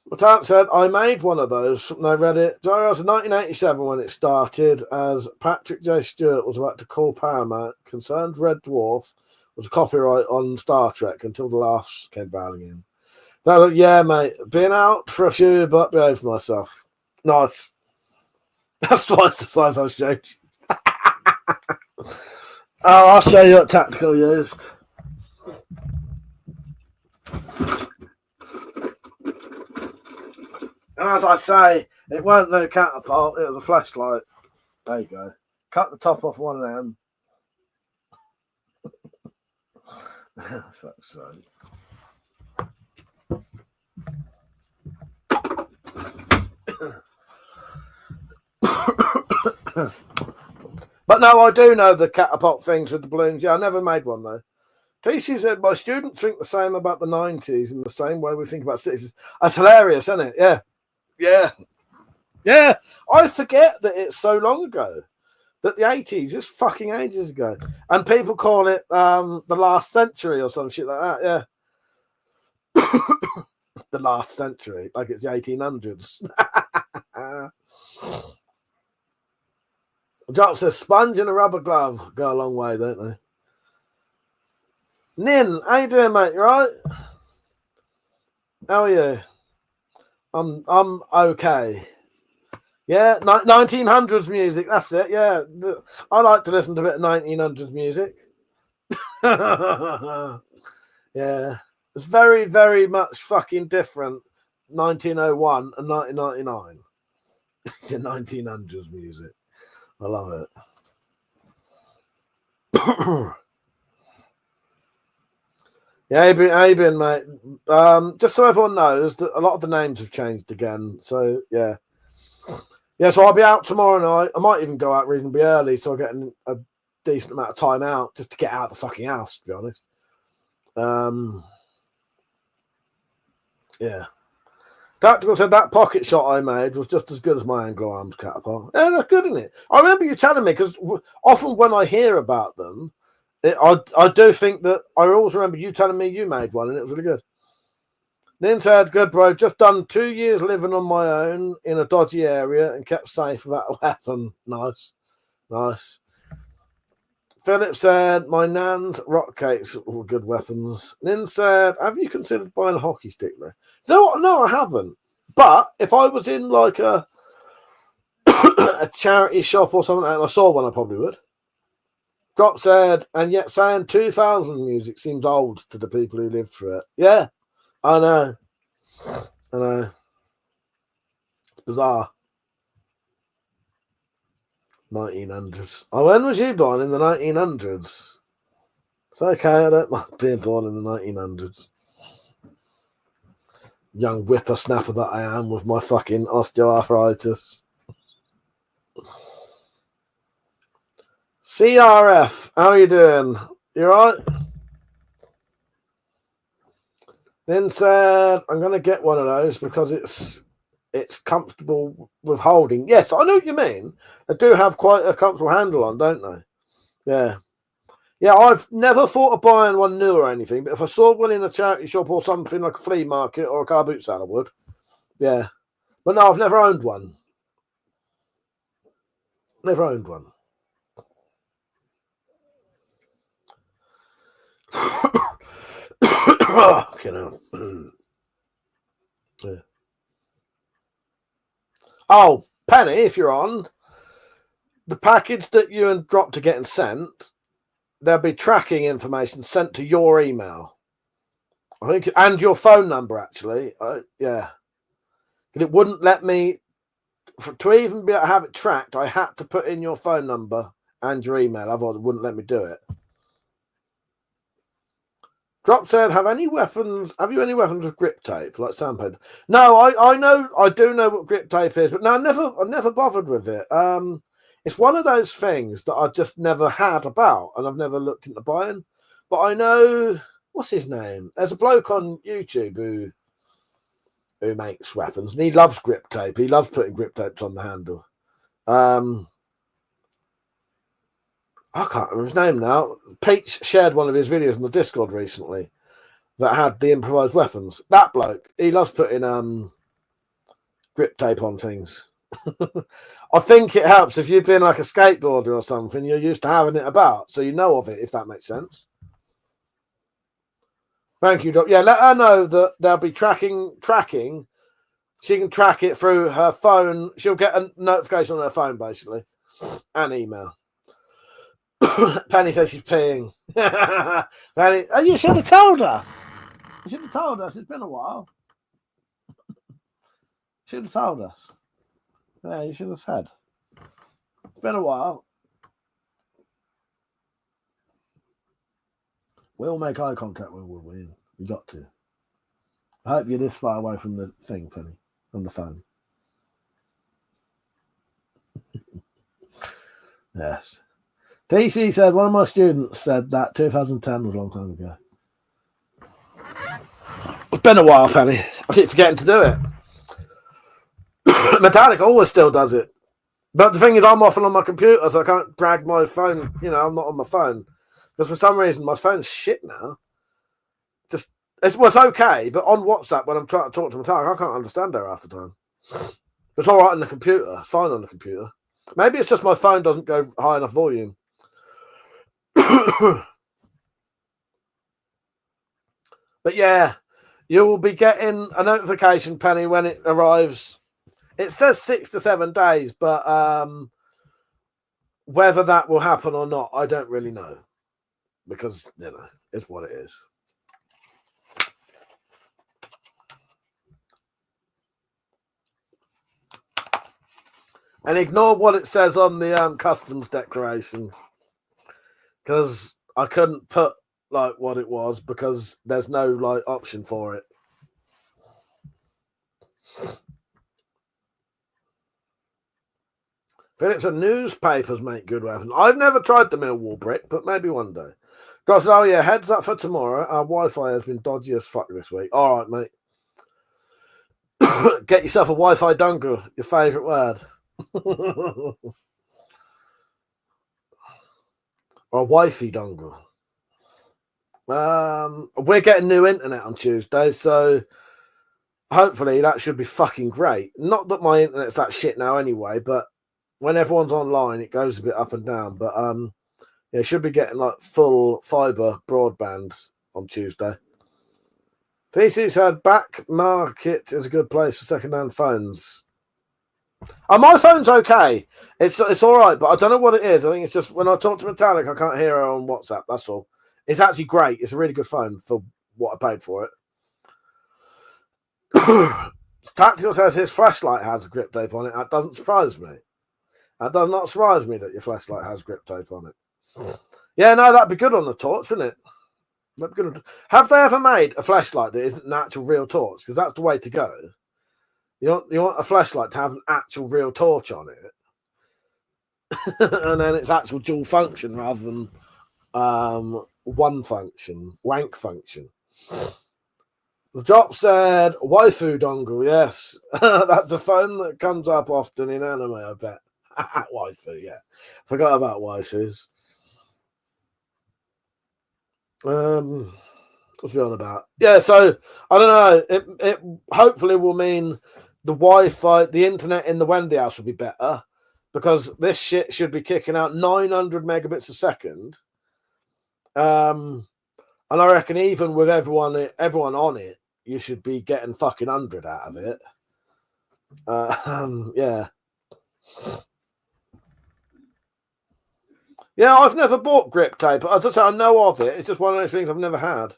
S6: Matant said, I made one of those and I read it. So it was 1987 when it started, as Patrick J. Stewart was about to call Paramount concerned Red Dwarf was a copyright on Star Trek until the laughs came barreling in. Yeah, mate, been out for a few, but behaved myself. Nice. That's twice the size I showed you. I'll show you what Tactical used. And as I say, it weren't no catapult, it was a flashlight. There you go. Cut the top off one of them. Fuck's sake. But no, I do know the catapult things with the balloons. Yeah, I never made one though. TC said, my students think the same about the 90s in the same way we think about cities. That's hilarious, isn't it? Yeah. Yeah. Yeah, I forget that it's so long ago. That the 80s is fucking ages ago. And people call it the last century or some shit like that, yeah. The last century, like it's the 1800s. Drop says sponge and a rubber glove go a long way, don't they? Nin, how you doing, mate? You right? How are you? I'm okay. Yeah, 1900s music. That's it. Yeah, I like to listen to a bit of 1900s music. Yeah, it's very, very much fucking different. 1901 and 1999. It's in 1900s music. I love it. Yeah, how you been, mate? Just so everyone knows that a lot of the names have changed again. So yeah. Yeah, so I'll be out tomorrow night. I might even go out reasonably early, so I'll get a decent amount of time out just to get out of the fucking house, to be honest. Yeah. Tactical said that pocket shot I made was just as good as my Anglo Arms catapult. Yeah, that's good, isn't it? I remember you telling me, because often when I hear about them, I do think that I always remember you telling me you made one, and it was really good. Nin said, good, bro. Just done 2 years living on my own in a dodgy area and kept safe without a weapon. Nice. Nice. Philip said, my nan's rock cakes were good weapons. Nin said, have you considered buying a hockey stick, though? No, I haven't. But if I was in like a a charity shop or something and I saw one, I probably would. Drop said, and yet saying 2000 music seems old to the people who lived through it. Yeah. I know. It's bizarre. 1900s. Oh, when was you born? In the 1900s? It's okay, I don't mind being born in the 1900s. Young whippersnapper that I am with my fucking osteoarthritis. CRF, how are you doing? You alright? Then said, I'm going to get one of those because it's comfortable with holding. Yes, I know what you mean. They do have quite a comfortable handle on, don't they? Yeah. Yeah, I've never thought of buying one new or anything, but if I saw one in a charity shop or something like a flea market or a car boot sale, I would. Yeah. But no, I've never owned one. Never owned one. You know. Yeah. Oh, Penny, if you're on, the package that you and Drop are getting sent, there'll be tracking information sent to your email. I think, and your phone number, actually. Yeah. But it wouldn't let me, to even be able to have it tracked, I had to put in your phone number and your email, otherwise it wouldn't let me do it. Drop said, have you any weapons with grip tape, like sandpaper? No, I do know what grip tape is, but no, I've never bothered with it. It's one of those things that I just never had about, and I've never looked into buying. But I know, what's his name? There's a bloke on YouTube who makes weapons, and he loves grip tape. He loves putting grip tapes on the handle. I can't remember his name now. Peach shared one of his videos on the Discord recently that had the improvised weapons. That bloke, he loves putting grip tape on things. I think it helps if you've been like a skateboarder or something, you're used to having it about, so you know of it, if that makes sense. Thank you, Doc. Yeah, let her know that they'll be tracking. She can track it through her phone. She'll get a notification on her phone, basically, and email. Penny says she's peeing. Penny, oh, you should have told her. You should have told us. It's been a while. Should have told us. Yeah, you should have said. It's been a while. We'll make eye contact when we're in. You got to. I hope you're this far away from the thing, Penny, from the phone. Yes. DC said, one of my students said that 2010 was a long time ago. It's been a while, Penny. I keep forgetting to do it. Metallic always still does it. But the thing is, I'm often on my computer, so I can't drag my phone. You know, I'm not on my phone. Because for some reason, my phone's shit now. It was okay, but on WhatsApp, when I'm trying to talk to Metallic, I can't understand her half the time. It's all right on the computer. Fine on the computer. Maybe it's just my phone doesn't go high enough volume. But yeah, you will be getting a notification, Penny, when it arrives. It says 6 to 7 days, but whether that will happen or not, I don't really know. Because, you know, it's what it is. And ignore what it says on the customs declaration. Because I couldn't put, like, what it was because there's no, like, option for it. Phillips and newspapers make good weapons. I've never tried the Millwall brick, but maybe one day. Goss said, oh yeah, heads up for tomorrow. Our Wi-Fi has been dodgy as fuck this week. All right, mate. Get yourself a Wi-Fi dongle, your favourite word. Or a Wi-Fi dongle. We're getting new internet on Tuesday, so hopefully that should be fucking great. Not that my internet's that shit now anyway, but when everyone's online, it goes a bit up and down. But yeah, should be getting like full fibre broadband on Tuesday. TC said back market is a good place for second-hand phones. My phone's okay. It's all right, but I don't know what it is. I think it's just when I talk to Metallic, I can't hear her on WhatsApp. That's all. It's actually great. It's a really good phone for what I paid for it. Tactical says his flashlight has a grip tape on it. That doesn't surprise me. That does not surprise me that your flashlight has grip tape on it. Yeah, no, that'd be good on the torch, wouldn't it? That'd be good. Have they ever made a flashlight that isn't an actual real torch? Because that's the way to go. You want a flashlight to have an actual real torch on it. And then it's actual dual function rather than one function, wank function. The drop said, waifu dongle, yes. That's a phone that comes up often in anime, I bet. Waifu, yeah. Forgot about waifus. What's we on about? Yeah, so I don't know. It hopefully will mean the Wi-Fi, the internet in the Wendy house will be better because this shit should be kicking out 900 megabits a second. And I reckon even with everyone on it, you should be getting fucking 100 out of it. Yeah. Yeah, I've never bought grip tape. As I say, I know of it. It's just one of those things I've never had.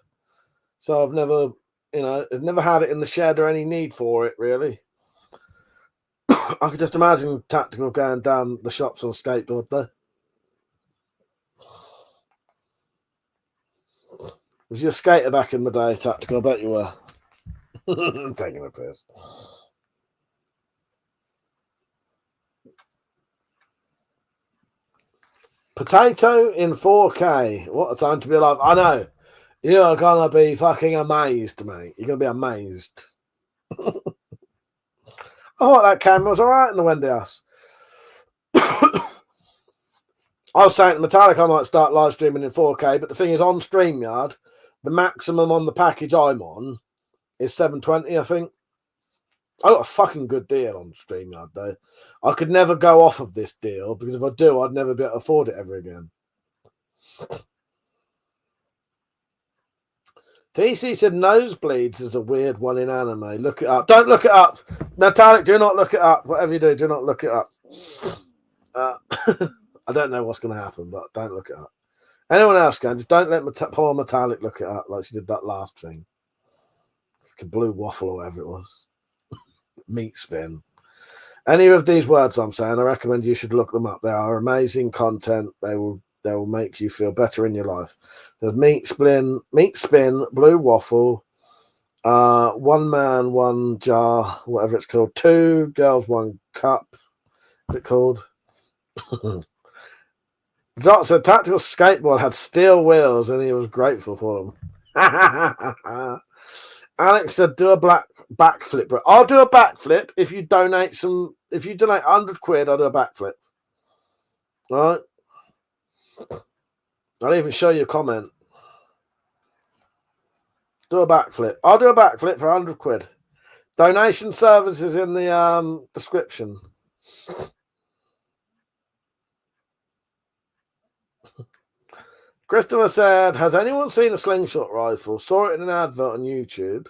S6: So I've never, I've never had it in the shed or any need for it, really. I could just imagine Tactical going down the shops on skateboard there. Was you a skater back in the day, Tactical? I bet you were. Taking a piss. Potato in 4K. What a time to be alive. I know. You're going to be fucking amazed, mate. You're going to be amazed. I thought that camera was all right in the Wendy house. I was saying to Metallic I might start live streaming in 4K, but the thing is, on StreamYard, the maximum on the package I'm on is 720, I think. I got a fucking good deal on StreamYard, though. I could never go off of this deal, because if I do, I'd never be able to afford it ever again. TC said Nosebleeds is a weird one in anime. Look it up. Don't look it up. Metallic, do not look it up. Whatever you do not look it up. I don't know what's going to happen, but don't look it up. Anyone else can. Just don't let poor Metallic look it up like she did that last thing. Like blue waffle or whatever it was. Meat spin. Any of these words I'm saying, I recommend you should look them up. They are amazing content. They will make you feel better in your life. There's meat spin, blue waffle, one man, one jar, whatever it's called. 2 girls, 1 cup. What's it called? Doctor Tactical Skateboard had steel wheels and he was grateful for them. Alex said, do a black backflip, bro. I'll do a backflip if you donate some. If you donate 100 quid, I'll do a backflip. All right. I'll even show you a comment. Do a backflip. I'll do a backflip for 100 quid. Donation services in the description. Christopher said, has anyone seen a slingshot rifle? Saw it in an advert on YouTube.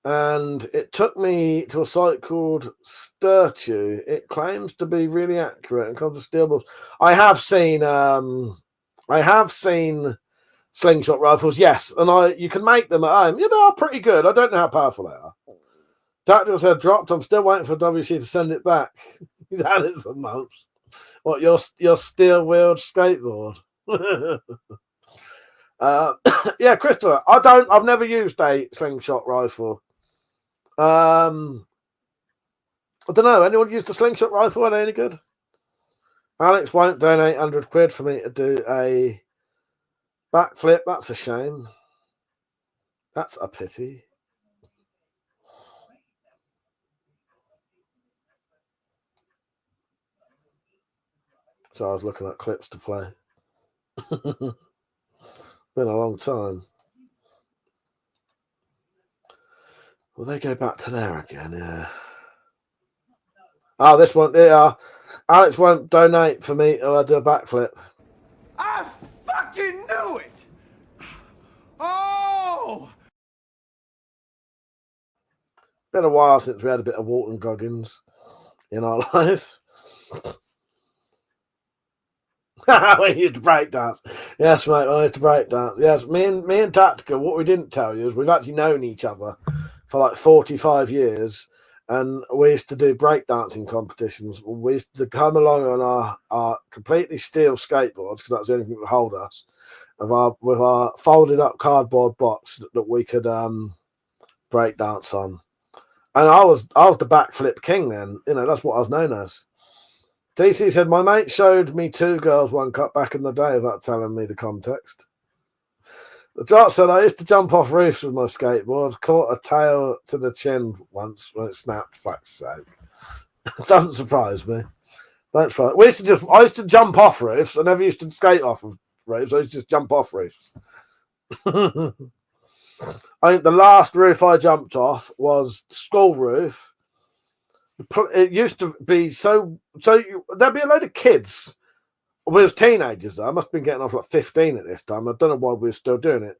S6: And it took me to a site called Sturtu. It claims to be really accurate and comes with steel balls. I have seen slingshot rifles, yes, and you can make them at home. You know, are pretty good. I don't know how powerful they are. Tactical said dropped. I'm still waiting for WC to send it back. He's had it for months. What, your steel wheeled skateboard? Yeah, Christopher. I've never used a slingshot rifle. I don't know. Anyone used a slingshot rifle? Are they any good? Alex won't donate 100 quid for me to do a backflip. That's a shame. That's a pity. So I was looking at clips to play. Been a long time. Will they go back to there again? Yeah. Oh, this one. Yeah. Alex won't donate for me to do a backflip.
S1: I fucking knew it! Oh!
S6: Been a while since we had a bit of Walton Goggins in our life. We used to break dance. Yes, mate, I used to break dance. Yes, me and Tactica, what we didn't tell you is we've actually known each other for like 45 years, and we used to do breakdancing competitions. We used to come along on our completely steel skateboards, because that was the only thing that would hold us, with our folded up cardboard box that we could break dance on. And I was the backflip king then. You know, that's what I was known as. TC said, my mate showed me 2 girls, 1 cup back in the day without telling me the context. The Jot said, I used to jump off roofs with my skateboard, caught a tail to the chin once when it snapped, fuck's sake. Doesn't surprise me. Don't surprise. I used to jump off roofs. I never used to skate off of roofs. I used to just jump off roofs. I think the last roof I jumped off was school roof. It used to be so there'd be a load of kids. We was teenagers though. I must have been getting off like 15 at this time. I don't know why we were still doing it.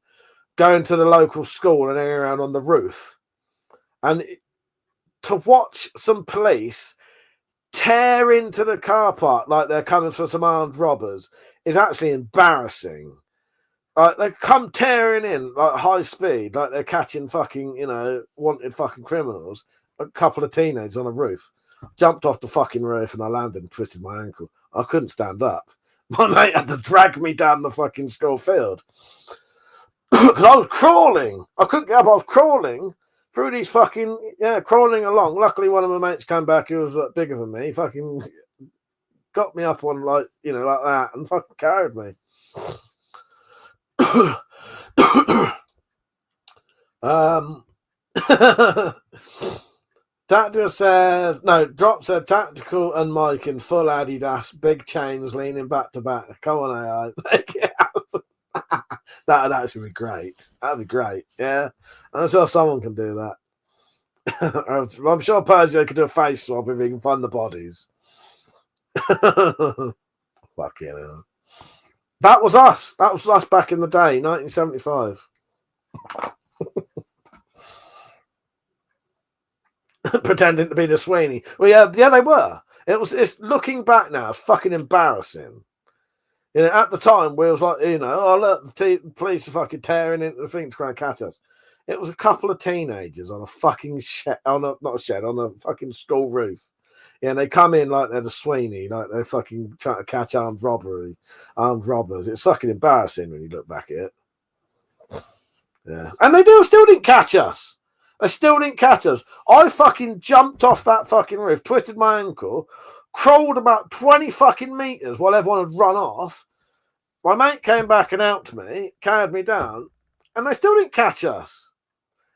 S6: Going to the local school and hanging around on the roof. And to watch some police tear into the car park like they're coming for some armed robbers is actually embarrassing. Like they come tearing in like high speed, like they're catching fucking, wanted fucking criminals. A couple of teenagers on a roof. Jumped off the fucking roof and I landed and twisted my ankle. I couldn't stand up. My mate had to drag me down the fucking school field. Because I was crawling. I couldn't get up. I was crawling through these fucking, crawling along. Luckily, one of my mates came back who was bigger than me. He fucking got me up on like that and fucking carried me. Tactical said, no, Drop said Tactical and Mike in full Adidas, big chains leaning back to back. Come on, AI. That would actually be great. That'd be great, yeah. I'm sure someone can do that. I'm sure Persia could do a face swap if he can find the bodies. Fucking hell. That was us. That was us back in the day, 1975. Pretending to be the Sweeney. Well, yeah, they were. It's looking back now, it's fucking embarrassing. At the time, we was like, oh look, the police are fucking tearing into the thing to try and catch us. It was a couple of teenagers on a fucking shed, on a fucking school roof. Yeah, and they come in like they're the Sweeney, like they're fucking trying to catch armed robbers. It's fucking embarrassing when you look back at it. Yeah, and they still didn't catch us. They still didn't catch us. I fucking jumped off that fucking roof, twisted my ankle, crawled about 20 fucking meters while everyone had run off. My mate came back and helped me, carried me down, and they still didn't catch us.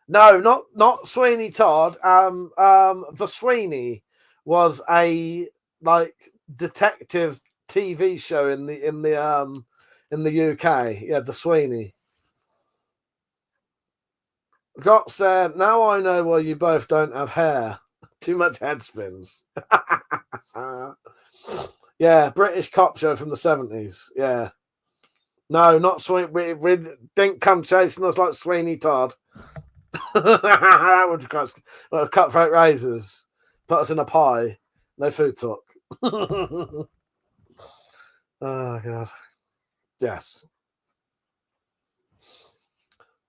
S6: No, not Sweeney Todd. The Sweeney was a like detective TV show in the UK. Yeah, the Sweeney. Doc said, "Now I know why you both don't have hair. Too much head spins." Yeah, British cop show from the 70s. Yeah. No, not Sweeney. We didn't come chasing us like Sweeney Todd. That would be well, cutthroat razors. Put us in a pie. No food talk. Oh, God. Yes.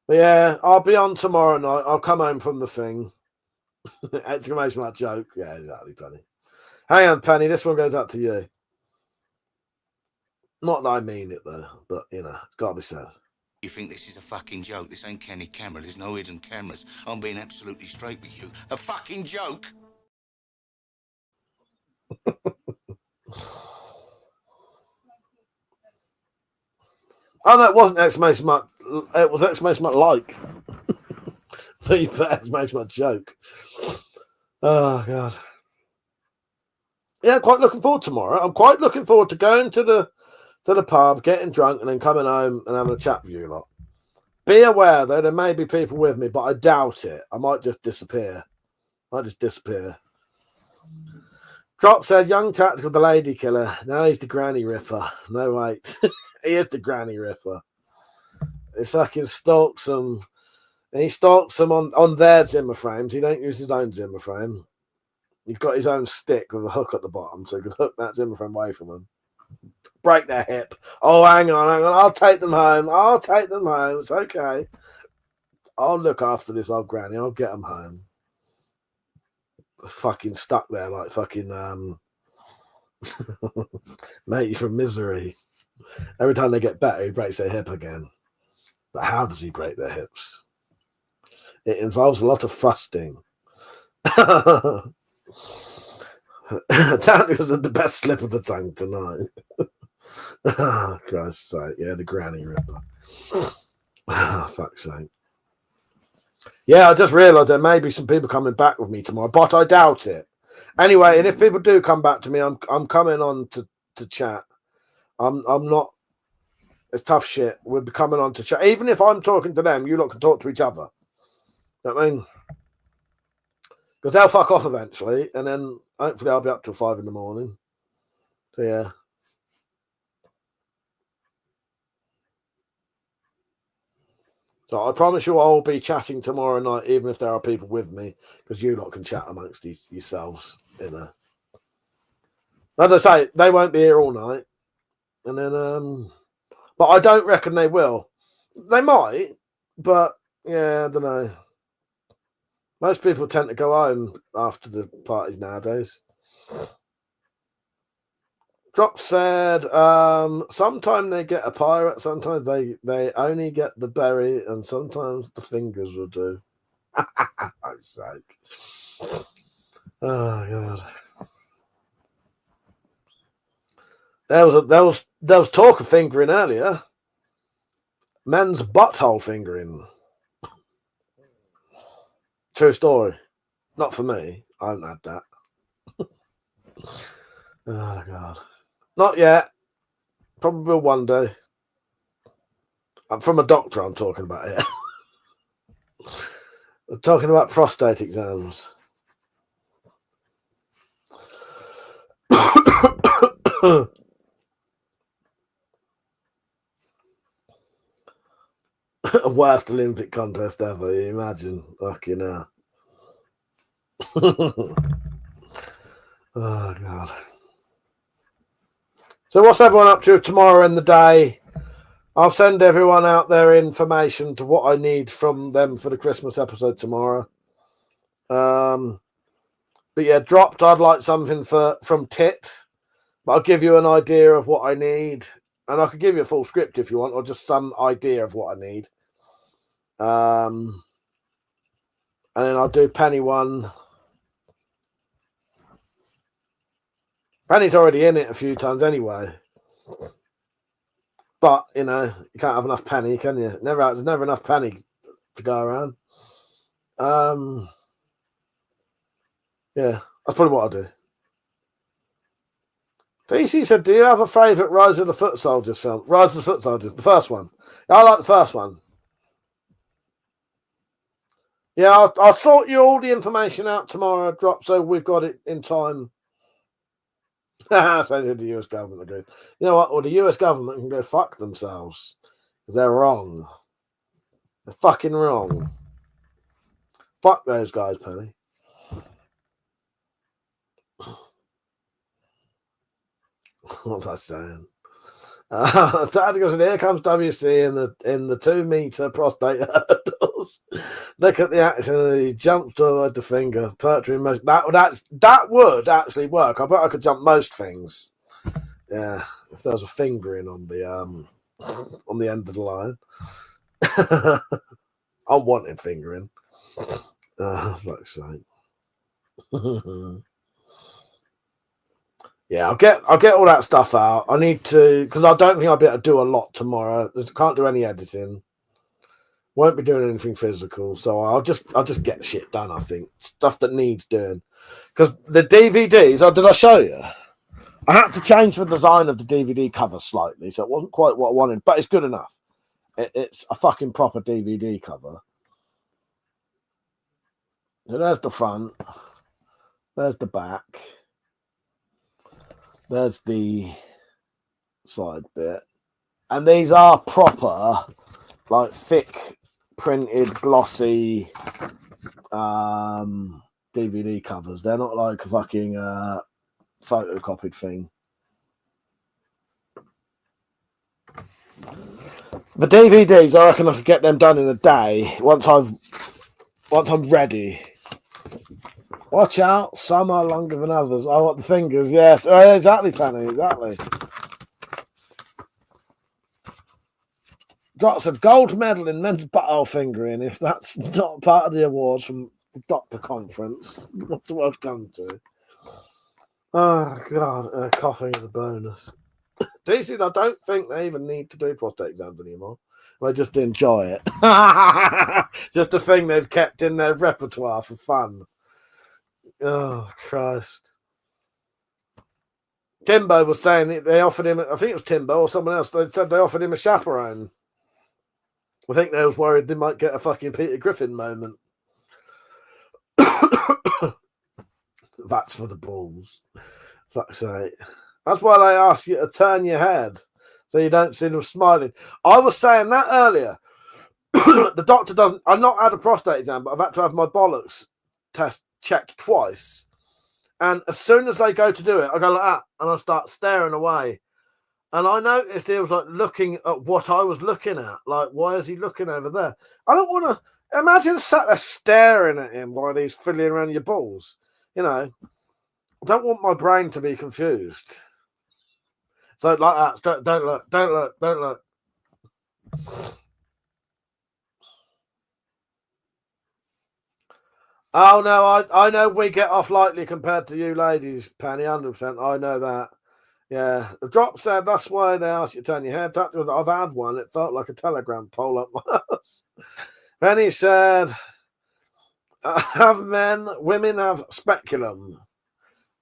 S6: But yeah, I'll be on tomorrow night. I'll come home from the thing. Exclamation mark joke. Yeah, exactly, Penny. Hang on, Penny. This one goes out to you. Not that I mean it, though, but, you know, it's got to be said.
S3: You think this is a fucking joke? This ain't Kenny camera. There's no hidden cameras. I'm being absolutely straight with you. A fucking joke?
S6: Oh, that wasn't exclamation mark. It was exclamation mark like. So you put exclamation mark joke. Oh, God. Yeah, quite looking forward to tomorrow. I'm quite looking forward to going to the pub, getting drunk, and then coming home and having a chat with you lot. Be aware, though, there may be people with me, but I doubt it. I might just disappear. Drop said, young tactical, the lady killer. Now he's the granny ripper. No, wait. He is the granny ripper. He fucking stalks them. And he stalks them on their Zimmer frames. He don't use his own Zimmer frame. He's got his own stick with a hook at the bottom, so he can hook that Zimmer frame away from them. Break their hip. Oh, hang on. I'll take them home. It's okay. I'll look after this old granny. I'll get them home. Fucking stuck there like fucking Matey from Misery. Every time they get better, he breaks their hip again. But how does he break their hips? It involves a lot of thrusting. That was the best slip of the tongue tonight. Oh, Christ's sake. Yeah, the granny ripper. Oh, fuck's sake. Yeah, I just realised there may be some people coming back with me tomorrow, but I doubt it. Anyway, and if people do come back to me, I'm coming on to chat. I'm not. It's tough shit. We'll be coming on to chat. Even if I'm talking to them, you lot can talk to each other. You know what I mean? Because they'll fuck off eventually, and then hopefully I'll be up till 5 in the morning. So yeah. So I promise you I'll be chatting tomorrow night, even if there are people with me, because you lot can chat amongst yourselves. You know. As I say, they won't be here all night. And then, but I don't reckon they will. They might, but yeah, I don't know. Most people tend to go home after the parties nowadays. Drop said, sometimes they get a pirate, sometimes they only get the berry, and sometimes the fingers will do. Oh, God. There was talk of fingering earlier. Men's butthole fingering. True story. Not for me. I haven't had that. Oh, God. Not yet. Probably will one day. I'm from a doctor, I'm talking about it. I'm talking about prostate exams. Worst Olympic contest ever, you imagine. Fucking hell. Oh, God. So what's everyone up to tomorrow in the day? I'll send everyone out their information to what I need from them for the Christmas episode tomorrow. But yeah, dropped. I'd like something from Tit, but I'll give you an idea of what I need, and I could give you a full script if you want, or just some idea of what I need. And then I'll do Penny one. Penny's already in it a few times anyway. But, you know, you can't have enough Penny, can you? There's never enough Penny to go around. Yeah, that's probably what I do. DC said, do you have a favourite Rise of the Foot Soldiers film? Rise of the Foot Soldiers, the first one. I like the first one. Yeah, I'll sort you all the information out tomorrow, drop, so we've got it in time. So did the US government agree. You know what? Well, the US government can go fuck themselves. They're wrong. They're fucking wrong. Fuck those guys, Penny. What's that saying? Tactical said, here comes WC in the 2 meter prostate hurdles. Look at the action, and he jumps toward the finger. Poetry most that would actually work. I bet I could jump most things. Yeah, if there was a fingering on the end of the line. I wanted fingering. Fuck's sake. Yeah, I'll get all that stuff out. I need to, because I don't think I'll be able to do a lot tomorrow. Can't do any editing. Won't be doing anything physical, so I'll just get shit done. I think stuff that needs doing, because the DVDs. Did I show you? I had to change the design of the DVD cover slightly, so it wasn't quite what I wanted, but it's good enough. It's a fucking proper DVD cover. So there's the front. There's the back. There's the side bit. And these are proper, like, thick, printed, glossy DVD covers. They're not like a fucking photocopied thing. The DVDs, I reckon I could get them done in a day once I'm ready. Watch out, some are longer than others. I want the fingers, yes. Oh, exactly, Penny, exactly. Doc said, gold medal in men's butthole fingering. If that's not part of the awards from the doctor conference, what's the world come to? Oh, God, coughing is a bonus. DC, I don't think they even need to do prostate exams anymore. They just enjoy it. Just a thing they've kept in their repertoire for fun. Oh, Christ. Timbo was saying they offered him, I think it was Timbo or someone else, they said they offered him a chaperone. I think they was worried they might get a fucking Peter Griffin moment. That's for the balls. Fuck's sake. That's why they ask you to turn your head so you don't see them smiling. I was saying that earlier. The doctor doesn't, I've not had a prostate exam, but I've had to have my bollocks test checked twice. And as soon as they go to do it, I go like that and I start staring away. And I noticed he was like looking at what I was looking at. Like, why is he looking over there? I don't want to imagine sat there staring at him while he's fiddling around your balls. You know, I don't want my brain to be confused. So like that, don't look. Oh no, I know we get off lightly compared to you ladies, Penny, 100%. I know that. Yeah, the drop said that's why they asked you to turn your head. I've had one. It felt like a telegram pole up my ass. Penny said, women have speculum.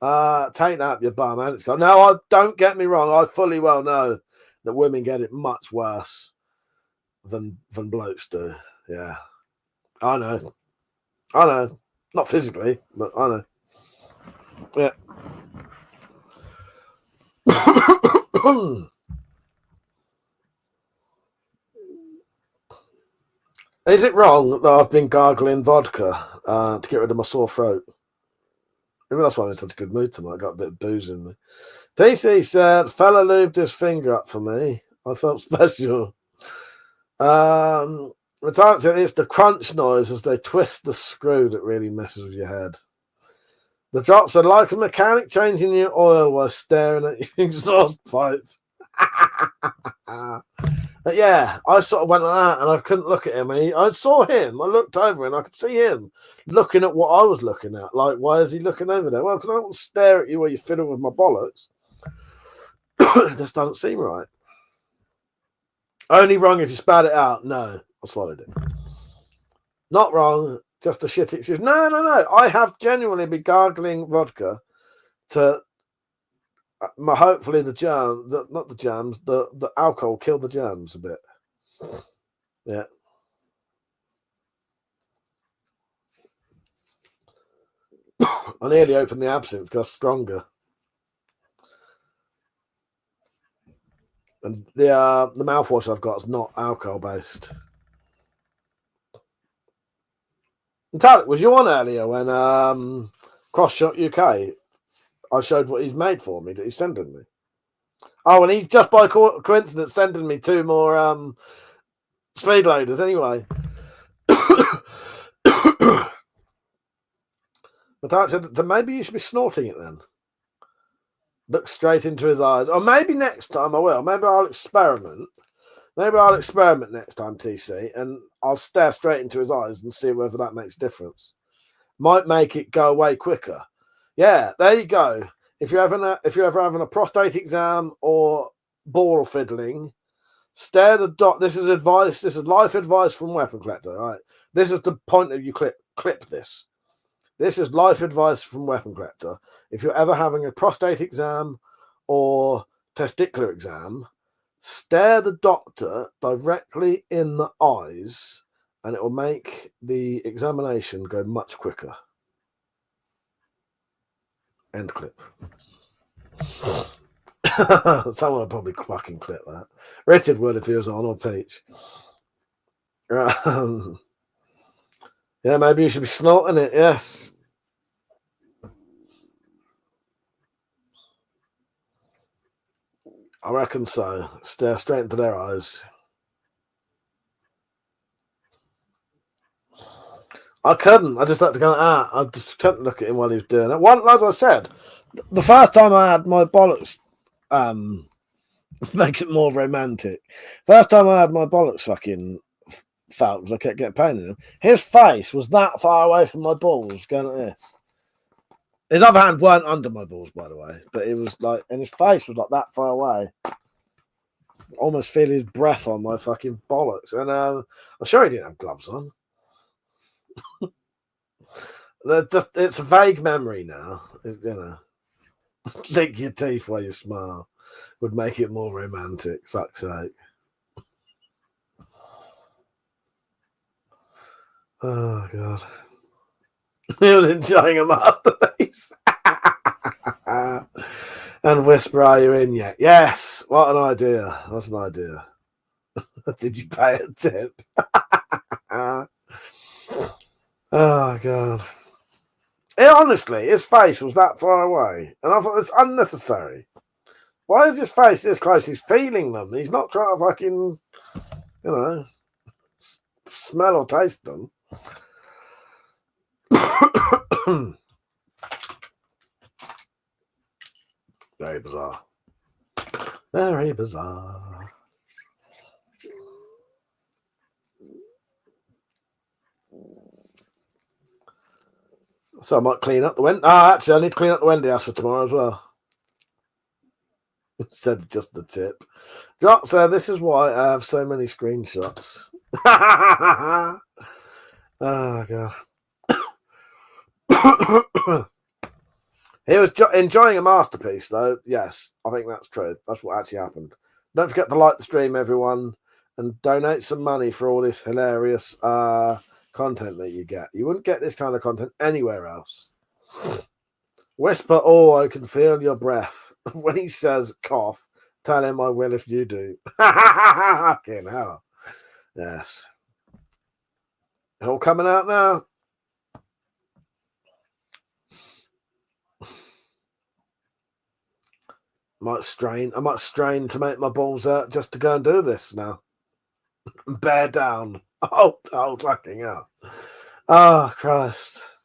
S6: Take that up your bum, man. No, don't get me wrong. I fully well know that women get it much worse than blokes do. Yeah, I know. Not physically, but I know. Yeah. Is it wrong that I've been gargling vodka to get rid of my sore throat? Maybe that's why I'm in such a good mood tonight. I got a bit of booze in me. DC said, fella lubed his finger up for me. I felt special. Retirement said, it's the crunch noise as they twist the screw that really messes with your head. The drop said, like a mechanic changing your oil while staring at your exhaust pipe. But yeah, I sort of went like that and I couldn't look at him. And I saw him. I looked over and I could see him looking at what I was looking at. Like, why is he looking over there? Well, because I don't want to stare at you while you're fiddling with my bollocks. It just doesn't seem right. Only wrong if you spat it out. No, I swallowed it. Not wrong just a shit excuse. No. I have genuinely been gargling vodka to hopefully the alcohol kill the germs a bit. Yeah. I nearly opened the absinthe because stronger. And the mouthwash I've got is not alcohol based. And Tarek, was you on earlier when Crossshot UK? I showed what he's made for me that he's sending me. Oh, and he's just by coincidence sending me 2 more speed loaders anyway. But Tarek said that maybe you should be snorting it then. Look straight into his eyes. Or maybe next time I will. Maybe I'll experiment. Maybe I'll experiment next time, TC, and I'll stare straight into his eyes and see whether that makes a difference. Might make it go away quicker. Yeah, there you go. If you're ever having a prostate exam or ball fiddling, stare the dot. This is advice. This is life advice from WeaponCollector. Right. This is the point of you clip this. This is life advice from WeaponCollector. If you're ever having a prostate exam or testicular exam, stare the doctor directly in the eyes and it will make the examination go much quicker. End clip. Someone would probably fucking clip that. Richard would if he was on, or Peach. Yeah, maybe you should be snorting it, yes. I reckon so. Stare straight into their eyes. I couldn't. I just had to go, I just couldn't look at him while he was doing it. One, as I said, the first time I had my bollocks, makes it more romantic. First time I had my bollocks fucking felt because I kept getting pain in them. His face was that far away from my balls, going like this. His other hand weren't under my balls, by the way, but it was like, and his face was like that far away. Almost feel his breath on my fucking bollocks, and I'm sure he didn't have gloves on. It's a vague memory now, lick your teeth while you smile would make it more romantic. Fuck's sake. Oh god. He was enjoying a masterpiece. And whisper, are you in yet? Yes. What an idea. That's an idea. Did you pay a tip? Oh god. Honestly, his face was that far away. And I thought it's unnecessary. Why is his face this close? He's feeling them. He's not trying to fucking, smell or taste them. Very bizarre. Very bizarre. So I might clean up the Wendy. Actually, I need to clean up the Wendy house for tomorrow as well. Said just the tip. Drops there. This is why I have so many screenshots. Oh god. He was enjoying a masterpiece, though. Yes, I think that's true. That's what actually happened. Don't forget to like the stream, everyone, and donate some money for all this hilarious content that you get. You wouldn't get this kind of content anywhere else. Whisper, oh, I can feel your breath. When he says cough, tell him I will if you do. Fucking hell. Yes. It all coming out now. I might strain to make my balls hurt just to go and do this now. Bear down. Oh, fucking hell. Oh, Christ.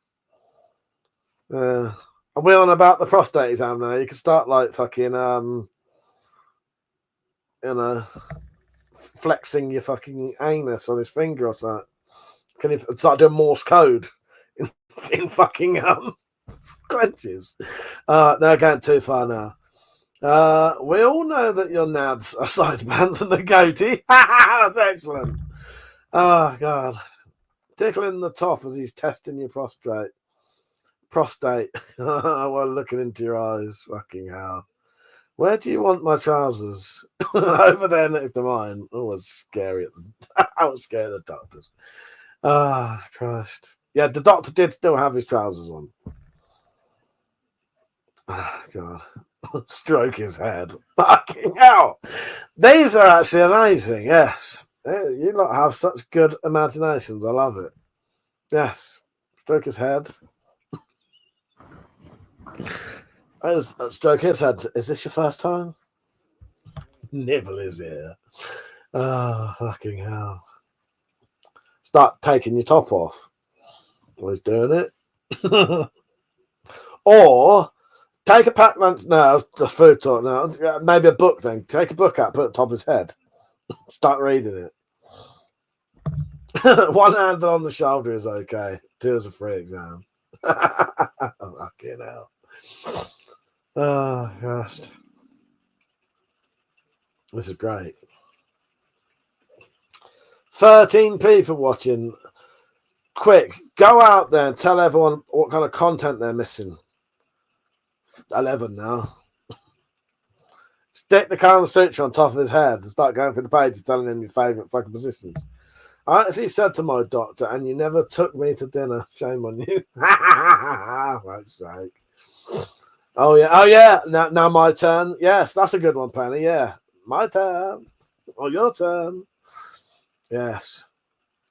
S6: Are we on about the prostate exam now? You can start like fucking, flexing your fucking anus on his finger or something. Can you start doing Morse code in fucking clenches? They're going too far now. We all know that your nads are sidebands and a goatee. That's excellent. Oh, God. tickling the top as he's testing your prostate. While looking into your eyes. Fucking hell. Where do you want my trousers? Over there next to mine. Oh, I was scary at them. I was scared of the doctors. Ah, Christ. Yeah, the doctor did still have his trousers on. Ah, God. Stroke his head. Fucking hell. These are actually amazing, yes. You lot have such good imaginations. I love it. Yes. Stroke his head. Stroke his head. Is this your first time? Nibble his ear. Oh, fucking hell. Start taking your top off. Always doing it. Or take a pack lunch. No, the food talk now. Maybe a book then. Take a book out, put it on top of his head. Start reading it. One hand on the shoulder is okay. Two is a free exam. Fucking hell. Oh, gosh. This is great. 13 people watching. Quick, go out there and tell everyone what kind of content they're missing. 11 now. Stick the Kama Sutra on top of his head and start going through the pages telling him your favourite fucking positions. I actually said to my doctor, and you never took me to dinner. Shame on you. Fuck's sake. Oh yeah. Now my turn. Yes, that's a good one, Penny. Yeah, my turn. Or your turn. Yes.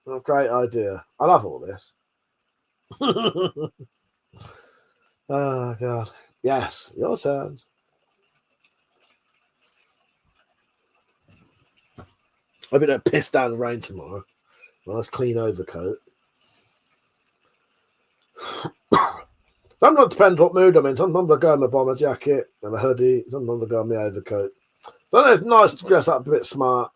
S6: Oh, great idea. I love all this. Oh God. Yes, your turn. I'll be going to piss down the rain tomorrow. Nice clean overcoat. Sometimes it depends what mood I'm in. Sometimes I go in my bomber jacket and a hoodie. Sometimes I go in my overcoat. So it's nice to dress up a bit smart.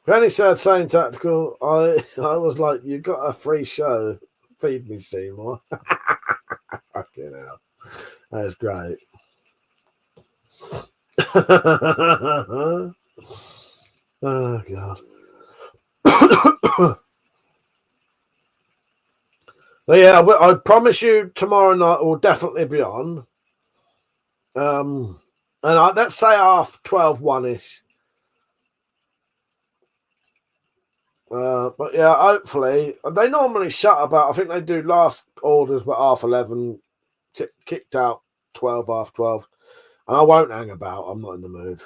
S6: Penny said, saying tactical. I was like, you got a free show. Feed me, Seymour. Fucking hell. That is great. Oh, God. So, yeah, I promise you tomorrow night will definitely be on. And let's say half 12, 1-ish. But yeah, hopefully they normally shut about. I think they do last orders, but 11:30, kicked out 12, half 12, and I won't hang about. I'm not in the mood.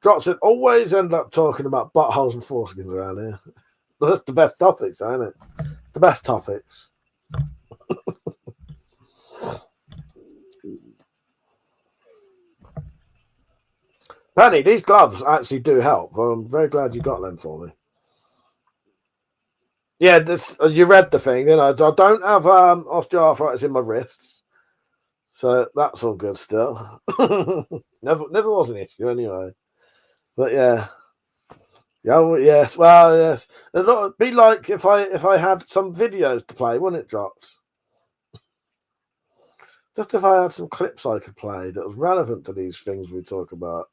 S6: Drops it always end up talking about buttholes and foreskins around here. That's the best topics, ain't it? The best topics. Penny, these gloves actually do help. I'm very glad you got them for me. Yeah, this you read the thing, you know. I don't have osteoarthritis in my wrists, so that's all good still. never was an issue anyway. But yeah, yes, well, yes. It'd be like if I had some videos to play, wouldn't it, Drops? Just if I had some clips I could play that was relevant to these things we talk about.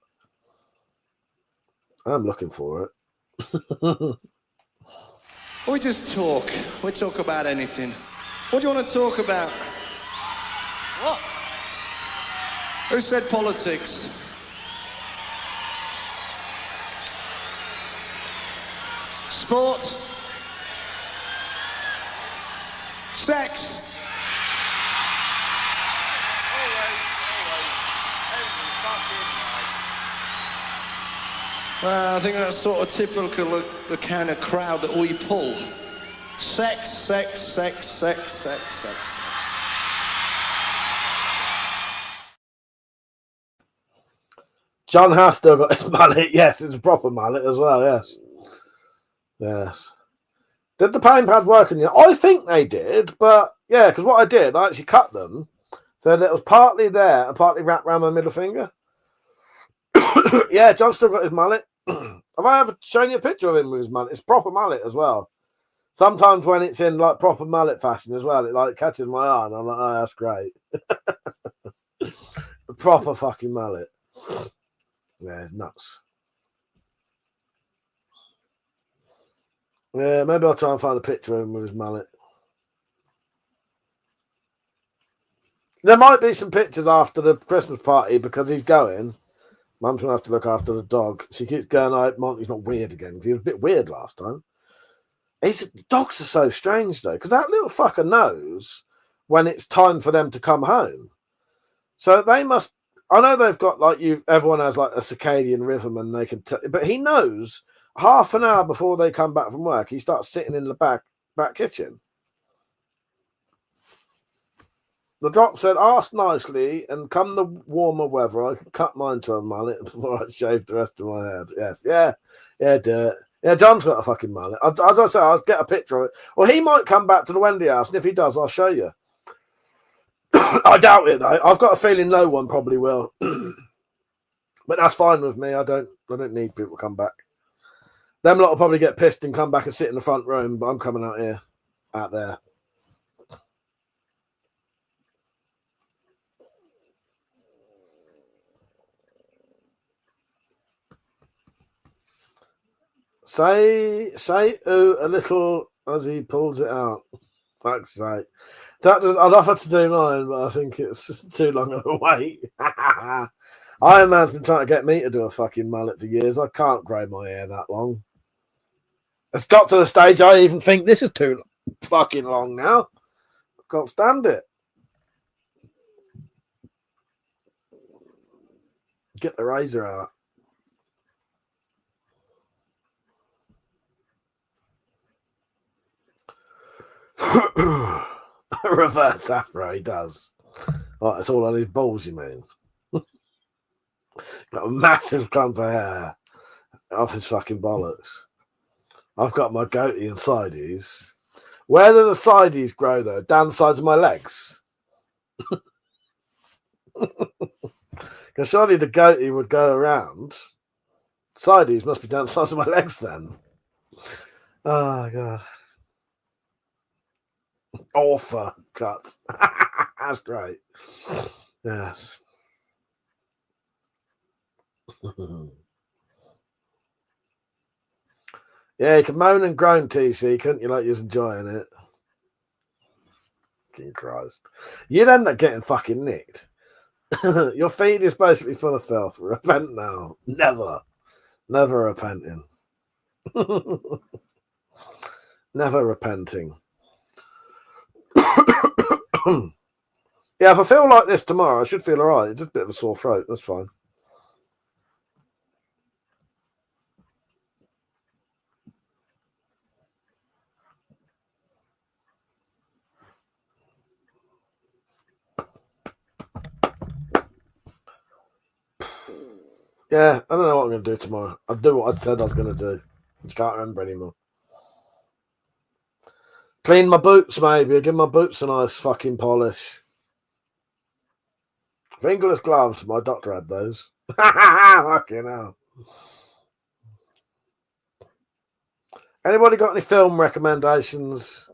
S6: I'm looking for it.
S9: We just talk. We talk about anything. What do you want to talk about? What? Who said politics? Sport? Sex? Well, I think that's sort of typical of the kind of crowd that we pull. Sex, sex, sex, sex, sex, sex.
S6: John has still got his mallet. Yes, it's a proper mallet as well. Yes. Yes. Did the pain pad work on you? I think they did, but yeah, because what I did, I actually cut them. So that it was partly there and partly wrapped around my middle finger. Yeah, John's still got his mallet. Have I ever shown you a picture of him with his mallet? It's proper mallet as well. Sometimes when it's in like proper mallet fashion as well, it like catches my eye and I'm like, oh, that's great. A proper fucking mallet. Yeah, it's nuts. Yeah, maybe I'll try and find a picture of him with his mullet. There might be some pictures after the Christmas party because he's going. Mum's going to have to look after the dog. She keeps going, I hope Monty's not weird again because he was a bit weird last time. Dogs are so strange though because that little fucker knows when it's time for them to come home. So they must. I know they've got like everyone has like a circadian rhythm and they can but he knows half an hour before they come back from work, he starts sitting in the back kitchen. The doc said, ask nicely and come the warmer weather, I can cut mine to a mullet before I shave the rest of my head. Yes, yeah, do it. Yeah, John's got a fucking mullet. As I say, I'll get a picture of it. Well, he might come back to the Wendy house, and if he does, I'll show you. I doubt it though. I've got a feeling no one probably will. But that's fine with me. I don't need people to come back. Them lot will probably get pissed and come back and sit in the front room, but I'm coming out there. Say ooh a little as he pulls it out. Fuck's sake. I'd offer to do mine, but I think it's too long of a wait. Iron Man's been trying to get me to do a fucking mullet for years. I can't grow my hair that long. It's got to the stage I even think this is too fucking long now. I can't stand it. Get the razor out. Reverse afro, he does. Oh, it's all on his balls, you mean? Got a massive clump of hair off his fucking bollocks. I've got my goatee and sideys. Where do the sideys grow, though? Down the sides of my legs? Because surely the goatee would go around. Sideys must be down the sides of my legs then. Oh, God. Author cut. That's great. Yes. Yeah, you can moan and groan, TC, couldn't you? Like you was enjoying it. King Christ. You'd end up getting fucking nicked. Your feed is basically full of filth. Repent now. Never repenting. Never repenting. Yeah, if I feel like this tomorrow, I should feel alright. It's just a bit of a sore throat. That's fine. Yeah, I don't know what I'm going to do tomorrow. I'll do what I said I was going to do. I just can't remember anymore. Clean my boots, maybe. Give my boots a nice fucking polish. Fingerless gloves. My doctor had those. Fucking hell. Anybody got any film recommendations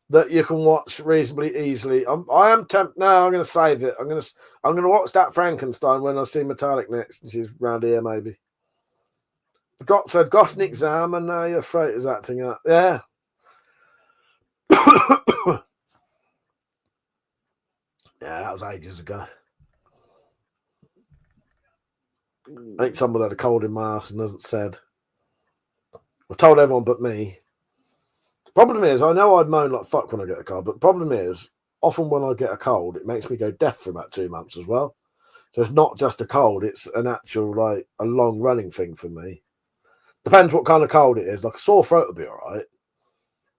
S6: that you can watch reasonably easily? I am tempted. No, I'm going to save it. I'm going to watch that Frankenstein when I see Metallic next, and she's round here maybe. The doc said, got an exam and now your throat is acting up. Yeah. Yeah, that was ages ago. I think someone had a cold in my house and hasn't said. I've told everyone but me. Problem is, I know I'd moan like fuck when I get a cold, but the problem is, often when I get a cold, it makes me go deaf for about 2 months as well. So it's not just a cold, it's an actual, like, a long running thing for me. Depends what kind of cold it is. Like a sore throat will be all right.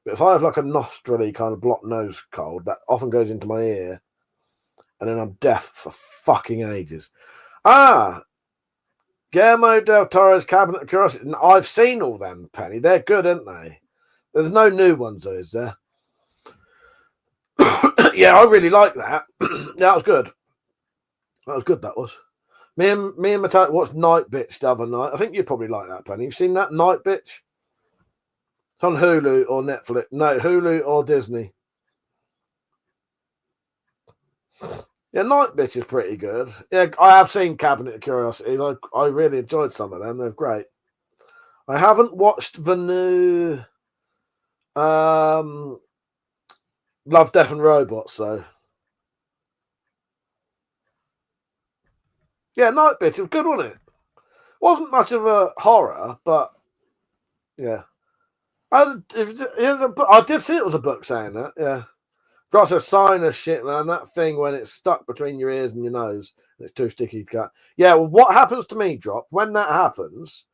S6: But if I have like a nostrily kind of blocked nose cold, that often goes into my ear, and then I'm deaf for fucking ages. Guillermo del Toro's Cabinet of Curiosity. I've seen all them, Penny. They're good, aren't they? There's no new ones, though, is there? Yeah, I really like that. That was good. That was good, that was. Me and Metallic watched Night Bitch the other night. I think you'd probably like that, Penny. You've seen that, Night Bitch? It's on Hulu or Netflix. No, Hulu or Disney. Yeah, Night Bitch is pretty good. Yeah, I have seen Cabinet of Curiosity. I really enjoyed some of them. They're great. I haven't watched the new Love, Death and Robots, so yeah, Nightbit. It was good, wasn't it? Wasn't much of a horror, but yeah. I did see it was a book saying that, yeah. Got a sinus shit, man. That thing when it's stuck between your ears and your nose, and it's too sticky to cut. Yeah, well, what happens to me, Drop, when that happens,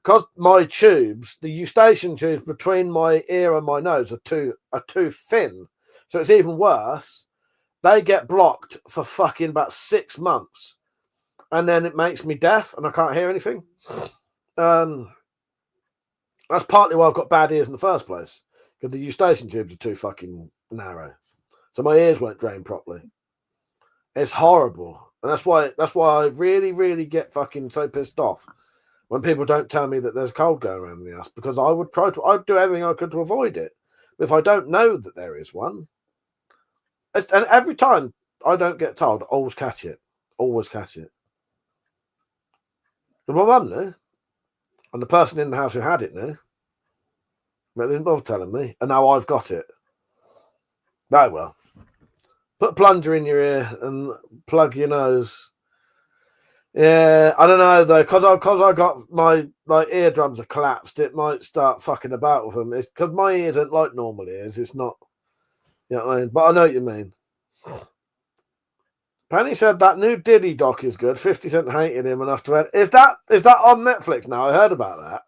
S6: because my tubes, the eustachian tubes between my ear and my nose are too thin, so it's even worse. They get blocked for fucking about 6 months, and then it makes me deaf and I can't hear anything. That's partly why I've got bad ears in the first place, because the eustachian tubes are too fucking narrow. So my ears won't drain properly. It's horrible. And that's why I really, really get fucking so pissed off when people don't tell me that there's cold going around the ass, because I'd do everything I could to avoid it. But if I don't know that there is one, and every time I don't get told, I always catch it. Always catch it. But my mum knew. And the person in the house who had it knew. But they didn't bother telling me. And now I've got it. Oh well. Put a plunger in your ear and plug your nose. Yeah, I don't know though, because I got my eardrums are collapsed. It might start fucking about with them. It's because my ears aren't like normal ears. It's not, you know what I mean. But I know what you mean. Penny said that new Diddy doc is good. 50 Cent hated him enough to end. Is that on Netflix now? I heard about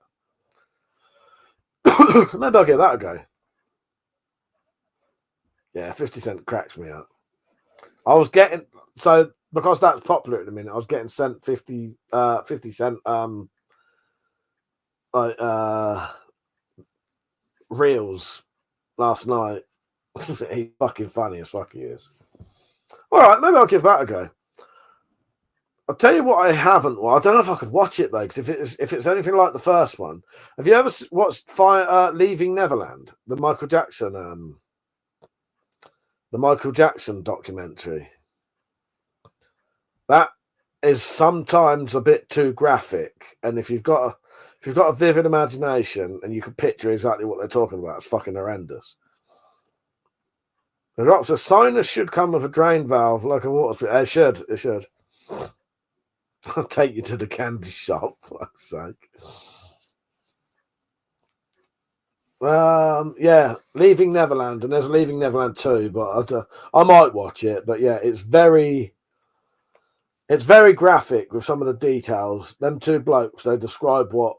S6: that. Maybe I'll give that a go. Yeah, 50 Cent cracks me up. I was getting, so because that's popular at the minute, I was getting sent 50 Cent reels last night. He's fucking funny as fuck he is. All right, maybe I'll give that a go. I'll tell you what I haven't. Well, I don't know if I could watch it though, because if it's anything like the first one. Have you ever watched Leaving Neverland, the Michael Jackson documentary? That is sometimes a bit too graphic, and if you've got a vivid imagination and you can picture exactly what they're talking about, it's fucking horrendous. The drops, a sinus should come with a drain valve like a water spigot. It should. I'll take you to the candy shop, for fuck's sake. Yeah, Leaving Neverland, and there's a Leaving Neverland 2, but I might watch it. But yeah, it's very graphic with some of the details. Them two blokes, they describe what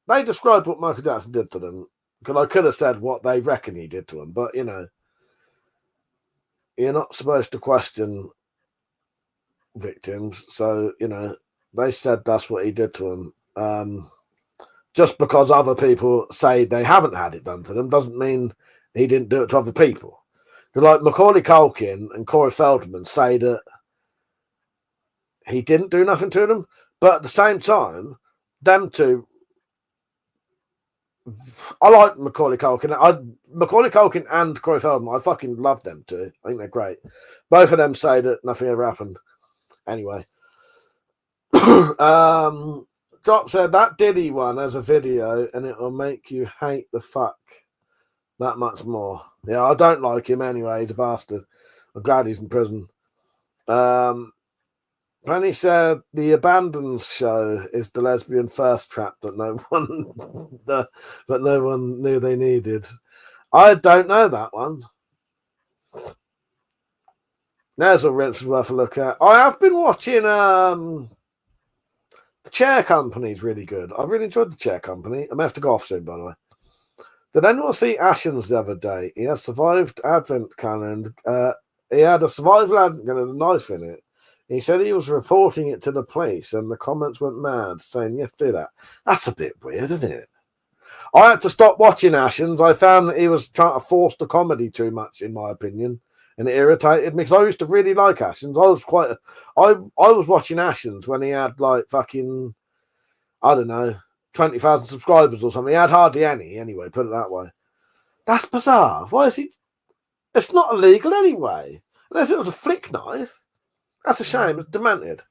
S6: Michael Jackson did to them. Because I could have said what they reckon he did to them, but you know, you're not supposed to question victims. So you know, they said that's what he did to them. Just because other people say they haven't had it done to them doesn't mean he didn't do it to other people. Because like Macaulay Culkin and Corey Feldman say that he didn't do nothing to them, but at the same time, them two. I like Macaulay Culkin. Macaulay Culkin and Corey Feldman, I fucking love them too. I think they're great. Both of them say that nothing ever happened. Anyway. Drop said that Diddy one has a video and it will make you hate the fuck that much more. Yeah, I don't like him anyway. He's a bastard. I'm glad he's in prison. Penny said the Abandons show is the lesbian thirst trap that no one knew they needed. I don't know that one. There's a rinse worth a look at. I have been watching The Chair Company is really good. I've really enjoyed The Chair Company. I may have to go off soon, by the way. Did anyone see Ashens the other day? He has survived advent calendar. He had a survival advent calendar with a knife in it. He said he was reporting it to the police, and the comments went mad, saying, yes, do that. That's a bit weird, isn't it? I had to stop watching Ashens. I found that he was trying to force the comedy too much, in my opinion, and it irritated me, because I used to really like Ashens. I was watching Ashens when he had, like, fucking, I don't know, 20,000 subscribers or something. He had hardly any, anyway, put it that way. That's bizarre. Why is he... It's not illegal anyway, unless it was a flick knife. That's a shame. It's demented.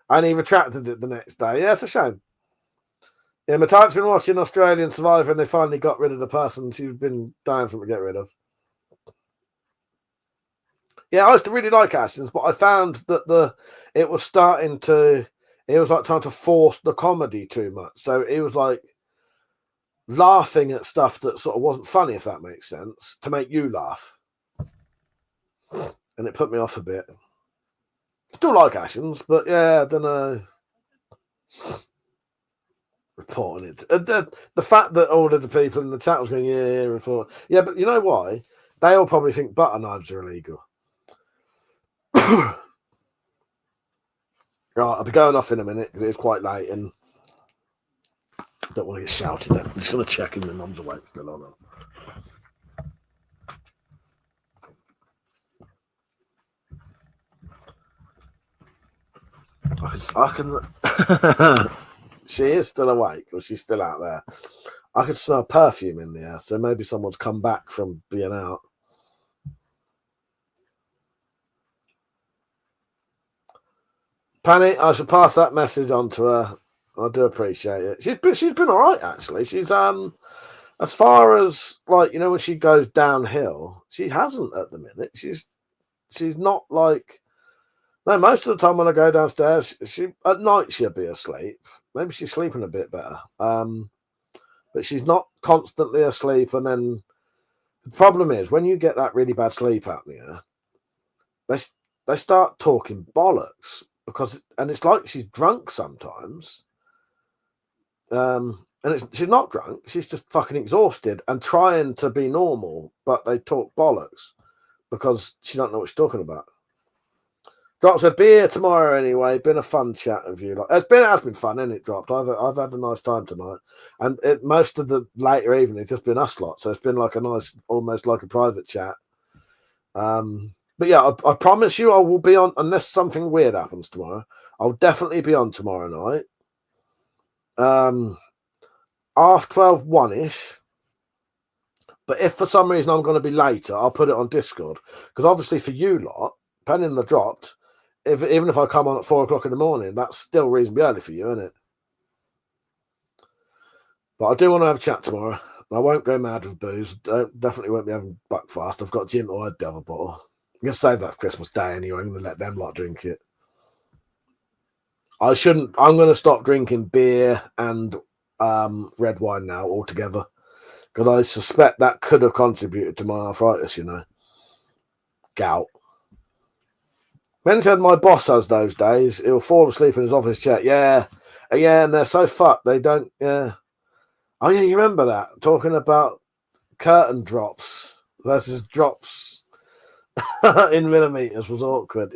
S6: And he retracted it the next day. Yeah, it's a shame. Yeah, my type's been watching Australian Survivor and they finally got rid of the person she's been dying for them to get rid of. Yeah, I used to really like Ashton's, but I found that it was starting to, it was like trying to force the comedy too much. So it was like laughing at stuff that sort of wasn't funny, if that makes sense, to make you laugh. And it put me off a bit. Still like Ashton's, but yeah, I don't know. Reporting it. The fact that all of the people in the chat was going, yeah, report. Yeah, but you know why? They all probably think butter knives are illegal. Right, I'll be going off in a minute because it's quite late and I don't want to get shouted at. I'm just going to check if my mum's awake still or not. I can she is still awake or she's still out there. I can smell perfume in the air, so maybe someone's come back from being out. Penny, I should pass that message on to her. I do appreciate it. She's been all right actually. She's as far as like, you know, when she goes downhill, she hasn't at the minute. She's not like, no, most of the time when I go downstairs, she at night she'll be asleep. Maybe she's sleeping a bit better. But she's not constantly asleep. And then the problem is when you get that really bad sleep apnea, they start talking bollocks because, and it's like she's drunk sometimes. And she's not drunk. She's just fucking exhausted and trying to be normal, but they talk bollocks because she don't know what she's talking about. Drop said, be here tomorrow anyway. Been a fun chat with you. Like, it has been fun, isn't it, Dropped? I've had a nice time tonight. And most of the later evening, it's just been us lot. So it's been like a nice, almost like a private chat. But yeah, I promise you I will be on, unless something weird happens tomorrow. I'll definitely be on tomorrow night. Half 12, 1-ish. But if for some reason I'm going to be later, I'll put it on Discord. Because obviously for you lot, penning the Dropped, even if I come on at 4 o'clock in the morning, that's still reasonably early for you, isn't it? But I do want to have a chat tomorrow. I won't go mad with booze. Definitely won't be having Buckfast. I've got Jim or a devil bottle. I'm going to save that for Christmas Day anyway. I'm going to let them lot drink it. I'm going to stop drinking beer and red wine now altogether. Because I suspect that could have contributed to my arthritis, you know. Gout. Ben said my boss has those days. He'll fall asleep in his office chair. Yeah, and they're so fucked. They don't, yeah. Oh, yeah, you remember that? Talking about curtain drops versus drops in millimeters was awkward.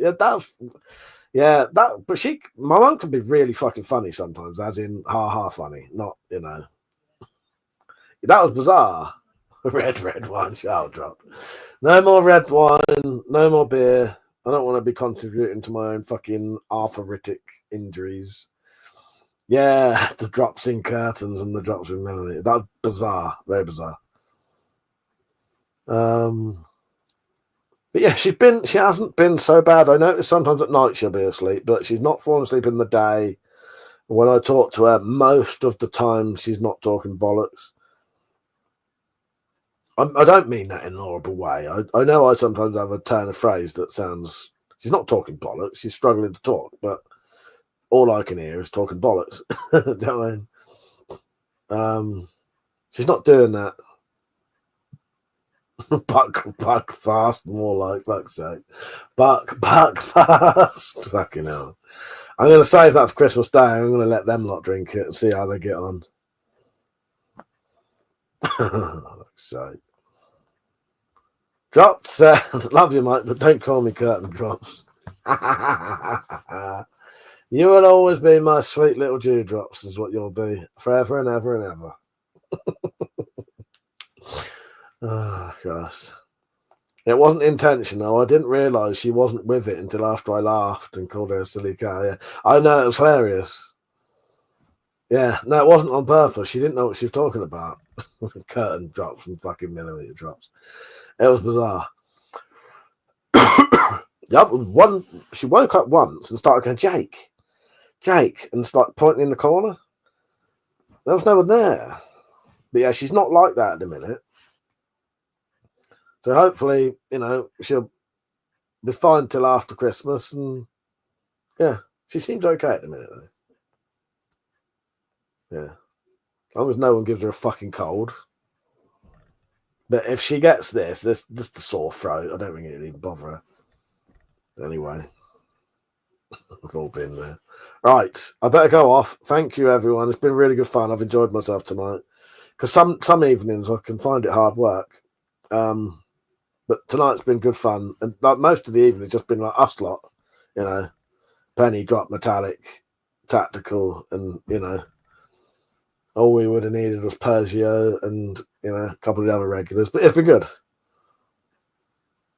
S6: Yeah, but my mum can be really fucking funny sometimes, as in ha funny, not, you know. That was bizarre. Red wine, shout drop. No more red wine, no more beer. I don't want to be contributing to my own fucking arthritic injuries. Yeah, the drops in curtains and the drops in millimeters. That's bizarre, very bizarre. But yeah, she hasn't been so bad. I notice sometimes at night she'll be asleep, but she's not falling asleep in the day. When I talk to her, most of the time she's not talking bollocks. I don't mean that in an horrible way. I know I sometimes have a turn of phrase that sounds, she's not talking bollocks, she's struggling to talk, but all I can hear is talking bollocks. Do you know what I mean? She's not doing that. Buck fast, more like fuck's sake. Buck fast. Fucking hell. I'm going to save that for Christmas Day. I'm going to let them lot drink it and see how they get on. Fuck's sake. Dropped said, love you, mate, but don't call me Curtain Drops. You will always be my sweet little dewdrops, is what you'll be forever and ever and ever. Oh, gosh. It wasn't intentional. I didn't realise she wasn't with it until after I laughed and called her a silly cat. Yeah. I know, it was hilarious. Yeah, no, it wasn't on purpose. She didn't know what she was talking about. Curtain drops and fucking millimeter drops. It was bizarre. The other one, she woke up once and started going, Jake, and started pointing in the corner. There was no one there. But yeah, she's not like that at the minute. So hopefully, you know, she'll be fine till after Christmas. And yeah, she seems okay at the minute, though. Yeah. As long as no one gives her a fucking cold. But if she gets this just a sore throat, I don't think it'd even bother her. Anyway, we've all been there. Right, I better go off. Thank you, everyone. It's been really good fun. I've enjoyed myself tonight. Because some evenings I can find it hard work. But tonight's been good fun. And like most of the evening, it's just been like us lot. You know, Penny, Drop, Metallic, Tactical, and, you know, all we would have needed was Persia and, you know, a couple of the other regulars. But it's been good.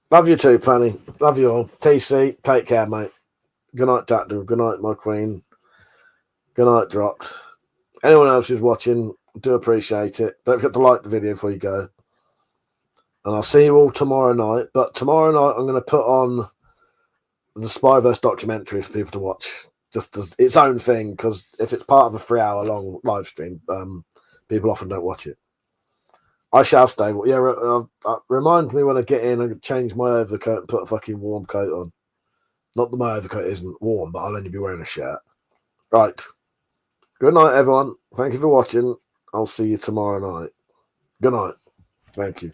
S6: Love you too, Penny. Love you all. TC, take care, mate. Good night, Tactical. Good night, my queen. Good night, Dropped. Anyone else who's watching, do appreciate it. Don't forget to like the video before you go. And I'll see you all tomorrow night. But tomorrow night, I'm going to put on the Spyverse documentary for people to watch. Just as its own thing, because if it's part of a 3-hour-long live stream, people often don't watch it. I shall stay. Yeah, remind me when I get in and change my overcoat and put a fucking warm coat on. Not that my overcoat isn't warm, but I'll only be wearing a shirt. Right. Good night, everyone. Thank you for watching. I'll see you tomorrow night. Good night. Thank you.